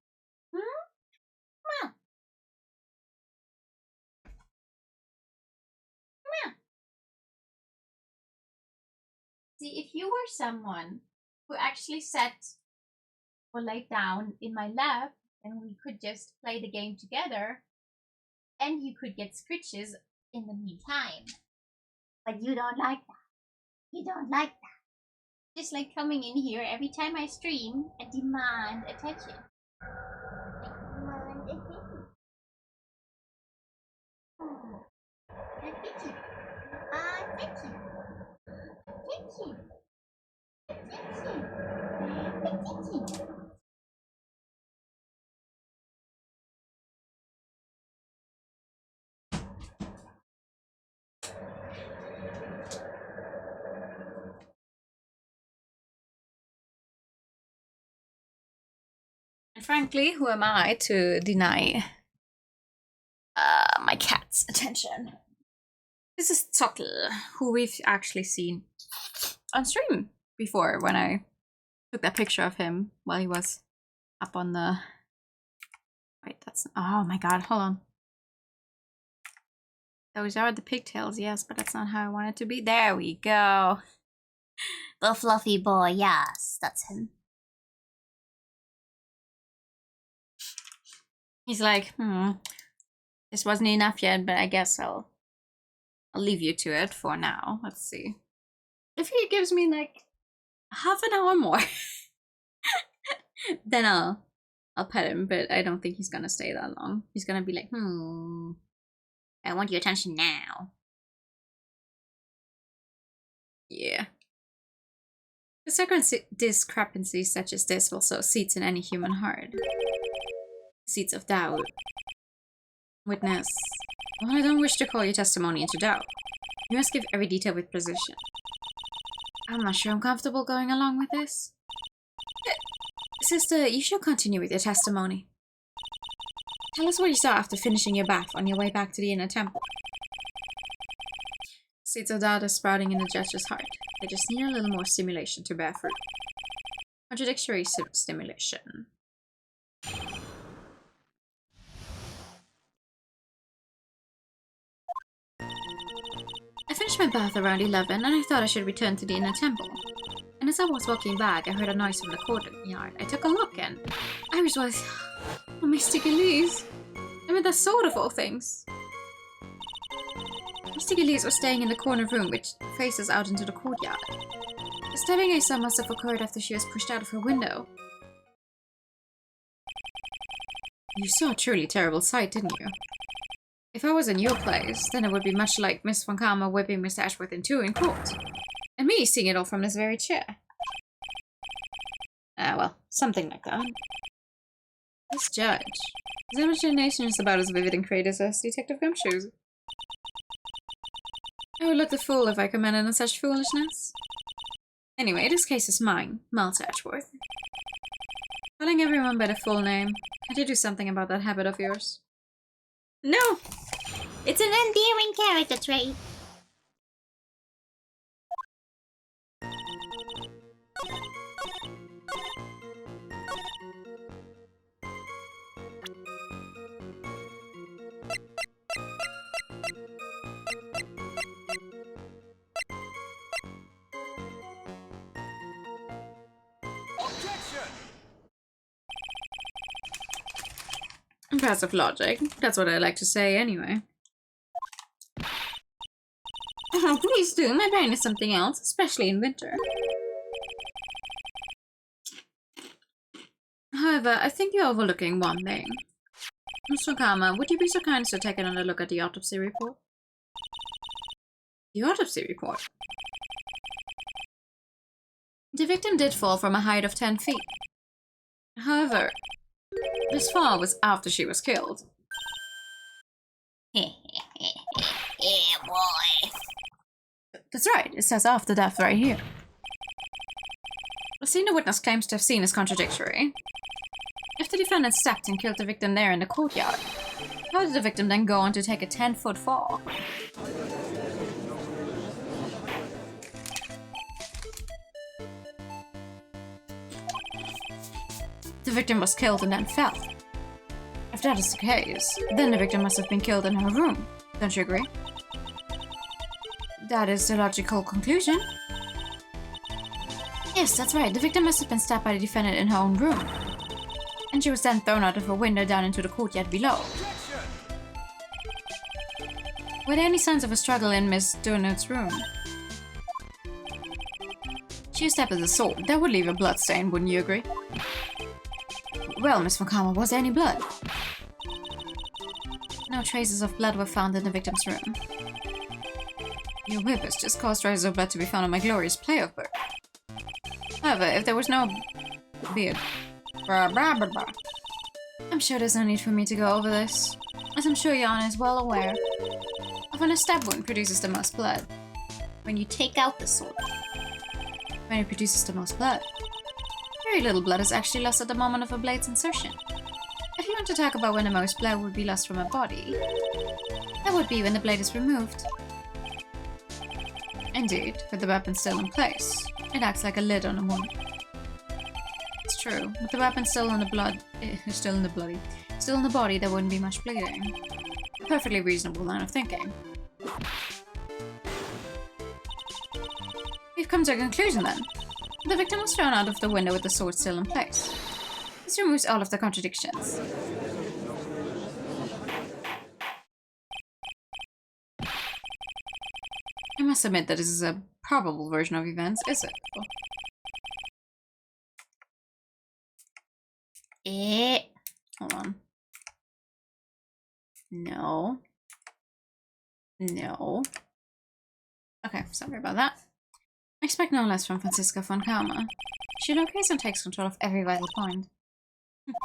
Speaker 1: See, if you were someone who actually sat or laid down in my lap and we could just play the game together and you could get scritches in the meantime.
Speaker 3: But you don't like that. You don't like that.
Speaker 1: Just like coming in here every time I stream and demand attention.
Speaker 2: And frankly, who am I to deny my cat's attention? This is Tuttle, who we've actually seen on stream before when I took that picture of him while he was up on the... Wait, that's... Oh my god, hold on. Those are the pigtails, yes, but that's not how I want it to be. There we go.
Speaker 3: The fluffy boy, yes, that's him.
Speaker 2: He's like, this wasn't enough yet, but I guess I'll leave you to it for now. Let's see. If he gives me like half an hour more, then I'll pet him, but I don't think he's gonna stay that long. He's gonna be like, I want your attention now. Yeah. Discrepancies such as this will sow seeds in any human heart. Seeds of doubt. Witness. Well, I don't wish to call your testimony into doubt. You must give every detail with precision. I'm not sure I'm comfortable going along with this. Sister, you should continue with your testimony. Tell us what you saw after finishing your bath on your way back to the inner temple. Seeds of doubt are sprouting in the judge's heart. They just need a little more stimulation to bear fruit. Contradictory stimulation. I finished my bath around 11 and I thought I should return to the inner temple. And as I was walking back, I heard a noise from the courtyard. I took a look and Iris was... Oh, Mystic Elise. I mean, that's sort of all things. Mystic Elise was staying in the corner room which faces out into the courtyard. The stabbing I saw must have occurred after she was pushed out of her window. You saw a truly terrible sight, didn't you? If I was in your place, then it would be much like Miss Funkama whipping Mr. Ashworth in two in court. And me seeing it all from this very chair. Ah, well, something like that. This judge. His imagination is about as vivid and creative as Detective Gumshoes. I would look the fool if I commented on such foolishness. Anyway, this case is mine, Malta Ashworth. Calling everyone by the full name. I did do something about that habit of yours.
Speaker 1: No!
Speaker 3: It's an endearing character trait.
Speaker 2: Impressive logic. That's what I like to say anyway. Oh, please do. My brain is something else, especially in winter. However, I think you're overlooking one thing. Mr. Kama, would you be so kind as to take another look at the autopsy report? The autopsy report? The victim did fall from a height of 10 feet. However, this fall was after she was killed.
Speaker 3: Yeah, boy.
Speaker 2: That's right, it says after death right here. The scene the witness claims to have seen is contradictory. If the defendant stepped and killed the victim there in the courtyard, how did the victim then go on to take a 10-foot fall? The victim was killed and then fell. If that is the case, then the victim must have been killed in her room. Don't you agree? That is the logical conclusion. Yes, that's right. The victim must have been stabbed by the defendant in her own room. And she was then thrown out of a window down into the courtyard below. Were there any signs of a struggle in Miss Donut's room? She was stabbed with a sword. That would leave a blood stain, wouldn't you agree? Well, Miss Von Karma, was there any blood? No traces of blood were found in the victim's room. Your whip has just caused traces of blood to be found on my glorious playoff book. However, if there was no beard, I'm sure there's no need for me to go over this, as I'm sure Your Honor is well aware of when a stab wound produces the most blood.
Speaker 1: When you take out the sword.
Speaker 2: When it produces the most blood. Very little blood is actually lost at the moment of a blade's insertion. If you want to talk about when the most blood would be lost from a body, that would be when the blade is removed. Indeed, with the weapon still in place, it acts like a lid on a wound. It's true, with the weapon still in the body, there wouldn't be much bleeding. A perfectly reasonable line of thinking. We've come to a conclusion then. The victim was thrown out of the window with the sword still in place. This removes all of the contradictions. I must admit that this is a probable version of events, is it? Hold on. No. No. Okay, sorry about that. I expect no less from Franziska von Karma. She locates and takes control of every vital point. It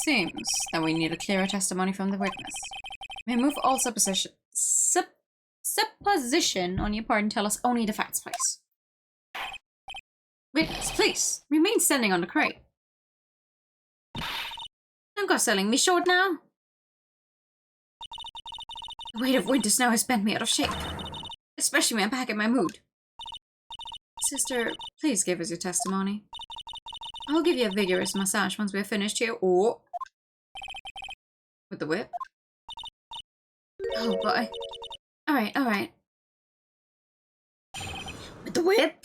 Speaker 2: seems that we need a clearer testimony from the witness. Remove all supposition on your part and tell us only the facts, please. Witness, please, remain standing on the crate. Don't go selling me short now. The weight of winter snow has bent me out of shape. Especially when I'm back in my mood. Sister, please give us your testimony. I'll give you a vigorous massage once we're finished here. Oh! With the whip? Oh boy. Alright, alright. With the whip?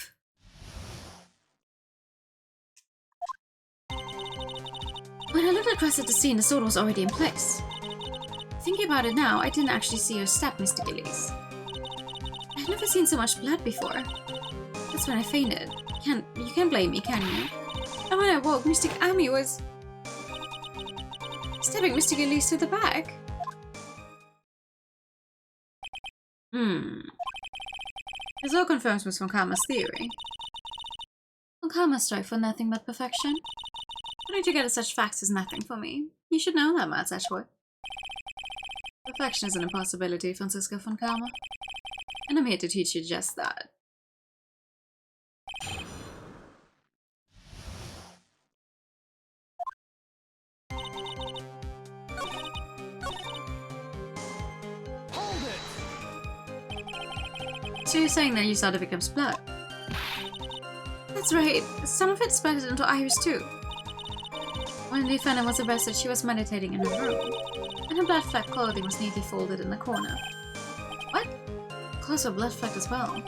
Speaker 2: When I looked across at the scene, the sword was already in place. Thinking about it now, I didn't actually see her stab Mr. Gillies. I've never seen so much blood before. That's when I fainted. You can't blame me, can you? And when I woke, Mystic Ami was stabbing Mr. Gillies to the back. This all confirms Miss Von Karma's theory. Von Karma strive for nothing but perfection. Putting together such facts is nothing for me. You should know that, Matt Ashworth. Perfection is an impossibility, Franziska von Karma. And I'm here to teach you just that. So you're saying that you saw the victim's blood? That's right. Some of it splattered into Iris too. When the defendant was arrested, she was meditating in her room, and her blood-flecked clothing was neatly folded in the corner. What? Clothes were blood-flecked as well.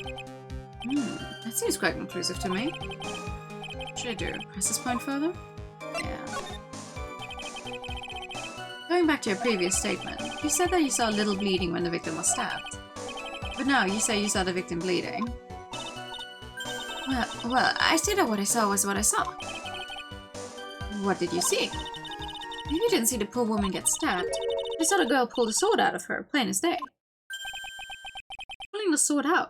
Speaker 2: That seems quite conclusive to me. What should I do? Press this point further? Yeah. Going back to your previous statement, you said that you saw little bleeding when the victim was stabbed. But now you say you saw the victim bleeding. Well, I said that what I saw was what I saw. What did you see? Maybe you didn't see the poor woman get stabbed. I saw the girl pull the sword out of her, plain as day. Pulling the sword out?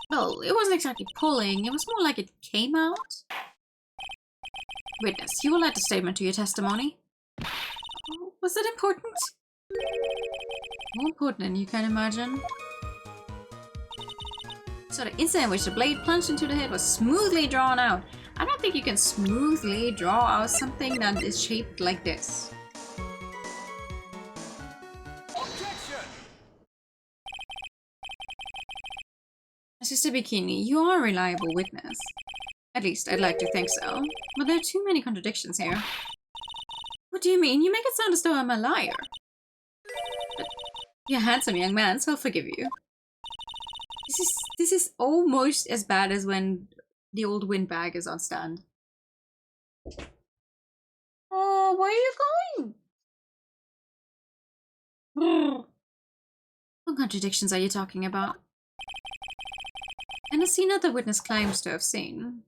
Speaker 2: Well, it wasn't exactly pulling, it was more like it came out. Witness, you will add the statement to your testimony. Was that important? More important than you can imagine. So the instant in which the blade plunged into the head was smoothly drawn out. I don't think you can smoothly draw out something that is shaped like this. Sister Bikini, you are a reliable witness. At least, I'd like to think so. But there are too many contradictions here. What do you mean? You make it sound as though I'm a liar. But you're a handsome young man, so I'll forgive you. This is almost as bad as when the old windbag is on stand. Oh, where are you going? What contradictions are you talking about? In a scene that the witness claims to have seen,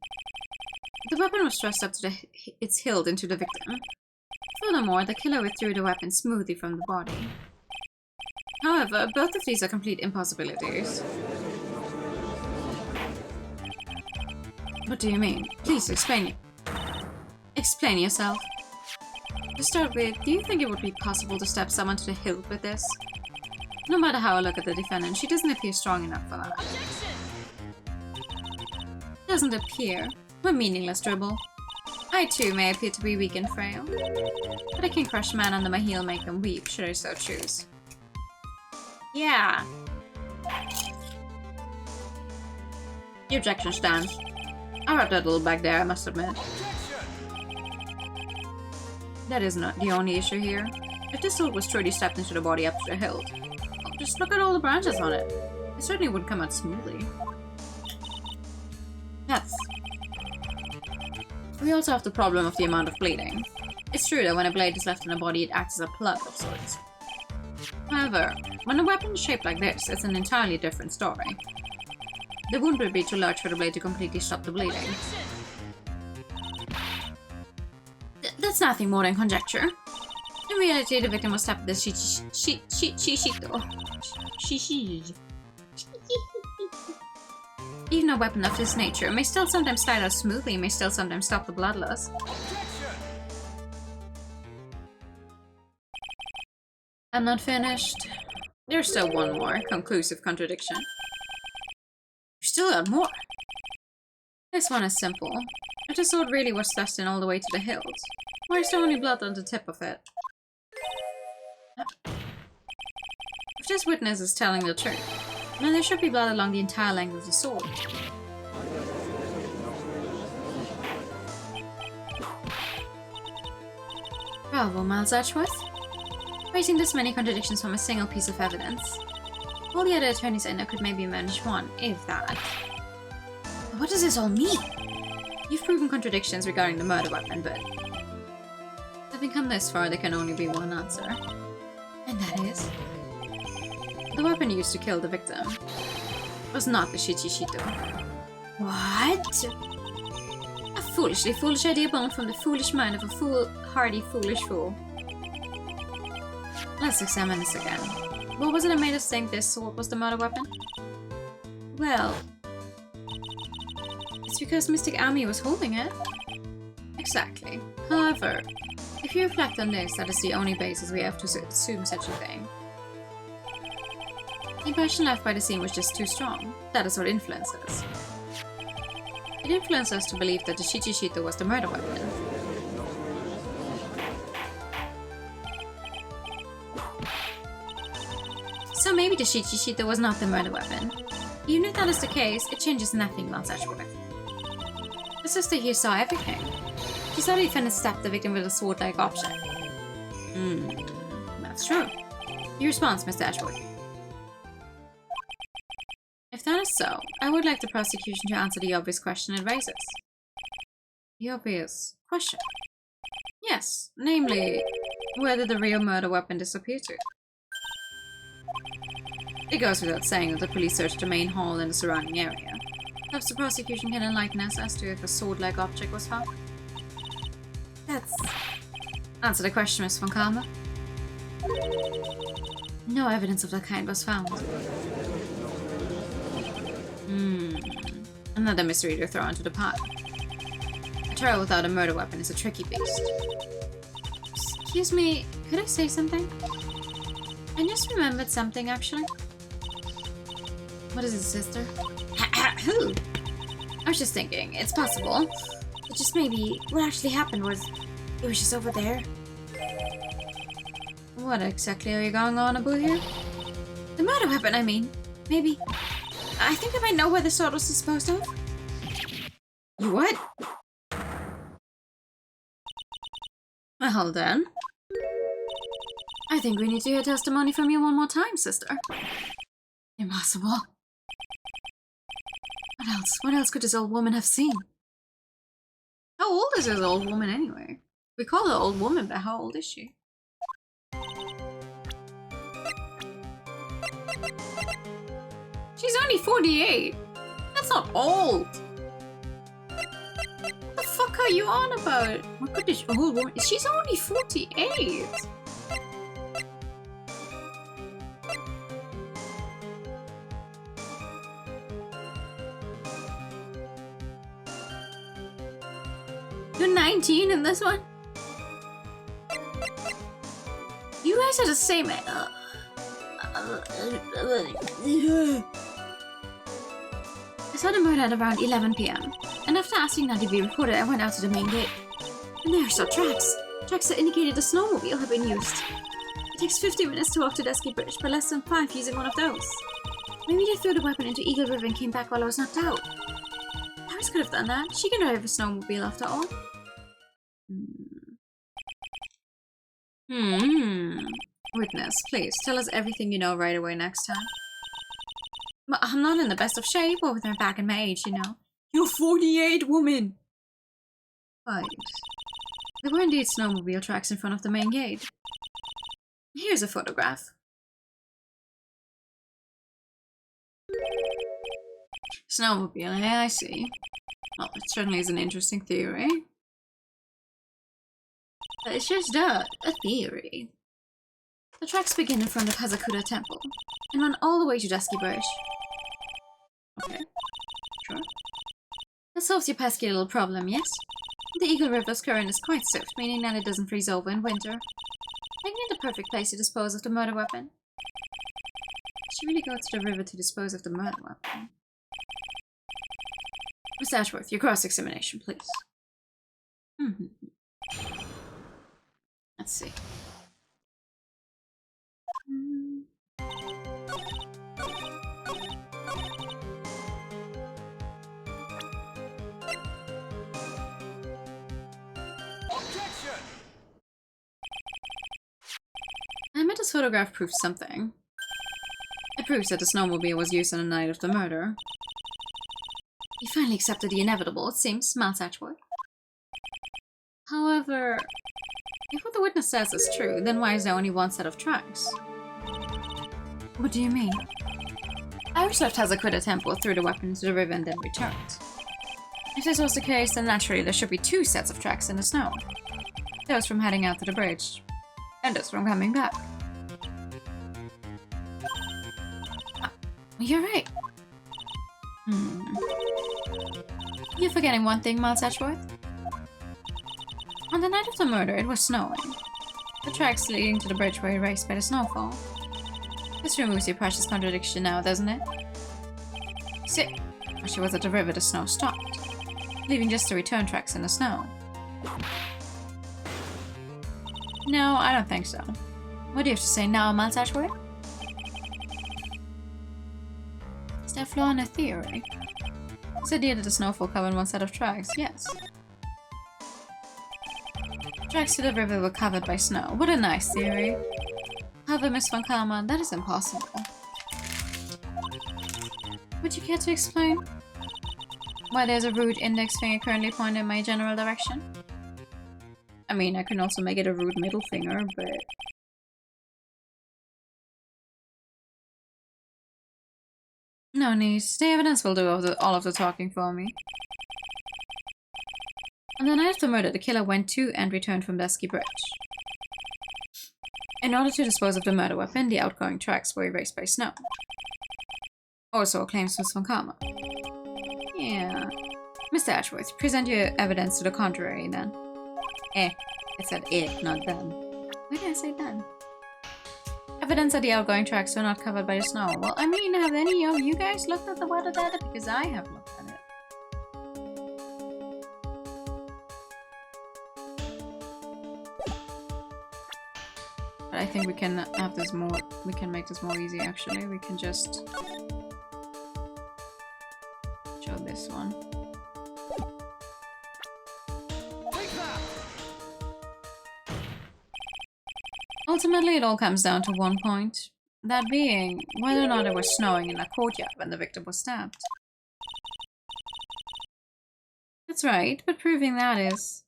Speaker 2: the weapon was thrust up to its hilt into the victim. Furthermore, the killer withdrew the weapon smoothly from the body. However, both of these are complete impossibilities. What do you mean? Please explain yourself. To start with, do you think it would be possible to stab someone to the hilt with this? No matter how I look at the defendant, she doesn't appear strong enough for that. Doesn't appear. What meaningless dribble. I too may appear to be weak and frail, but I can crush man under my heel, make them weep, should I so choose. Yeah. The objection stands. I wrapped that little back there, I must admit. That is not the only issue here. If this sword was truly stabbed into the body up to the hilt, well, just look at all the branches on it. It certainly wouldn't come out smoothly. That's... We also have the problem of the amount of bleeding. It's true that when a blade is left in a body, it acts as a plug of sorts. However, when a weapon is shaped like this, it's an entirely different story. The wound would be too large for the blade to completely stop the bleeding. That's nothing more than conjecture. In reality, the victim was stabbed with the shishito. Even a weapon of this nature may still sometimes slide out smoothly, may still sometimes stop the blood loss. I'm not finished. There's still one more conclusive contradiction. You still have more. This one is simple. If the sword really was thrust in all the way to the hilt, why is there only blood on the tip of it? If this witness is telling the truth, then there should be blood along the entire length of the sword. Bravo, Miles Edgeworth. Raising this many contradictions from a single piece of evidence. All the other attorneys I know could maybe manage one, if that. But what does this all mean? You've proven contradictions regarding the murder weapon, but... having come this far, there can only be one answer. And that is... the weapon used to kill the victim was not the Shichishito. What? A foolishly foolish idea born from the foolish mind of a foolhardy foolish fool. Let's examine this again. What was it that made us think this sword was the murder weapon? Well... it's because Mystic Ami was holding it. Exactly. However, if you reflect on this, that is the only basis we have to assume such a thing. The impression left by the scene was just too strong. That is what influenced us. It influenced us to believe that the Shichishito was the murder weapon. So maybe the Shichishito was not the murder weapon. Even if that is the case, it changes nothing, Miles Edgeworth. The sister here saw everything. She saw the defendant stab the victim with a sword-like object. That's true. Your response, Mr. Edgeworth. If that is so, I would like the prosecution to answer the obvious question it raises. The obvious question? Yes, namely, where did the real murder weapon disappear to? It goes without saying that the police searched the main hall and the surrounding area. Perhaps the prosecution can enlighten us as to if a sword-like object was found? That's... answer the question, Miss von Karma. No evidence of that kind was found. Another mystery to throw into the pot. A terror without a murder weapon is a tricky beast. Excuse me, could I say something? I just remembered something, actually. What is it, sister? Who? I was just thinking, it's possible.
Speaker 3: But just maybe what actually happened was it was just over there.
Speaker 2: What exactly are you going on about here?
Speaker 3: The murder weapon, I mean. Maybe. I think I might know where the sword was disposed of.
Speaker 2: You what? Well then. I think we need to hear testimony from you one more time, sister. Impossible. What else? What else could this old woman have seen? How old is this old woman anyway? We call her old woman, but how old is she? She's only 48! That's not old! What the fuck are you on about? What could this old woman? She's only 48! You're 19 in this one? You guys are the same. I saw the murder at around 11 PM, and after asking that to be reported, I went out to the main gate. And there I saw tracks. Tracks that indicated a snowmobile had been used. It takes 50 minutes to walk to Dusky Bridge, but less than 5 using one of those. Maybe they threw the weapon into Eagle River and came back while I was knocked out. Paris could have done that. She can drive a snowmobile after all. Witness, please, tell us everything you know right away next time. I'm not in the best of shape, or with my back and my age, you know.
Speaker 4: You're 48, woman!
Speaker 2: Right. There were indeed snowmobile tracks in front of the main gate. Here's a photograph. Snowmobile, I see. Well, it certainly is an interesting theory. But it's just a theory. The tracks begin in front of Hazakuda Temple and run all the way to Dusky Bridge. Okay, sure. That solves your pesky little problem, yes? The Eagle River's current is quite swift, meaning that it doesn't freeze over in winter. Making it the perfect place to dispose of the murder weapon. She really go to the river to dispose of the murder weapon. Miss Ashworth, your cross-examination, please. Let's see. I bet this photograph proves something. It proves that the snowmobile was used on the night of the murder. You finally accepted the inevitable, it seems, Miles Ashworth. However, if what the witness says is true, then why is there only one set of tracks? What do you mean? Irish left Hazakuda Temple, threw the weapon into the river, and then returned. If this was the case, then naturally there should be 2 sets of tracks in the snow. Those from heading out to the bridge, and those from coming back. You're right. You're forgetting one thing, Miles Ashworth. On the night of the murder, it was snowing. The tracks leading to the bridge were erased by the snowfall. This removes your precious contradiction now, doesn't it? See, when she was at the river, the snow stopped, leaving just the return tracks in the snow. No, I don't think so. What do you have to say now, Miles Ashworth? Is there a flaw in a theory? It's the idea that the snowfall covered one set of tracks, yes. Tracks to the river were covered by snow. What a nice theory. However, Miss Von Karma, that is impossible. Would you care to explain why there's a rude index finger currently pointing in my general direction? I mean, I can also make it a rude middle finger, but... No niece, the evidence will do all of the talking for me. On the night of the murder, the killer went to and returned from Dusky Bridge. In order to dispose of the murder weapon, the outgoing tracks were erased by snow. Also claims Miss Von Karma. Yeah. Mr. Ashworth, present your evidence to the contrary, then. I said it, not then. Why did I say then? Evidence that the outgoing tracks were not covered by the snow. Well, I mean, have any of you guys looked at the weather data? Because I have looked at it. But I think we can have this more, we can make this more easy actually. We can just show this one. Ultimately, it all comes down to one point. That being, whether or not it was snowing in the courtyard when the victim was stabbed. That's right, but proving that is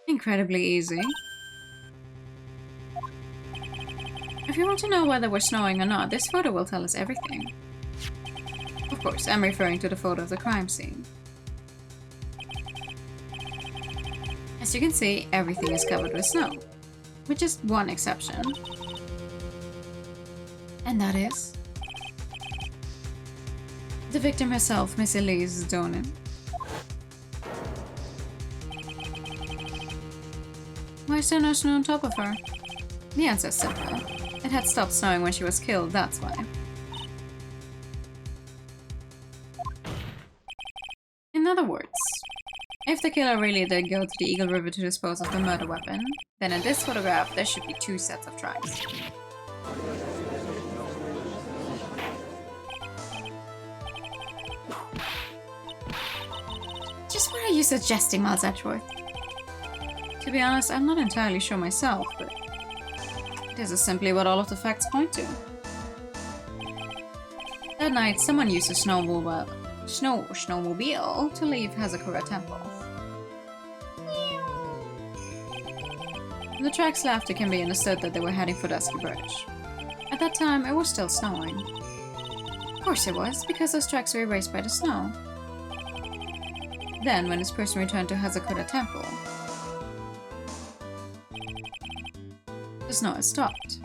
Speaker 2: incredibly easy. If you want to know whether we're snowing or not, this photo will tell us everything. Of course, I'm referring to the photo of the crime scene. As you can see, everything is covered with snow. With just one exception. And that is the victim herself, Miss Elise Donen. Why is there no snow on top of her? The answer is simple. It had stopped snowing when she was killed, that's why. In other words, if the killer really did go to the Eagle River to dispose of the murder weapon, then in this photograph there should be 2 sets of tracks. Just what are you suggesting, Miles Edgeworth? To be honest, I'm not entirely sure myself, but this is simply what all of the facts point to. That night, someone used a snowmobile to leave Hazakura Temple. The tracks left, it can be understood that they were heading for Dusky Bridge. At that time, it was still snowing. Of course it was, because those tracks were erased by the snow. Then, when this person returned to Hazakura Temple, the snow had stopped.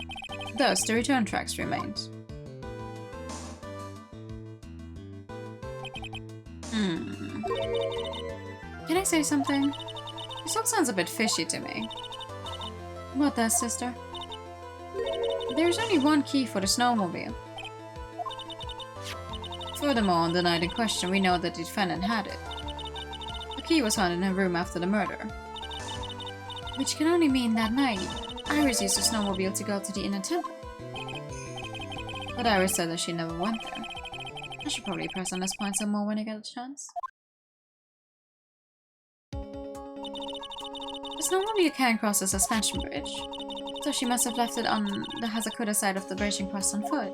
Speaker 2: Thus, the return tracks remained. Can I say something? This all sounds a bit fishy to me. What does, sister? There's only one key for the snowmobile. Furthermore, on the night in question, we know that the defendant had it. The key was found in her room after the murder. Which can only mean that night, Iris used the snowmobile to go to the inner temple. But Iris said that she never went there. I should probably press on this point some more when I get a chance. The snowmobile can cross the suspension bridge, so she must have left it on the Hazakura side of the bridge and crossed on foot.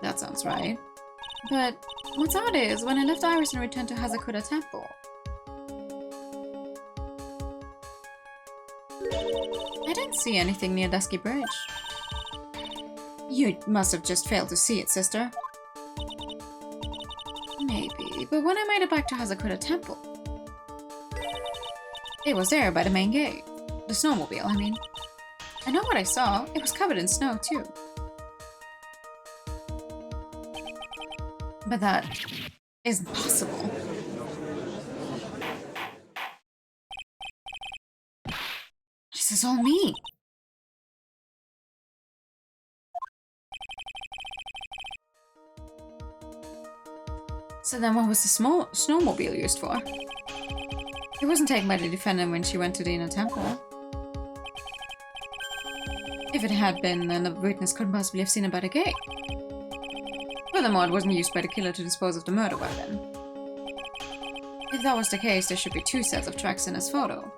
Speaker 2: That sounds right. But what's odd is, when I left Iris and returned to Hazakura Temple, I didn't see anything near Dusky Bridge. You must have just failed to see it, sister. Maybe, but when I made it back to Hazakura Temple, it was there by the main gate. The snowmobile, I mean. I know what I saw. It was covered in snow, too. But that isn't possible. This is all me. So then what was the snowmobile used for? It wasn't taken by the defendant when she went to the inner temple. If it had been, then the witness couldn't possibly have seen it by the gate. Furthermore, it wasn't used by the killer to dispose of the murder weapon. If that was the case, there should be 2 sets of tracks in this photo.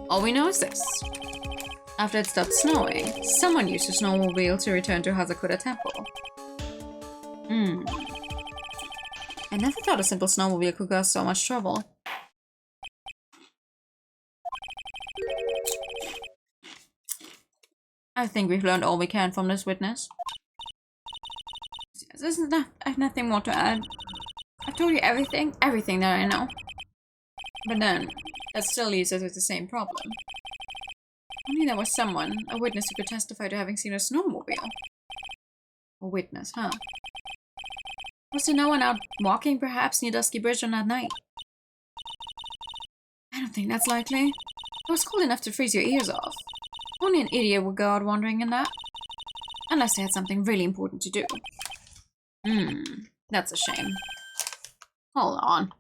Speaker 2: All we know is this. After it stopped snowing, someone used a snowmobile to return to Hazakura Temple. I never thought a simple snowmobile could cause so much trouble. I think we've learned all we can from this witness. I have nothing more to add. I've told you everything that I know. But then, that still leaves us with the same problem. Only there was someone, a witness who could testify to having seen a snowmobile. A witness, huh? Was there no one out walking, perhaps, near Dusky Bridge on that night? I don't think that's likely. It was cold enough to freeze your ears off. Only an idiot would go out wandering in that. Unless they had something really important to do. That's a shame. Hold on.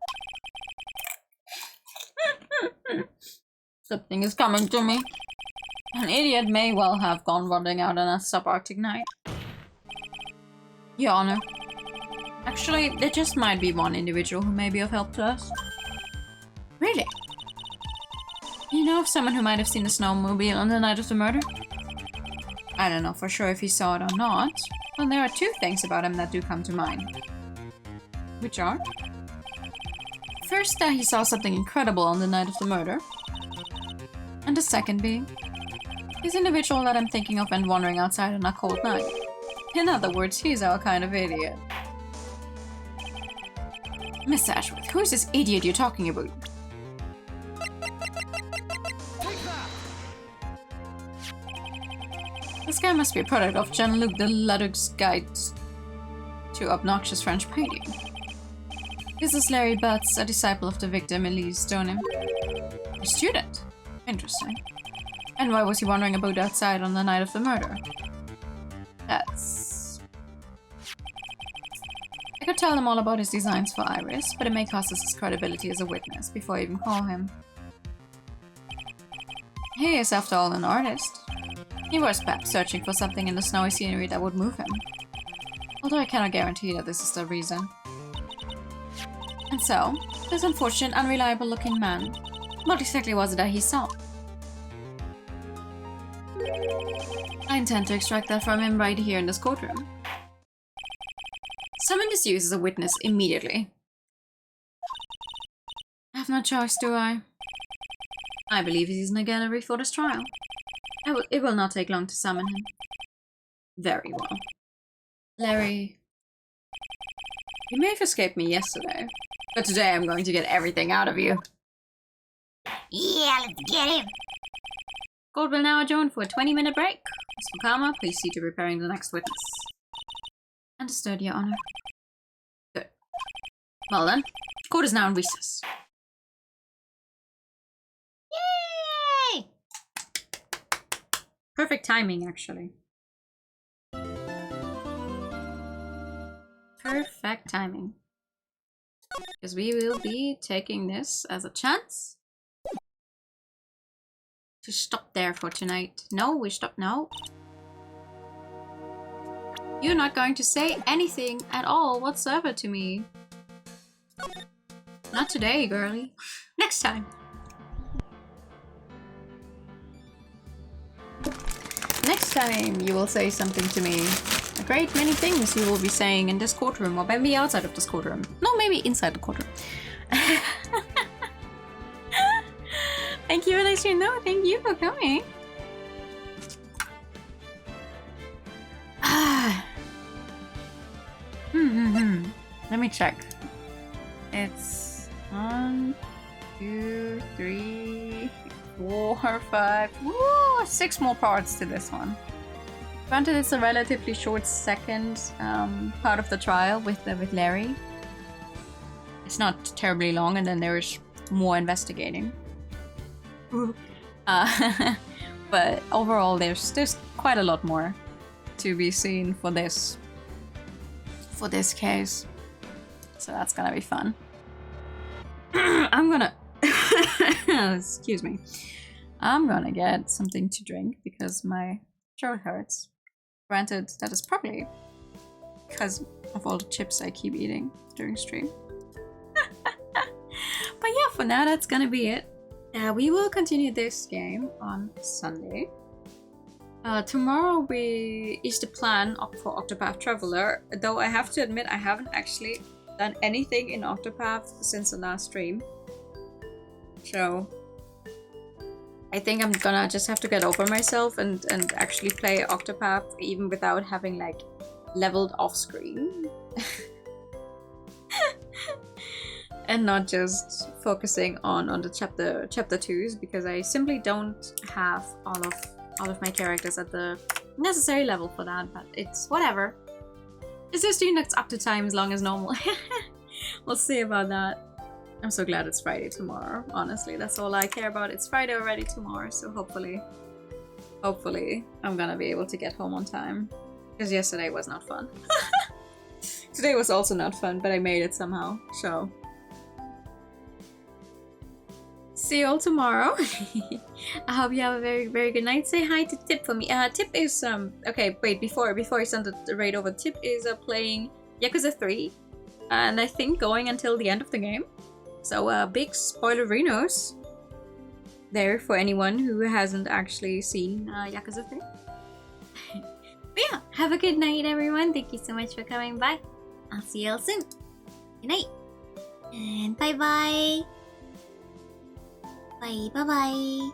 Speaker 2: Something is coming to me. An idiot may well have gone wandering out on a subarctic night. Your Honor. Actually, there just might be one individual who may be of help to us. Really? You know of someone who might have seen the snowmobile on the night of the murder? I don't know for sure if he saw it or not, but there are two things about him that do come to mind. Which are? First, that he saw something incredible on the night of the murder. And the second being, this individual that I'm thinking of went wandering outside on a cold night. In other words, he's our kind of idiot. Miss Ashworth, who is this idiot you're talking about? This guy must be a product of Jean-Luc Deladoc's Guide to Obnoxious French Painting. This is Larry Butts, a disciple of the victim Elise Stoneham. A student? Interesting. And why was he wandering about outside on the night of the murder? That's... I could tell them all about his designs for Iris, but it may cost us his credibility as a witness before I even call him. He is, after all, an artist. He was perhaps searching for something in the snowy scenery that would move him. Although I cannot guarantee that this is the reason. And so, this unfortunate, unreliable-looking man, what exactly was it that he saw? I intend to extract that from him right here in this courtroom. Summon this use as a witness immediately. I have no choice, do I? I believe he's in the gallery for this trial. It will not take long to summon him. Very well. Larry... You may have escaped me yesterday, but today I'm going to get everything out of you.
Speaker 3: Yeah, let's get him.
Speaker 2: Court will now adjourn for a 20-minute break. Ms. Fukama, please see to preparing the next witness. Understood, Your Honor. Good. Well then, court is now in recess.
Speaker 3: Yay!
Speaker 2: Perfect timing, actually. Perfect timing. Because we will be taking this as a chance to stop there for tonight. No, we stop now. You're not going to say anything at all whatsoever to me. Not today, girlie. Next time. Next time you will say something to me. A great many things you will be saying in this courtroom, or maybe outside of this courtroom. No, maybe inside the courtroom. Thank you, Alicia. No, thank you for coming. Let me check. It's 1, 2, 3, 4, 5. Woo, 6 more parts to this one. Granted, it's a relatively short second part of the trial with Larry. It's not terribly long, and then there's more investigating. But overall, there's quite a lot more to be seen for this case. So that's gonna be fun. I'm gonna excuse me. I'm gonna get something to drink because my throat hurts. Granted, that is probably because of all the chips I keep eating during stream. But yeah, for now that's gonna be it. We will continue this game on Sunday. Tomorrow is the plan for Octopath Traveler, though I have to admit I haven't actually done anything in Octopath since the last stream. So I think I'm gonna just have to get over myself and actually play Octopath even without having like leveled off screen. And not just focusing on the chapter 2s, because I simply don't have all of my characters at the necessary level for that, but it's whatever. It's a stream that's up to time as long as normal. We'll see about that. I'm so glad it's Friday tomorrow. Honestly, that's all I care about. It's Friday already tomorrow, so hopefully I'm gonna be able to get home on time. Because yesterday was not fun. Today was also not fun, but I made it somehow, so. See you all tomorrow. I hope you have a very, very good night. Say hi to Tip for me. Tip is, okay, wait, before I send the raid over, Tip is playing Yakuza 3. And I think going until the end of the game. So, big spoilerinos there for anyone who hasn't actually seen Yakuza 3. But yeah, have a good night, everyone. Thank you so much for coming by. I'll see you all soon. Good night. And bye-bye. Bye-bye.